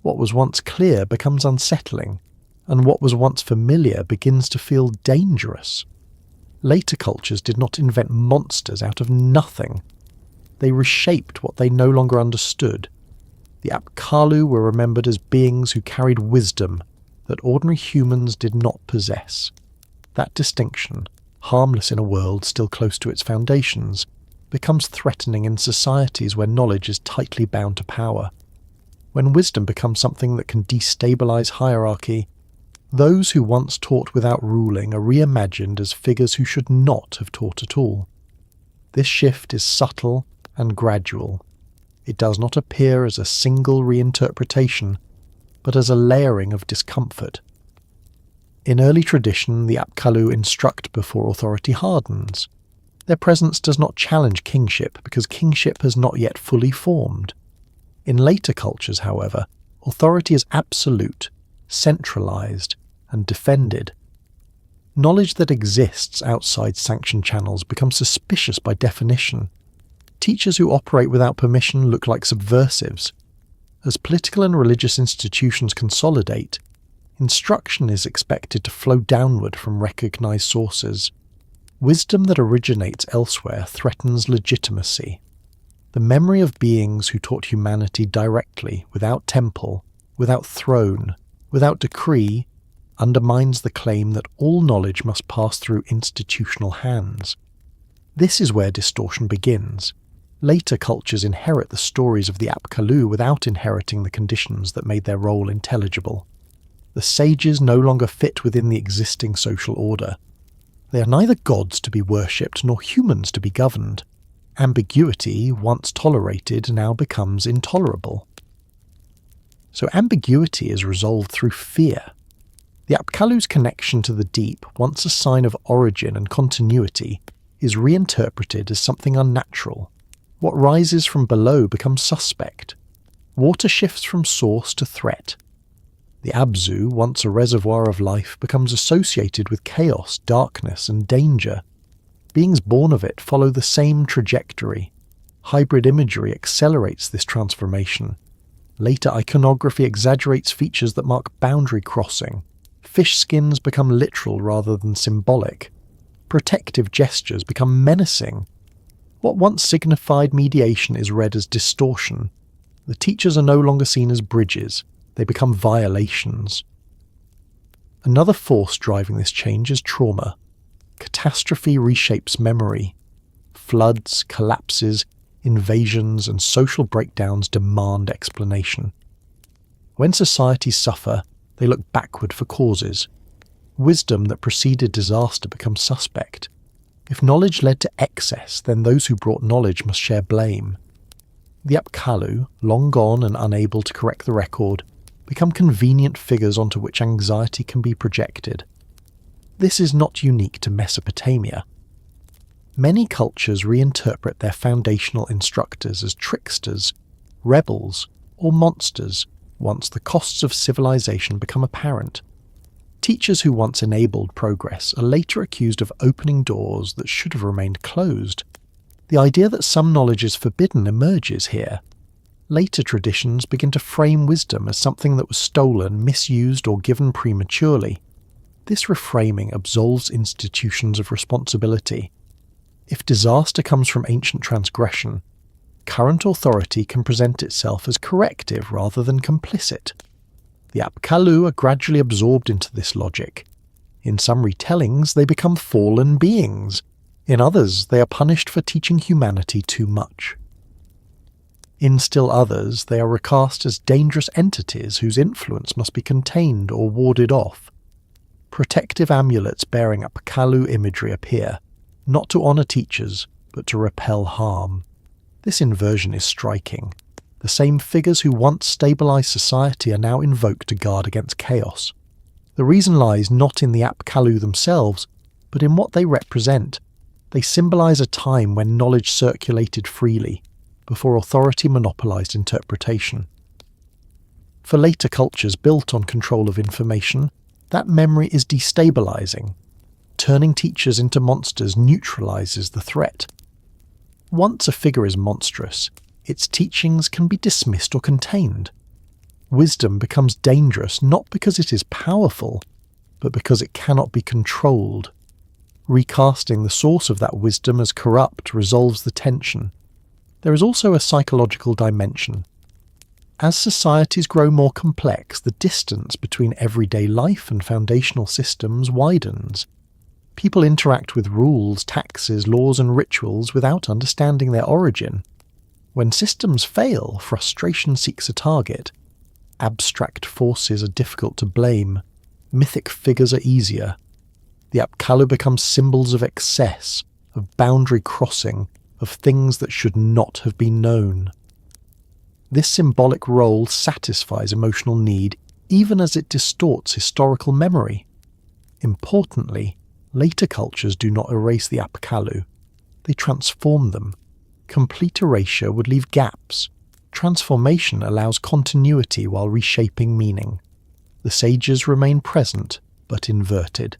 What was once clear becomes unsettling, and what was once familiar begins to feel dangerous. Later cultures did not invent monsters out of nothing. They reshaped what they no longer understood. The Apkallu were remembered as beings who carried wisdom that ordinary humans did not possess. That distinction, harmless in a world still close to its foundations, becomes threatening in societies where knowledge is tightly bound to power. When wisdom becomes something that can destabilize hierarchy, those who once taught without ruling are reimagined as figures who should not have taught at all. This shift is subtle and gradual. It does not appear as a single reinterpretation, but as a layering of discomfort. In early tradition, the Apkallu instruct before authority hardens. Their presence does not challenge kingship because kingship has not yet fully formed. In later cultures, however, authority is absolute, centralized, and defended. Knowledge that exists outside sanctioned channels becomes suspicious by definition. Teachers who operate without permission look like subversives. As political and religious institutions consolidate, instruction is expected to flow downward from recognized sources. Wisdom that originates elsewhere threatens legitimacy. The memory of beings who taught humanity directly, without temple, without throne, without decree, undermines the claim that all knowledge must pass through institutional hands. This is where distortion begins. Later cultures inherit the stories of the Apkallu without inheriting the conditions that made their role intelligible. The sages no longer fit within the existing social order. They are neither gods to be worshipped nor humans to be governed. Ambiguity, once tolerated, now becomes intolerable. So ambiguity is resolved through fear. The Apkallu's connection to the deep, once a sign of origin and continuity, is reinterpreted as something unnatural. What rises from below becomes suspect. Water shifts from source to threat. The Abzu, once a reservoir of life, becomes associated with chaos, darkness, and danger. Beings born of it follow the same trajectory. Hybrid imagery accelerates this transformation. Later iconography exaggerates features that mark boundary crossing. Fish skins become literal rather than symbolic. Protective gestures become menacing. What once signified mediation is read as distortion. The teachers are no longer seen as bridges. They become violations. Another force driving this change is trauma. Catastrophe reshapes memory. Floods, collapses, invasions, and social breakdowns demand explanation. When societies suffer, they look backward for causes. Wisdom that preceded disaster becomes suspect. If knowledge led to excess, then those who brought knowledge must share blame. The Apkallu, long gone and unable to correct the record, become convenient figures onto which anxiety can be projected. This is not unique to Mesopotamia. Many cultures reinterpret their foundational instructors as tricksters, rebels, or monsters once the costs of civilization become apparent. Teachers who once enabled progress are later accused of opening doors that should have remained closed. The idea that some knowledge is forbidden emerges here. Later traditions begin to frame wisdom as something that was stolen, misused, or given prematurely. This reframing absolves institutions of responsibility. If disaster comes from ancient transgression, current authority can present itself as corrective rather than complicit. The Apkallu are gradually absorbed into this logic. In some retellings, they become fallen beings. In others, they are punished for teaching humanity too much. In still others, they are recast as dangerous entities whose influence must be contained or warded off. Protective amulets bearing Apkallu imagery appear, not to honour teachers, but to repel harm. This inversion is striking. The same figures who once stabilised society are now invoked to guard against chaos. The reason lies not in the Apkallu themselves, but in what they represent. They symbolise a time when knowledge circulated freely, before authority monopolised interpretation. For later cultures built on control of information, that memory is destabilising. Turning teachers into monsters neutralises the threat. Once a figure is monstrous, its teachings can be dismissed or contained. Wisdom becomes dangerous not because it is powerful, but because it cannot be controlled. Recasting the source of that wisdom as corrupt resolves the tension. There is also a psychological dimension. As societies grow more complex, the distance between everyday life and foundational systems widens. People interact with rules, taxes, laws, and rituals without understanding their origin. When systems fail, frustration seeks a target. Abstract forces are difficult to blame. Mythic figures are easier. The Apkallu become symbols of excess, of boundary crossing, of things that should not have been known. This symbolic role satisfies emotional need even as it distorts historical memory. Importantly, later cultures do not erase the Apkallu. They transform them. Complete erasure would leave gaps. Transformation allows continuity while reshaping meaning. The sages remain present, but inverted.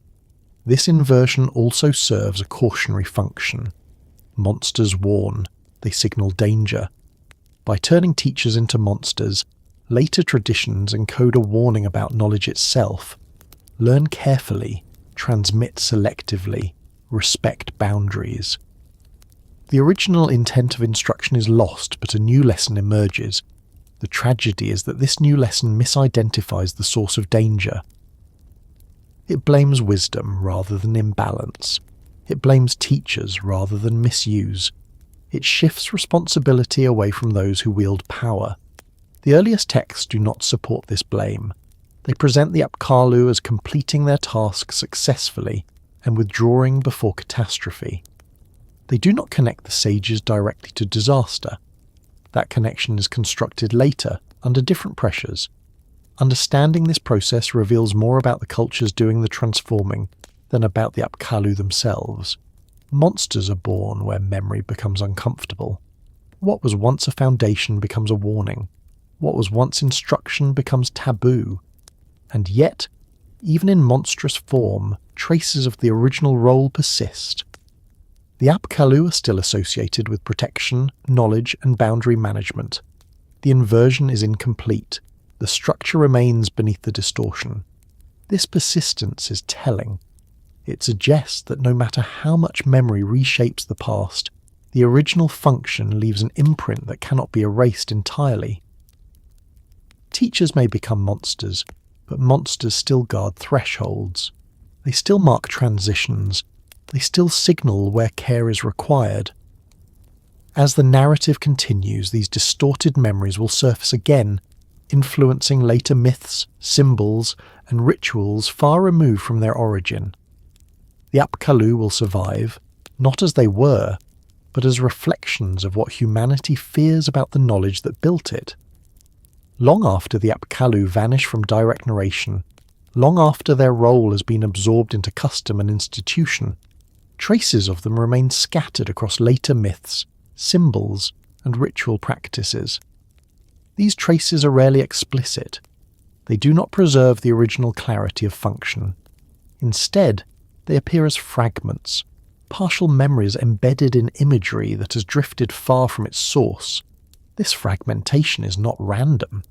This inversion also serves a cautionary function. Monsters warn, they signal danger. By turning teachers into monsters, later traditions encode a warning about knowledge itself. Learn carefully, transmit selectively, respect boundaries. The original intent of instruction is lost, but a new lesson emerges. The tragedy is that this new lesson misidentifies the source of danger. It blames wisdom rather than imbalance. It blames teachers rather than misuse. It shifts responsibility away from those who wield power. The earliest texts do not support this blame. They present the Apkallu as completing their task successfully and withdrawing before catastrophe. They do not connect the sages directly to disaster. That connection is constructed later, under different pressures. Understanding this process reveals more about the cultures doing the transforming than about the Apkallu themselves. Monsters are born where memory becomes uncomfortable. What was once a foundation becomes a warning. What was once instruction becomes taboo. And yet, even in monstrous form, traces of the original role persist. The Apkallu are still associated with protection, knowledge, and boundary management. The inversion is incomplete. The structure remains beneath the distortion. This persistence is telling. It suggests that no matter how much memory reshapes the past, the original function leaves an imprint that cannot be erased entirely. Teachers may become monsters, but monsters still guard thresholds. They still mark transitions. They still signal where care is required. As the narrative continues, these distorted memories will surface again, influencing later myths, symbols, and rituals far removed from their origin. The Apkallu will survive, not as they were, but as reflections of what humanity fears about the knowledge that built it. Long after the Apkallu vanish from direct narration, long after their role has been absorbed into custom and institution, traces of them remain scattered across later myths, symbols, and ritual practices. These traces are rarely explicit. They do not preserve the original clarity of function. Instead, they appear as fragments, partial memories embedded in imagery that has drifted far from its source. This fragmentation is not random.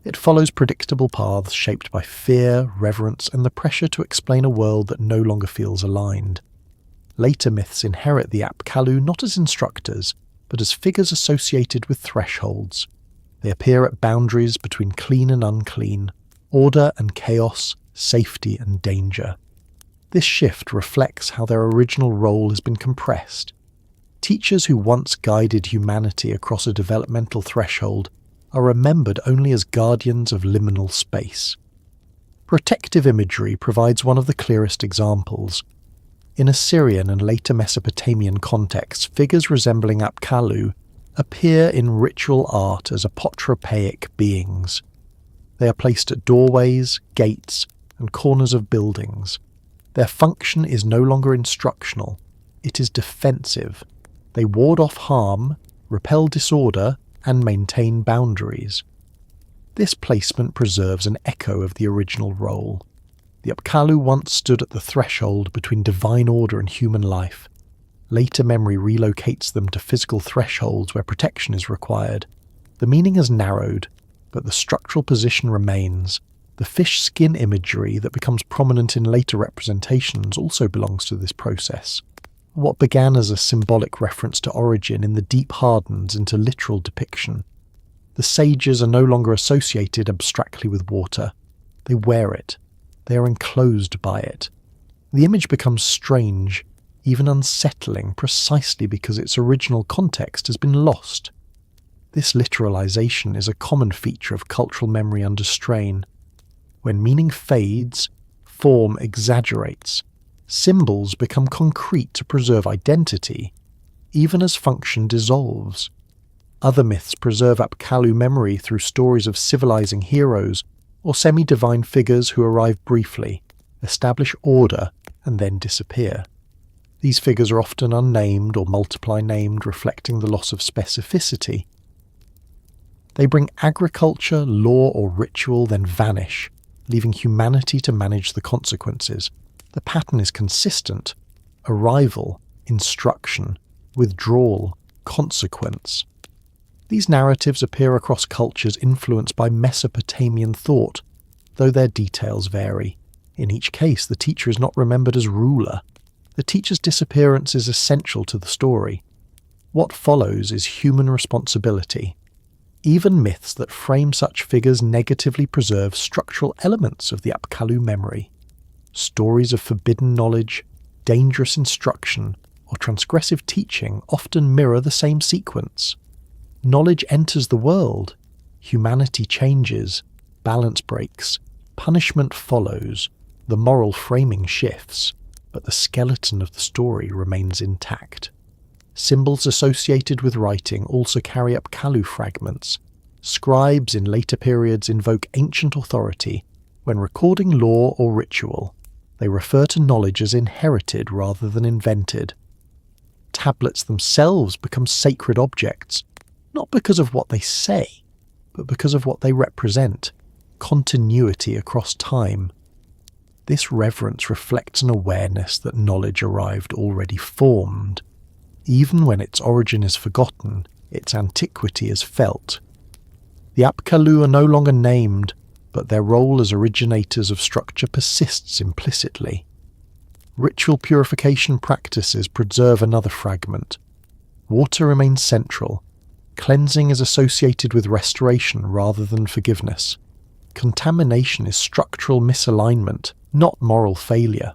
It follows predictable paths shaped by fear, reverence, and the pressure to explain a world that no longer feels aligned. Later myths inherit the Apkallu not as instructors, but as figures associated with thresholds. They appear at boundaries between clean and unclean, order and chaos, safety and danger. This shift reflects how their original role has been compressed. Teachers who once guided humanity across a developmental threshold are remembered only as guardians of liminal space. Protective imagery provides one of the clearest examples. In Assyrian and later Mesopotamian contexts, figures resembling Apkallu appear in ritual art as apotropaic beings. They are placed at doorways, gates, and corners of buildings. Their function is no longer instructional, it is defensive. They ward off harm, repel disorder, and maintain boundaries. This placement preserves an echo of the original role. The Apkallu once stood at the threshold between divine order and human life. Later memory relocates them to physical thresholds where protection is required. The meaning has narrowed, but the structural position remains. The fish skin imagery that becomes prominent in later representations also belongs to this process. What began as a symbolic reference to origin in the deep hardens into literal depiction. The sages are no longer associated abstractly with water. They wear it. They are enclosed by it. The image becomes strange, even unsettling, precisely because its original context has been lost. This literalization is a common feature of cultural memory under strain. When meaning fades, form exaggerates. Symbols become concrete to preserve identity, even as function dissolves. Other myths preserve Apkallu memory through stories of civilizing heroes or semi-divine figures who arrive briefly, establish order, and then disappear. These figures are often unnamed or multiply-named, reflecting the loss of specificity. They bring agriculture, law, or ritual, then vanish, leaving humanity to manage the consequences. The pattern is consistent: arrival, instruction, withdrawal, consequence. These narratives appear across cultures influenced by Mesopotamian thought, though their details vary. In each case, the teacher is not remembered as ruler. The teacher's disappearance is essential to the story. What follows is human responsibility. Even myths that frame such figures negatively preserve structural elements of the Apkallu memory. Stories of forbidden knowledge, dangerous instruction, or transgressive teaching often mirror the same sequence. Knowledge enters the world, humanity changes, balance breaks, punishment follows, the moral framing shifts, but the skeleton of the story remains intact. Symbols associated with writing also carry Apkallu fragments. Scribes in later periods invoke ancient authority when recording law or ritual. They refer to knowledge as inherited rather than invented. Tablets themselves become sacred objects, not because of what they say, but because of what they represent: continuity across time. This reverence reflects an awareness that knowledge arrived already formed. Even when its origin is forgotten, its antiquity is felt. The Apkallu are no longer named, but their role as originators of structure persists implicitly. Ritual purification practices preserve another fragment. Water remains central. Cleansing is associated with restoration rather than forgiveness. Contamination is structural misalignment, not moral failure.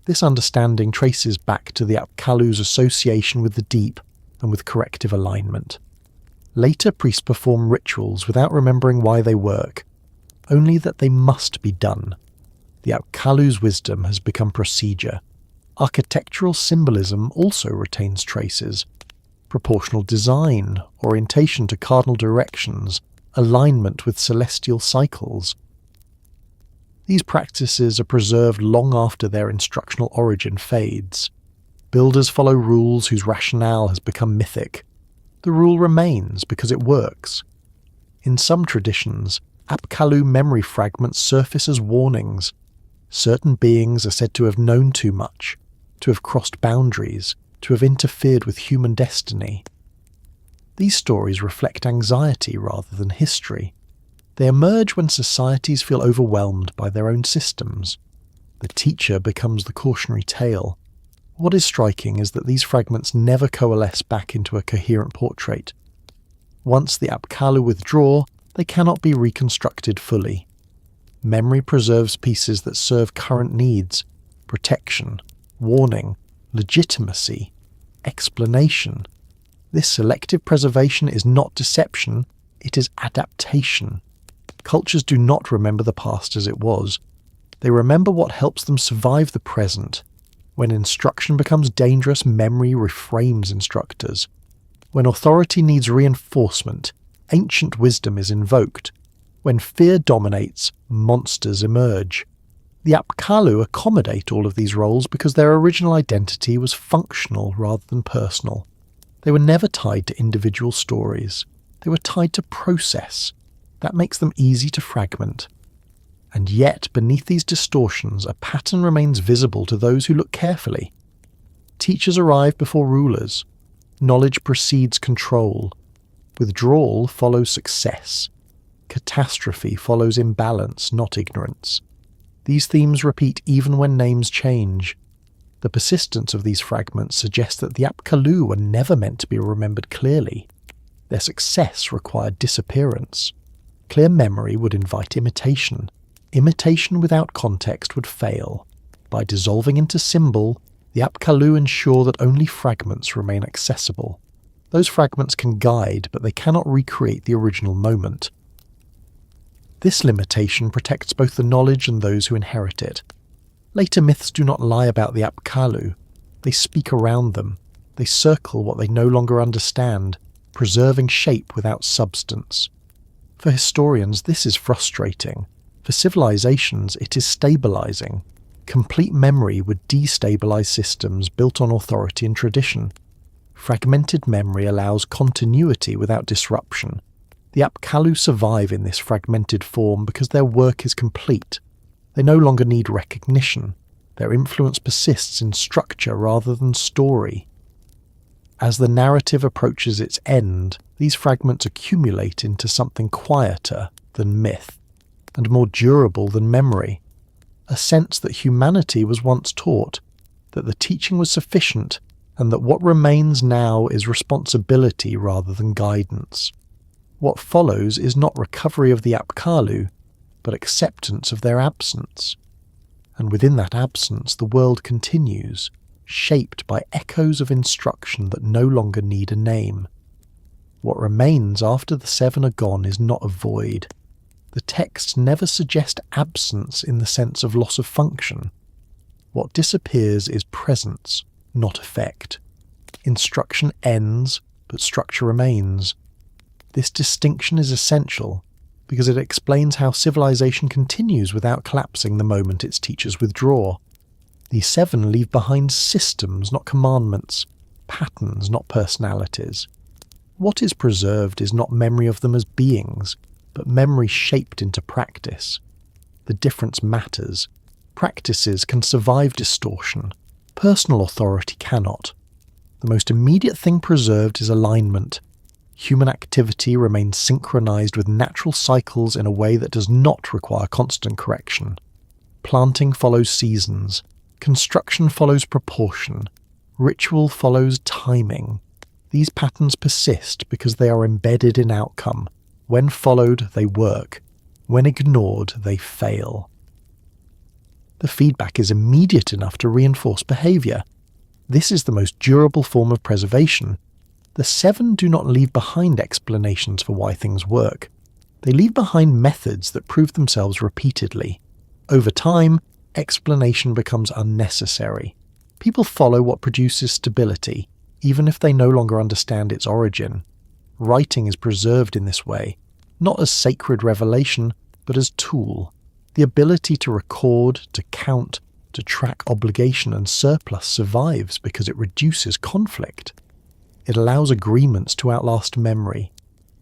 This understanding traces back to the Apkallu's association with the deep and with corrective alignment. Later priests perform rituals without remembering why they work, only that they must be done. The Apkallu's wisdom has become procedure. Architectural symbolism also retains traces. Proportional design, orientation to cardinal directions, alignment with celestial cycles. These practices are preserved long after their instructional origin fades. Builders follow rules whose rationale has become mythic. The rule remains because it works. In some traditions, Apkallu memory fragments surface as warnings. Certain beings are said to have known too much, to have crossed boundaries, to have interfered with human destiny. These stories reflect anxiety rather than history. They emerge when societies feel overwhelmed by their own systems. The teacher becomes the cautionary tale. What is striking is that these fragments never coalesce back into a coherent portrait. Once the Apkallu withdraw, they cannot be reconstructed fully. Memory preserves pieces that serve current needs: protection, warning, legitimacy, explanation. This selective preservation is not deception, it is adaptation. Cultures do not remember the past as it was. They remember what helps them survive the present. When instruction becomes dangerous, memory reframes instructors. When authority needs reinforcement, ancient wisdom is invoked. When fear dominates, monsters emerge. The Apkallu accommodate all of these roles because their original identity was functional rather than personal. They were never tied to individual stories. They were tied to process. That makes them easy to fragment. And yet, beneath these distortions, a pattern remains visible to those who look carefully. Teachers arrive before rulers. Knowledge precedes control. Withdrawal follows success. Catastrophe follows imbalance, not ignorance. These themes repeat even when names change. The persistence of these fragments suggests that the Apkallu were never meant to be remembered clearly. Their success required disappearance. Clear memory would invite imitation. Imitation without context would fail. By dissolving into symbol, the Apkallu ensure that only fragments remain accessible. Those fragments can guide, but they cannot recreate the original moment. This limitation protects both the knowledge and those who inherit it. Later myths do not lie about the Apkallu. They speak around them. They circle what they no longer understand, preserving shape without substance. For historians, this is frustrating. For civilizations, it is stabilizing. Complete memory would destabilize systems built on authority and tradition. Fragmented memory allows continuity without disruption. The Apkallu survive in this fragmented form because their work is complete. They no longer need recognition. Their influence persists in structure rather than story. As the narrative approaches its end, these fragments accumulate into something quieter than myth, and more durable than memory. A sense that humanity was once taught, that the teaching was sufficient, and that what remains now is responsibility rather than guidance. What follows is not recovery of the Apkallu, but acceptance of their absence. And within that absence, the world continues, shaped by echoes of instruction that no longer need a name. What remains after the seven are gone is not a void. The texts never suggest absence in the sense of loss of function. What disappears is presence, not effect. Instruction ends, but structure remains. This distinction is essential because it explains how civilization continues without collapsing the moment its teachers withdraw. The seven leave behind systems, not commandments, patterns, not personalities. What is preserved is not memory of them as beings, but memory shaped into practice. The difference matters. Practices can survive distortion. Personal authority cannot. The most immediate thing preserved is alignment. Human activity remains synchronized with natural cycles in a way that does not require constant correction. Planting follows seasons. Construction follows proportion. Ritual follows timing. These patterns persist because they are embedded in outcome. When followed, they work. When ignored, they fail. The feedback is immediate enough to reinforce behavior. This is the most durable form of preservation. The seven do not leave behind explanations for why things work. They leave behind methods that prove themselves repeatedly. Over time, explanation becomes unnecessary. People follow what produces stability, even if they no longer understand its origin. Writing is preserved in this way, not as sacred revelation, but as tool. The ability to record, to count, to track obligation and surplus survives because it reduces conflict. It allows agreements to outlast memory.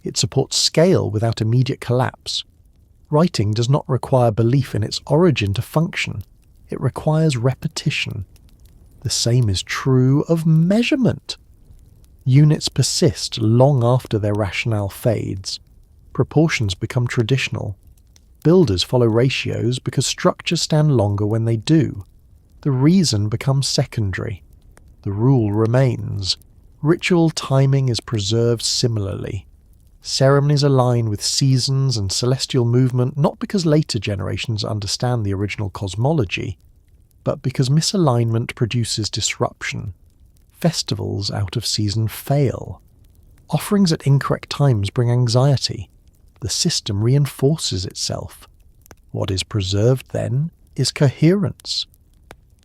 It supports scale without immediate collapse. Writing does not require belief in its origin to function. It requires repetition. The same is true of measurement. Units persist long after their rationale fades. Proportions become traditional. Builders follow ratios because structures stand longer when they do. The reason becomes secondary. The rule remains. Ritual timing is preserved similarly. Ceremonies align with seasons and celestial movement not because later generations understand the original cosmology, but because misalignment produces disruption. Festivals out of season fail. Offerings at incorrect times bring anxiety. The system reinforces itself. What is preserved then is coherence.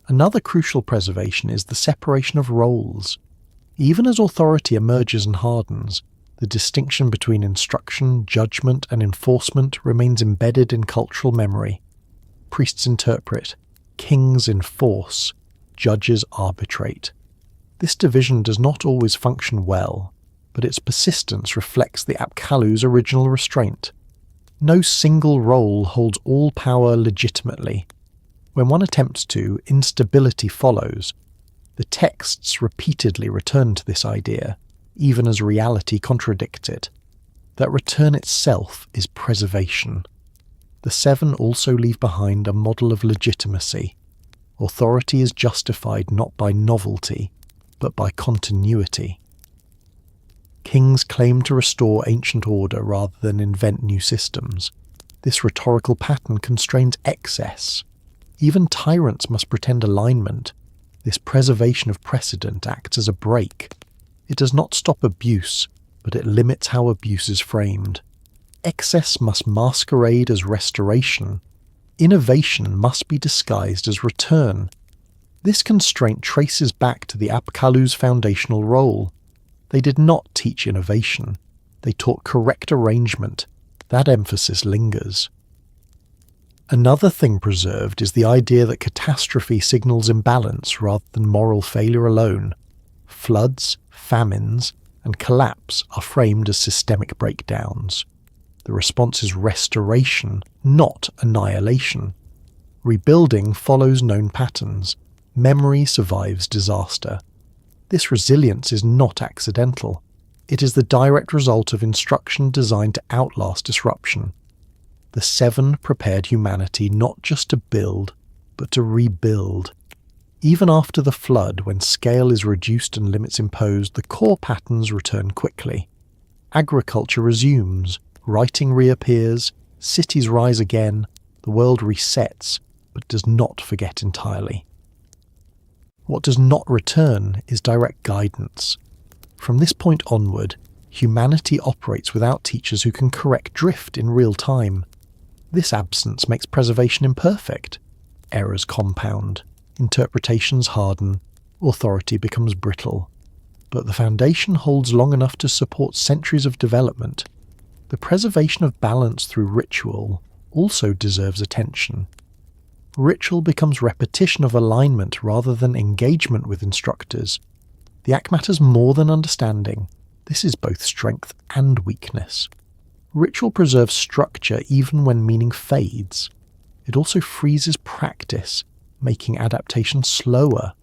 Another crucial preservation is the separation of roles. Even as authority emerges and hardens, the distinction between instruction, judgment, and enforcement remains embedded in cultural memory. Priests interpret, kings enforce, judges arbitrate. This division does not always function well, but its persistence reflects the Apkallu's original restraint. No single role holds all power legitimately. When one attempts to, instability follows. The texts repeatedly return to this idea, even as reality contradicts it. That return itself is preservation. The seven also leave behind a model of legitimacy. Authority is justified not by novelty, but by continuity. Kings claim to restore ancient order rather than invent new systems. This rhetorical pattern constrains excess. Even tyrants must pretend alignment. This preservation of precedent acts as a brake. It does not stop abuse, but it limits how abuse is framed. Excess must masquerade as restoration. Innovation must be disguised as return. This constraint traces back to the Apkallu's foundational role. They did not teach innovation. They taught correct arrangement. That emphasis lingers. Another thing preserved is the idea that catastrophe signals imbalance rather than moral failure alone. Floods, famines, and collapse are framed as systemic breakdowns. The response is restoration, not annihilation. Rebuilding follows known patterns. Memory survives disaster. This resilience is not accidental. It is the direct result of instruction designed to outlast disruption. The seven prepared humanity not just to build, but to rebuild. Even after the flood, when scale is reduced and limits imposed, the core patterns return quickly. Agriculture resumes, writing reappears, cities rise again, the world resets, but does not forget entirely. What does not return is direct guidance. From this point onward, humanity operates without teachers who can correct drift in real time. This absence makes preservation imperfect. Errors compound, interpretations harden, authority becomes brittle. But the foundation holds long enough to support centuries of development. The preservation of balance through ritual also deserves attention. Ritual becomes repetition of alignment rather than engagement with instructors. The act matters more than understanding. This is both strength and weakness. Ritual preserves structure even when meaning fades. It also freezes practice, making adaptation slower.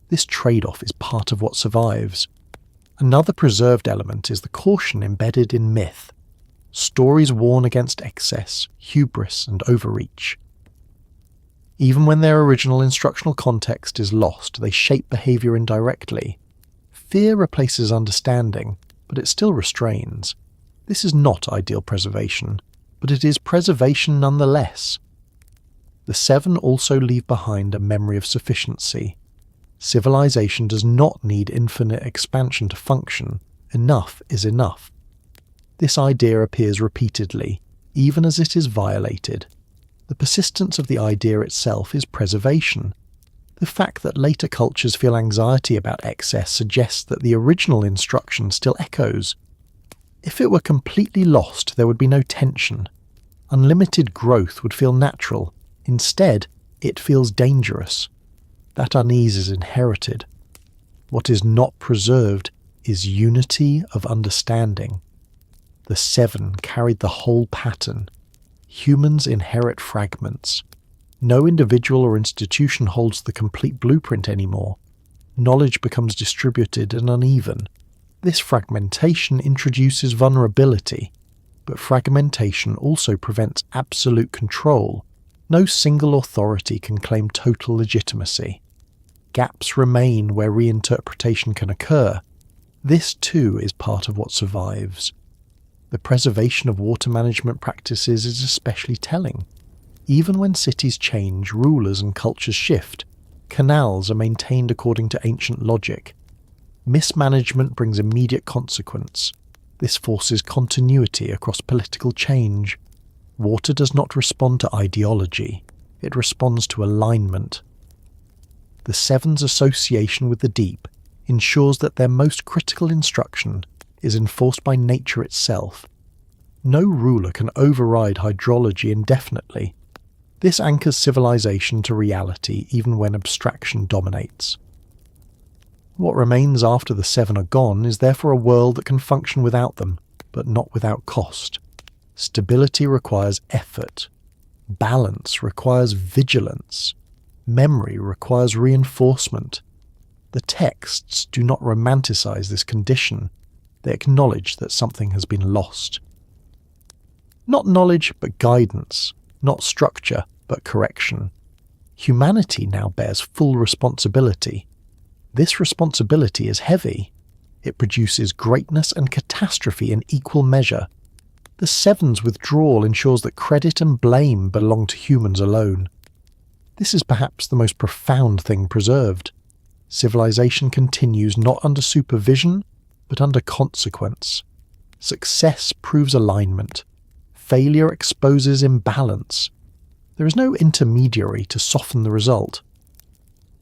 This trade-off is part of what survives. Another preserved element is the caution embedded in myth. Stories warn against excess, hubris, and overreach. Even when their original instructional context is lost, they shape behavior indirectly. Fear replaces understanding, but it still restrains. This is not ideal preservation, but it is preservation nonetheless. The seven also leave behind a memory of sufficiency. Civilization does not need infinite expansion to function. Enough is enough. This idea appears repeatedly, even as it is violated. The persistence of the idea itself is preservation. The fact that later cultures feel anxiety about excess suggests that the original instruction still echoes. If it were completely lost, there would be no tension. Unlimited growth would feel natural. Instead, it feels dangerous. That unease is inherited. What is not preserved is unity of understanding. The seven carried the whole pattern. Humans inherit fragments. No individual or institution holds the complete blueprint anymore. Knowledge becomes distributed and uneven. This fragmentation introduces vulnerability, but fragmentation also prevents absolute control. No single authority can claim total legitimacy. Gaps remain where reinterpretation can occur. This too is part of what survives. The preservation of water management practices is especially telling. Even when cities change, rulers and cultures shift, canals are maintained according to ancient logic. Mismanagement brings immediate consequence. This forces continuity across political change. Water does not respond to ideology, it responds to alignment. The Seven's association with the deep ensures that their most critical instruction is enforced by nature itself. No ruler can override hydrology indefinitely. This anchors civilization to reality even when abstraction dominates. What remains after the Seven are gone is therefore a world that can function without them, but not without cost. Stability requires effort. Balance requires vigilance. Memory requires reinforcement. The texts do not romanticize this condition. They acknowledge that something has been lost. Not knowledge, but guidance. Not structure, but correction. Humanity now bears full responsibility. This responsibility is heavy. It produces greatness and catastrophe in equal measure. The Seven's withdrawal ensures that credit and blame belong to humans alone. This is perhaps the most profound thing preserved. Civilization continues not under supervision, but under consequence. Success proves alignment. Failure exposes imbalance. There is no intermediary to soften the result.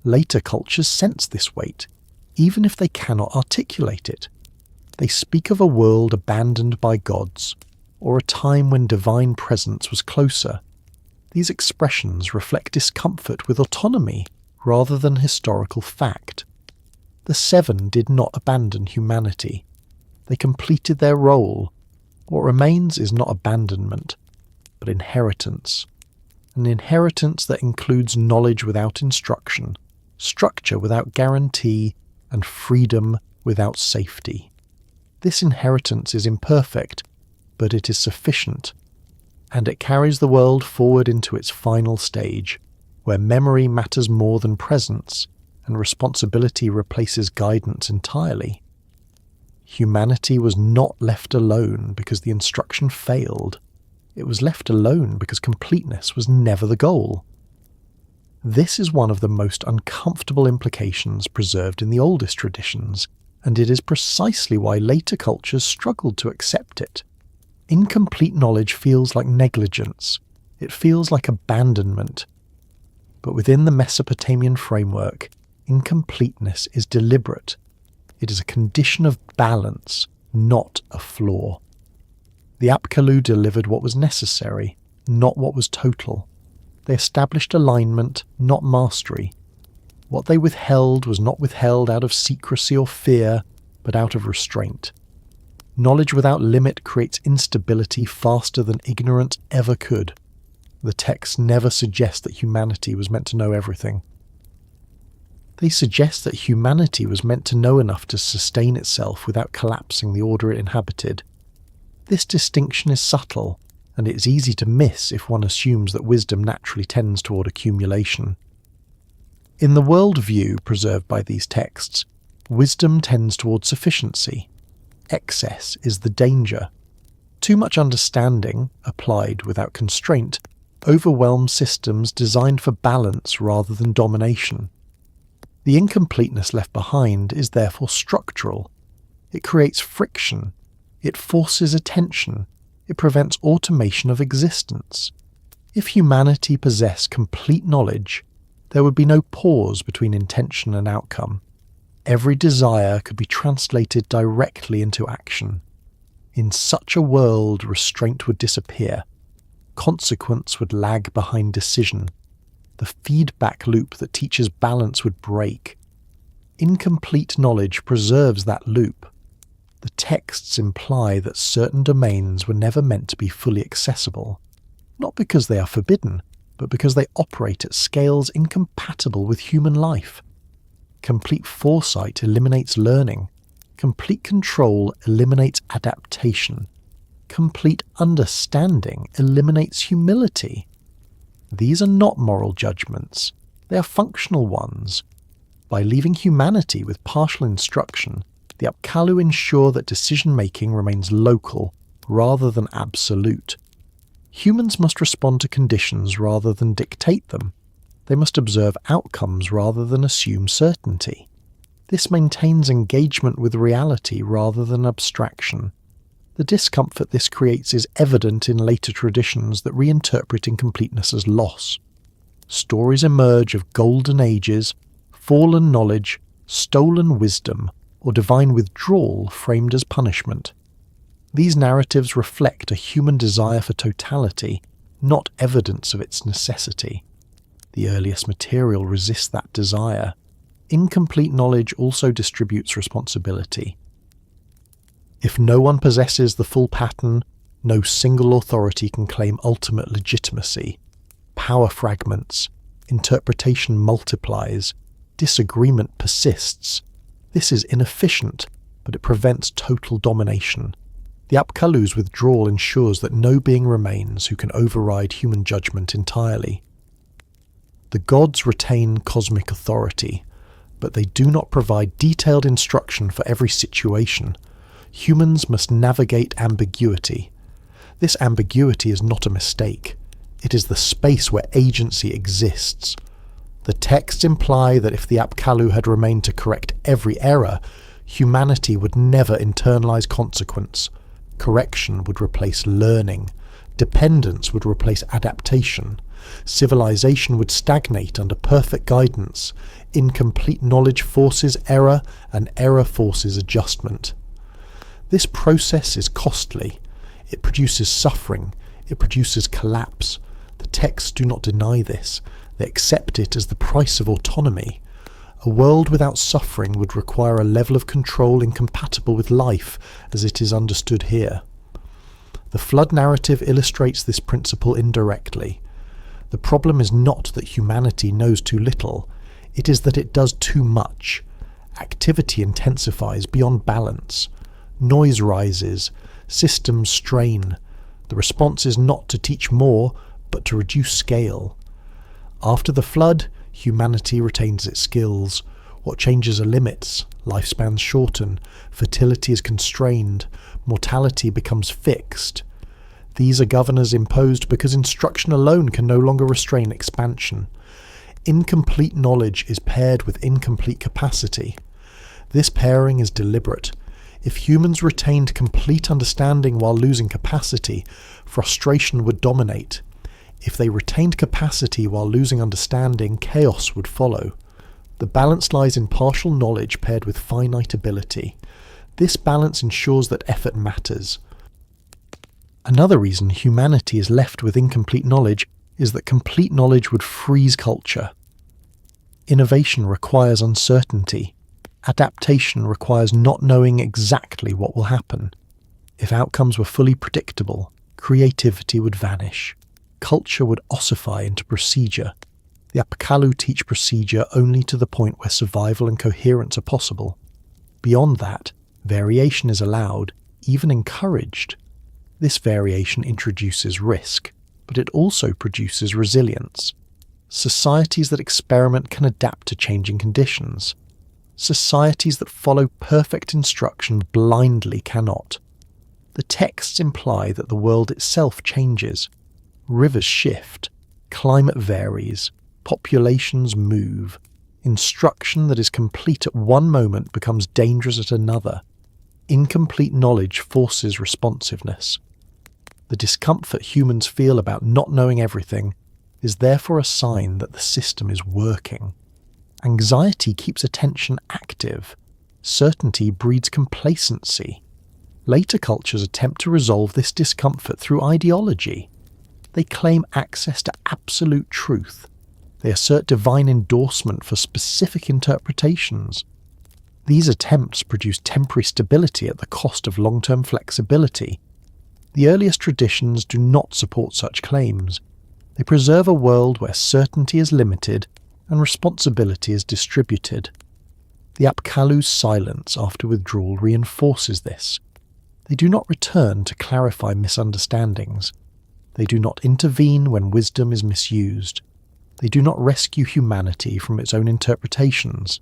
Later cultures sense this weight, even if they cannot articulate it. They speak of a world abandoned by gods, or a time when divine presence was closer. These expressions reflect discomfort with autonomy rather than historical fact. The Seven did not abandon humanity. They completed their role. What remains is not abandonment, but inheritance. An inheritance that includes knowledge without instruction, structure without guarantee, and freedom without safety. This inheritance is imperfect, but it is sufficient, and it carries the world forward into its final stage, where memory matters more than presence, and responsibility replaces guidance entirely. Humanity was not left alone because the instruction failed. It was left alone because completeness was never the goal. This is one of the most uncomfortable implications preserved in the oldest traditions, and it is precisely why later cultures struggled to accept it. Incomplete knowledge feels like negligence. It feels like abandonment. But within the Mesopotamian framework, incompleteness is deliberate. It is a condition of balance, not a flaw. The Apkallu delivered what was necessary, not what was total. They established alignment, not mastery. What they withheld was not withheld out of secrecy or fear, but out of restraint. Knowledge without limit creates instability faster than ignorance ever could. The texts never suggest that humanity was meant to know everything. They suggest that humanity was meant to know enough to sustain itself without collapsing the order it inhabited. This distinction is subtle, and it is easy to miss if one assumes that wisdom naturally tends toward accumulation. In the worldview preserved by these texts, wisdom tends toward sufficiency. Excess is the danger. Too much understanding, applied without constraint, overwhelms systems designed for balance rather than domination. The incompleteness left behind is therefore structural. It creates friction. It forces attention. It prevents automation of existence. If humanity possessed complete knowledge, there would be no pause between intention and outcome. Every desire could be translated directly into action. In such a world, restraint would disappear. Consequence would lag behind decision. The feedback loop that teaches balance would break. Incomplete knowledge preserves that loop. The texts imply that certain domains were never meant to be fully accessible. not because they are forbidden, but because they operate at scales incompatible with human life. Complete foresight eliminates learning. Complete control eliminates adaptation. Complete understanding eliminates humility. These are not moral judgments, they are functional ones. By leaving humanity with partial instruction, the Apkallu ensure that decision-making remains local rather than absolute. Humans must respond to conditions rather than dictate them. They must observe outcomes rather than assume certainty. This maintains engagement with reality rather than abstraction. The discomfort this creates is evident in later traditions that reinterpret incompleteness as loss. Stories emerge of golden ages, fallen knowledge, stolen wisdom, or divine withdrawal framed as punishment. These narratives reflect a human desire for totality, not evidence of its necessity. The earliest material resists that desire. Incomplete knowledge also distributes responsibility. If no one possesses the full pattern, no single authority can claim ultimate legitimacy. Power fragments, interpretation multiplies, disagreement persists. This is inefficient, but it prevents total domination. The Apkallu's withdrawal ensures that no being remains who can override human judgment entirely. The gods retain cosmic authority, but they do not provide detailed instruction for every situation. Humans must navigate ambiguity. This ambiguity is not a mistake. It is the space where agency exists. The texts imply that if the Apkallu had remained to correct every error, humanity would never internalize consequence. Correction would replace learning. Dependence would replace adaptation. Civilization would stagnate under perfect guidance. Incomplete knowledge forces error, and error forces adjustment. This process is costly. It produces suffering. It produces collapse. The texts do not deny this. They accept it as the price of autonomy. A world without suffering would require a level of control incompatible with life as it is understood here. The flood narrative illustrates this principle indirectly. The problem is not that humanity knows too little, it is that it does too much. Activity intensifies beyond balance. Noise rises. Systems strain. The response is not to teach more, but to reduce scale. After the flood, humanity retains its skills. What changes are limits, lifespans shorten, fertility is constrained, mortality becomes fixed. These are governors imposed because instruction alone can no longer restrain expansion. Incomplete knowledge is paired with incomplete capacity. This pairing is deliberate. If humans retained complete understanding while losing capacity, frustration would dominate. If they retained capacity while losing understanding, chaos would follow. The balance lies in partial knowledge paired with finite ability. This balance ensures that effort matters. Another reason humanity is left with incomplete knowledge is that complete knowledge would freeze culture. Innovation requires uncertainty. Adaptation requires not knowing exactly what will happen. If outcomes were fully predictable, creativity would vanish. Culture would ossify into procedure. The Apkallu teach procedure only to the point where survival and coherence are possible. Beyond that, variation is allowed, even encouraged. This variation introduces risk, but it also produces resilience. Societies that experiment can adapt to changing conditions. Societies that follow perfect instruction blindly cannot. The texts imply that the world itself changes. Rivers shift, climate varies, populations move. Instruction that is complete at one moment becomes dangerous at another. Incomplete knowledge forces responsiveness. The discomfort humans feel about not knowing everything is therefore a sign that the system is working. Anxiety keeps attention active. Certainty breeds complacency. Later cultures attempt to resolve this discomfort through ideology. They claim access to absolute truth. They assert divine endorsement for specific interpretations. These attempts produce temporary stability at the cost of long-term flexibility. The earliest traditions do not support such claims. They preserve a world where certainty is limited and responsibility is distributed. The Apkallu's silence after withdrawal reinforces this. They do not return to clarify misunderstandings. They do not intervene when wisdom is misused. They do not rescue humanity from its own interpretations.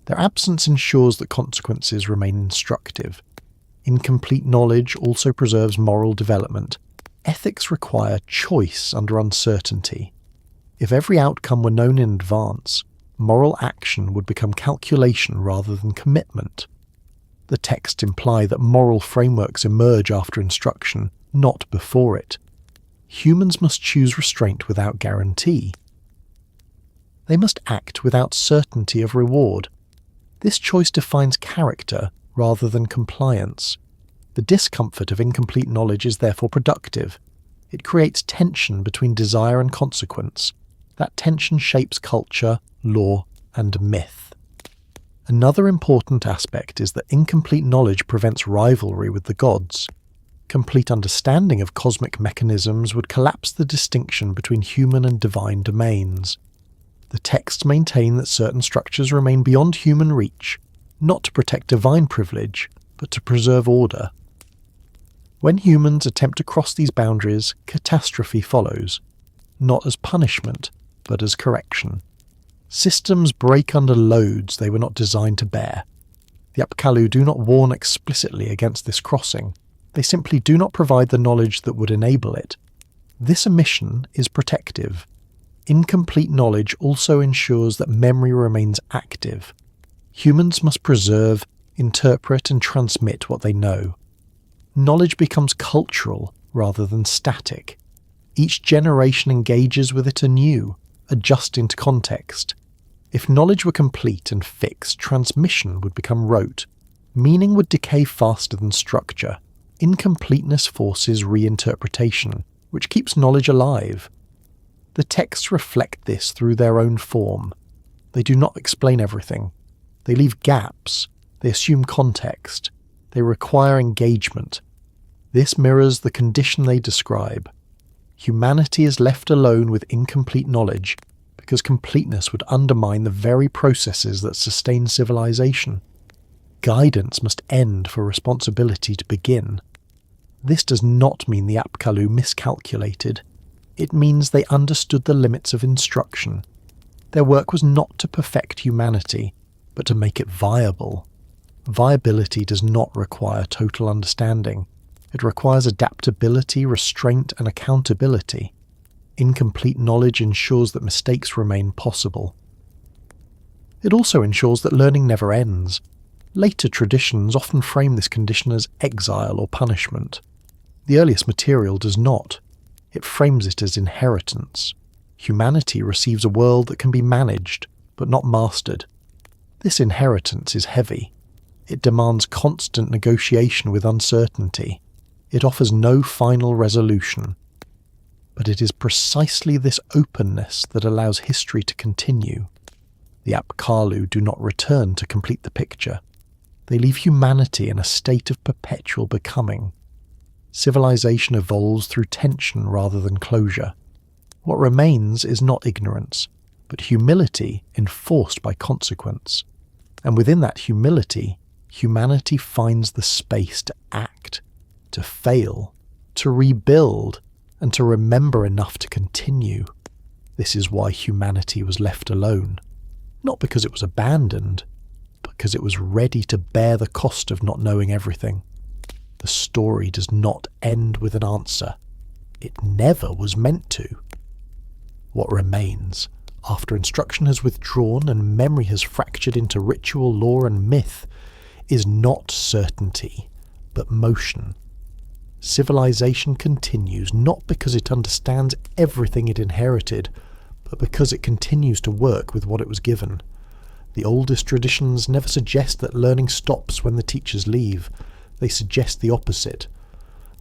Their absence ensures that consequences remain instructive. Incomplete knowledge also preserves moral development. Ethics require choice under uncertainty. If every outcome were known in advance, moral action would become calculation rather than commitment. The texts imply that moral frameworks emerge after instruction, not before it. Humans must choose restraint without guarantee. They must act without certainty of reward. This choice defines character rather than compliance. The discomfort of incomplete knowledge is therefore productive. It creates tension between desire and consequence. That tension shapes culture, law, and myth. Another important aspect is that incomplete knowledge prevents rivalry with the gods. Complete understanding of cosmic mechanisms would collapse the distinction between human and divine domains. The texts maintain that certain structures remain beyond human reach, not to protect divine privilege, but to preserve order. When humans attempt to cross these boundaries, catastrophe follows, not as punishment, but as correction. Systems break under loads they were not designed to bear. The Apkallu do not warn explicitly against this crossing. They simply do not provide the knowledge that would enable it. This omission is protective. Incomplete knowledge also ensures that memory remains active. Humans must preserve, interpret, and transmit what they know. Knowledge becomes cultural rather than static. Each generation engages with it anew, adjusting to context. If knowledge were complete and fixed, transmission would become rote. Meaning would decay faster than structure. Incompleteness forces reinterpretation, which keeps knowledge alive. The texts reflect this through their own form. They do not explain everything. They leave gaps. They assume context. They require engagement. This mirrors the condition they describe. Humanity is left alone with incomplete knowledge because completeness would undermine the very processes that sustain civilization. Guidance must end for responsibility to begin. This does not mean the Apkallu miscalculated. It means they understood the limits of instruction. Their work was not to perfect humanity, but to make it viable. Viability does not require total understanding. It requires adaptability, restraint, and accountability. Incomplete knowledge ensures that mistakes remain possible. It also ensures that learning never ends. Later traditions often frame this condition as exile or punishment. The earliest material does not. It frames it as inheritance. Humanity receives a world that can be managed, but not mastered. This inheritance is heavy. It demands constant negotiation with uncertainty. It offers no final resolution. But it is precisely this openness that allows history to continue. The Apkallu do not return to complete the picture. They leave humanity in a state of perpetual becoming. Civilization evolves through tension rather than closure. What remains is not ignorance, but humility enforced by consequence. And within that humility, humanity finds the space to act, to fail, to rebuild, and to remember enough to continue. This is why humanity was left alone. Not because it was abandoned, but because it was ready to bear the cost of not knowing everything. The story does not end with an answer. It never was meant to. What remains, after instruction has withdrawn and memory has fractured into ritual, law, and myth, is not certainty, but motion. Civilization continues not because it understands everything it inherited, but because it continues to work with what it was given. The oldest traditions never suggest that learning stops when the teachers leave. They suggest the opposite.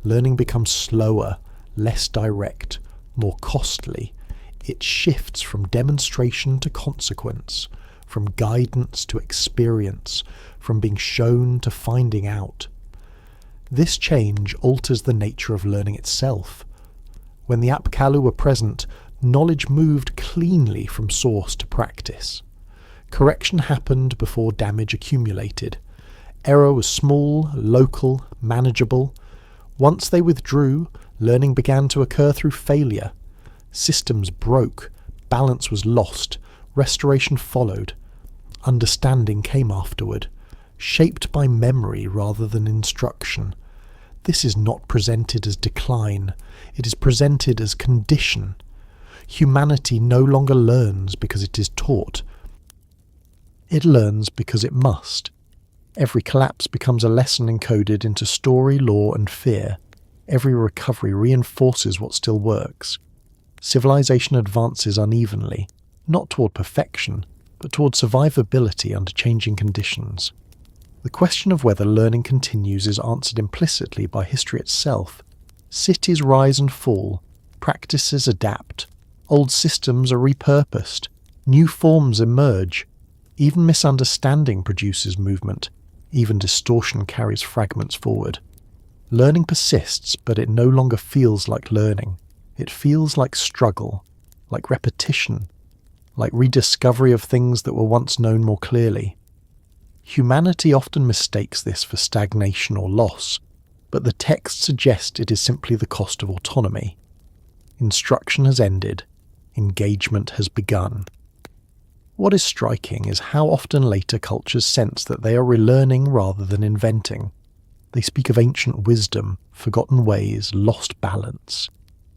Learning becomes slower, less direct, more costly. It shifts from demonstration to consequence, from guidance to experience, from being shown to finding out. This change alters the nature of learning itself. When the Apkallu were present, knowledge moved cleanly from source to practice. Correction happened before damage accumulated. Error was small, local, manageable. Once they withdrew, learning began to occur through failure. Systems broke, balance was lost, restoration followed. Understanding came afterward, shaped by memory rather than instruction. This is not presented as decline, it is presented as condition. Humanity no longer learns because it is taught. It learns because it must. Every collapse becomes a lesson encoded into story, law, and fear. Every recovery reinforces what still works. Civilization advances unevenly, not toward perfection, but toward survivability under changing conditions. The question of whether learning continues is answered implicitly by history itself. Cities rise and fall, practices adapt, old systems are repurposed, new forms emerge. Even misunderstanding produces movement, even distortion carries fragments forward. Learning persists, but it no longer feels like learning. It feels like struggle, like repetition, like rediscovery of things that were once known more clearly. Humanity often mistakes this for stagnation or loss, but the texts suggest it is simply the cost of autonomy. Instruction has ended, engagement has begun. What is striking is how often later cultures sense that they are relearning rather than inventing. They speak of ancient wisdom, forgotten ways, lost balance.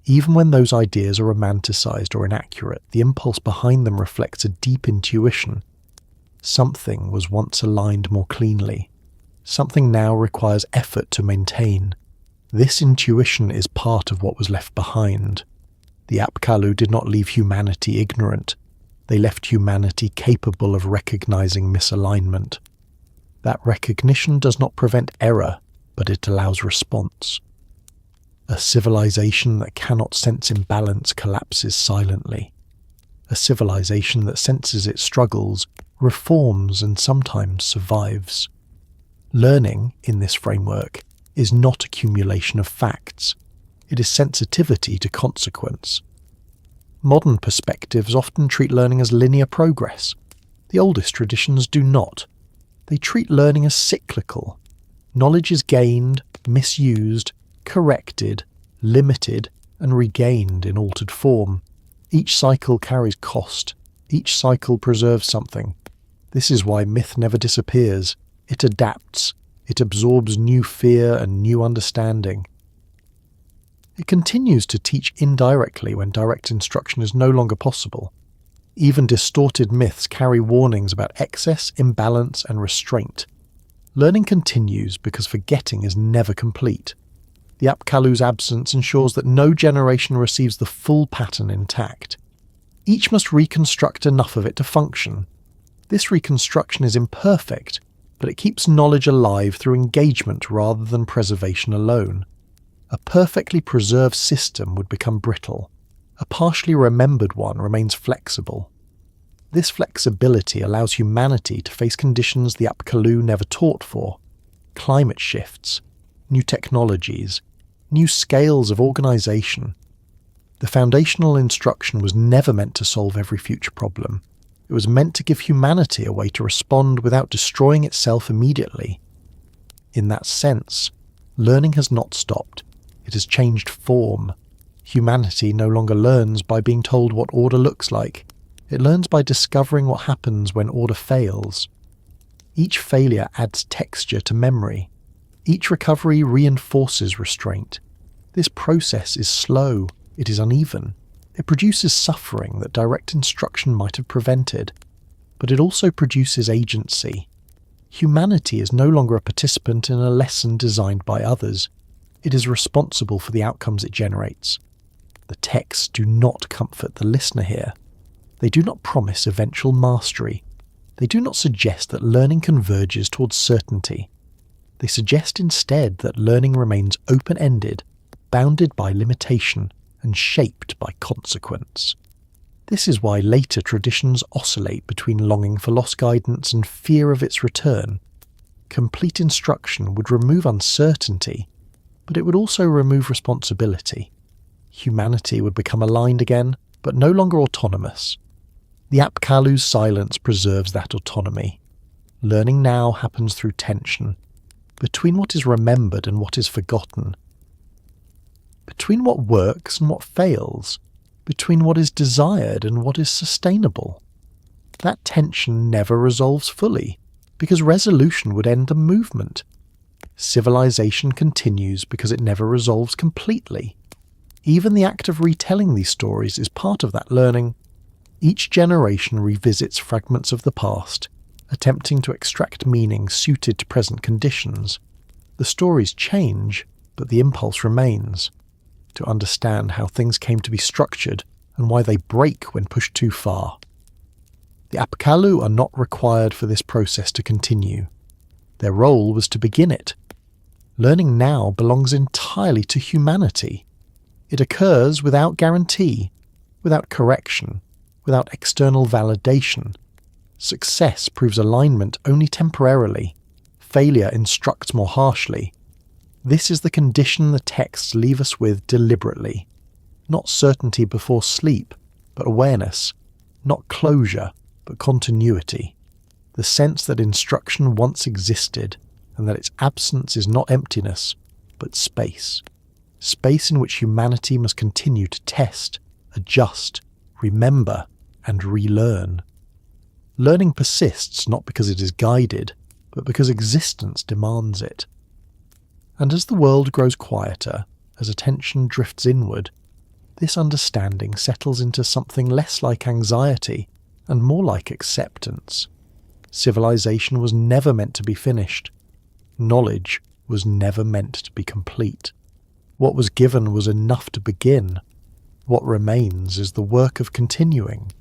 Even when those ideas are romanticized or inaccurate, the impulse behind them reflects a deep intuition. Something was once aligned more cleanly. Something now requires effort to maintain. This intuition is part of what was left behind. The Apkallu did not leave humanity ignorant. They left humanity capable of recognizing misalignment. That recognition does not prevent error, but it allows response. A civilization that cannot sense imbalance collapses silently. A civilization that senses its struggles, reforms, and sometimes survives. Learning, in this framework, is not accumulation of facts. It is sensitivity to consequence. Modern perspectives often treat learning as linear progress. The oldest traditions do not. They treat learning as cyclical. Knowledge is gained, misused, corrected, limited, and regained in altered form. Each cycle carries cost. Each cycle preserves something. This is why myth never disappears. It adapts. It absorbs new fear and new understanding. It continues to teach indirectly when direct instruction is no longer possible. Even distorted myths carry warnings about excess, imbalance, and restraint. Learning continues because forgetting is never complete. The Apkallu's absence ensures that no generation receives the full pattern intact. Each must reconstruct enough of it to function. This reconstruction is imperfect, but it keeps knowledge alive through engagement rather than preservation alone. A perfectly preserved system would become brittle. A partially remembered one remains flexible. This flexibility allows humanity to face conditions the Apkallu never taught for. Climate shifts, new technologies, new scales of organization. The foundational instruction was never meant to solve every future problem. It was meant to give humanity a way to respond without destroying itself immediately. In that sense, learning has not stopped. It has changed form. Humanity no longer learns by being told what order looks like. It learns by discovering what happens when order fails. Each failure adds texture to memory. Each recovery reinforces restraint. This process is slow. It is uneven. It produces suffering that direct instruction might have prevented. But it also produces agency. Humanity is no longer a participant in a lesson designed by others. It is responsible for the outcomes it generates. The texts do not comfort the listener here. They do not promise eventual mastery. They do not suggest that learning converges towards certainty. They suggest instead that learning remains open-ended, bounded by limitation, and shaped by consequence. This is why later traditions oscillate between longing for lost guidance and fear of its return. Complete instruction would remove uncertainty, but it would also remove responsibility. Humanity would become aligned again, but no longer autonomous. The Apkallu's silence preserves that autonomy. Learning now happens through tension, between what is remembered and what is forgotten, between what works and what fails, between what is desired and what is sustainable. That tension never resolves fully, because resolution would end a movement. Civilization continues because it never resolves completely. Even the act of retelling these stories is part of that learning. Each generation revisits fragments of the past, attempting to extract meaning suited to present conditions. The stories change, but the impulse remains. To understand how things came to be structured and why they break when pushed too far. The Apkallu are not required for this process to continue. Their role was to begin it. Learning now belongs entirely to humanity. It occurs without guarantee, without correction, without external validation. Success proves alignment only temporarily. Failure instructs more harshly. This is the condition the texts leave us with deliberately. Not certainty before sleep, but awareness. Not closure, but continuity. The sense that instruction once existed, and that its absence is not emptiness, but space. Space in which humanity must continue to test, adjust, remember, and relearn. Learning persists not because it is guided, but because existence demands it. And as the world grows quieter, as attention drifts inward, this understanding settles into something less like anxiety and more like acceptance. Civilization was never meant to be finished. Knowledge was never meant to be complete. What was given was enough to begin. What remains is the work of continuing.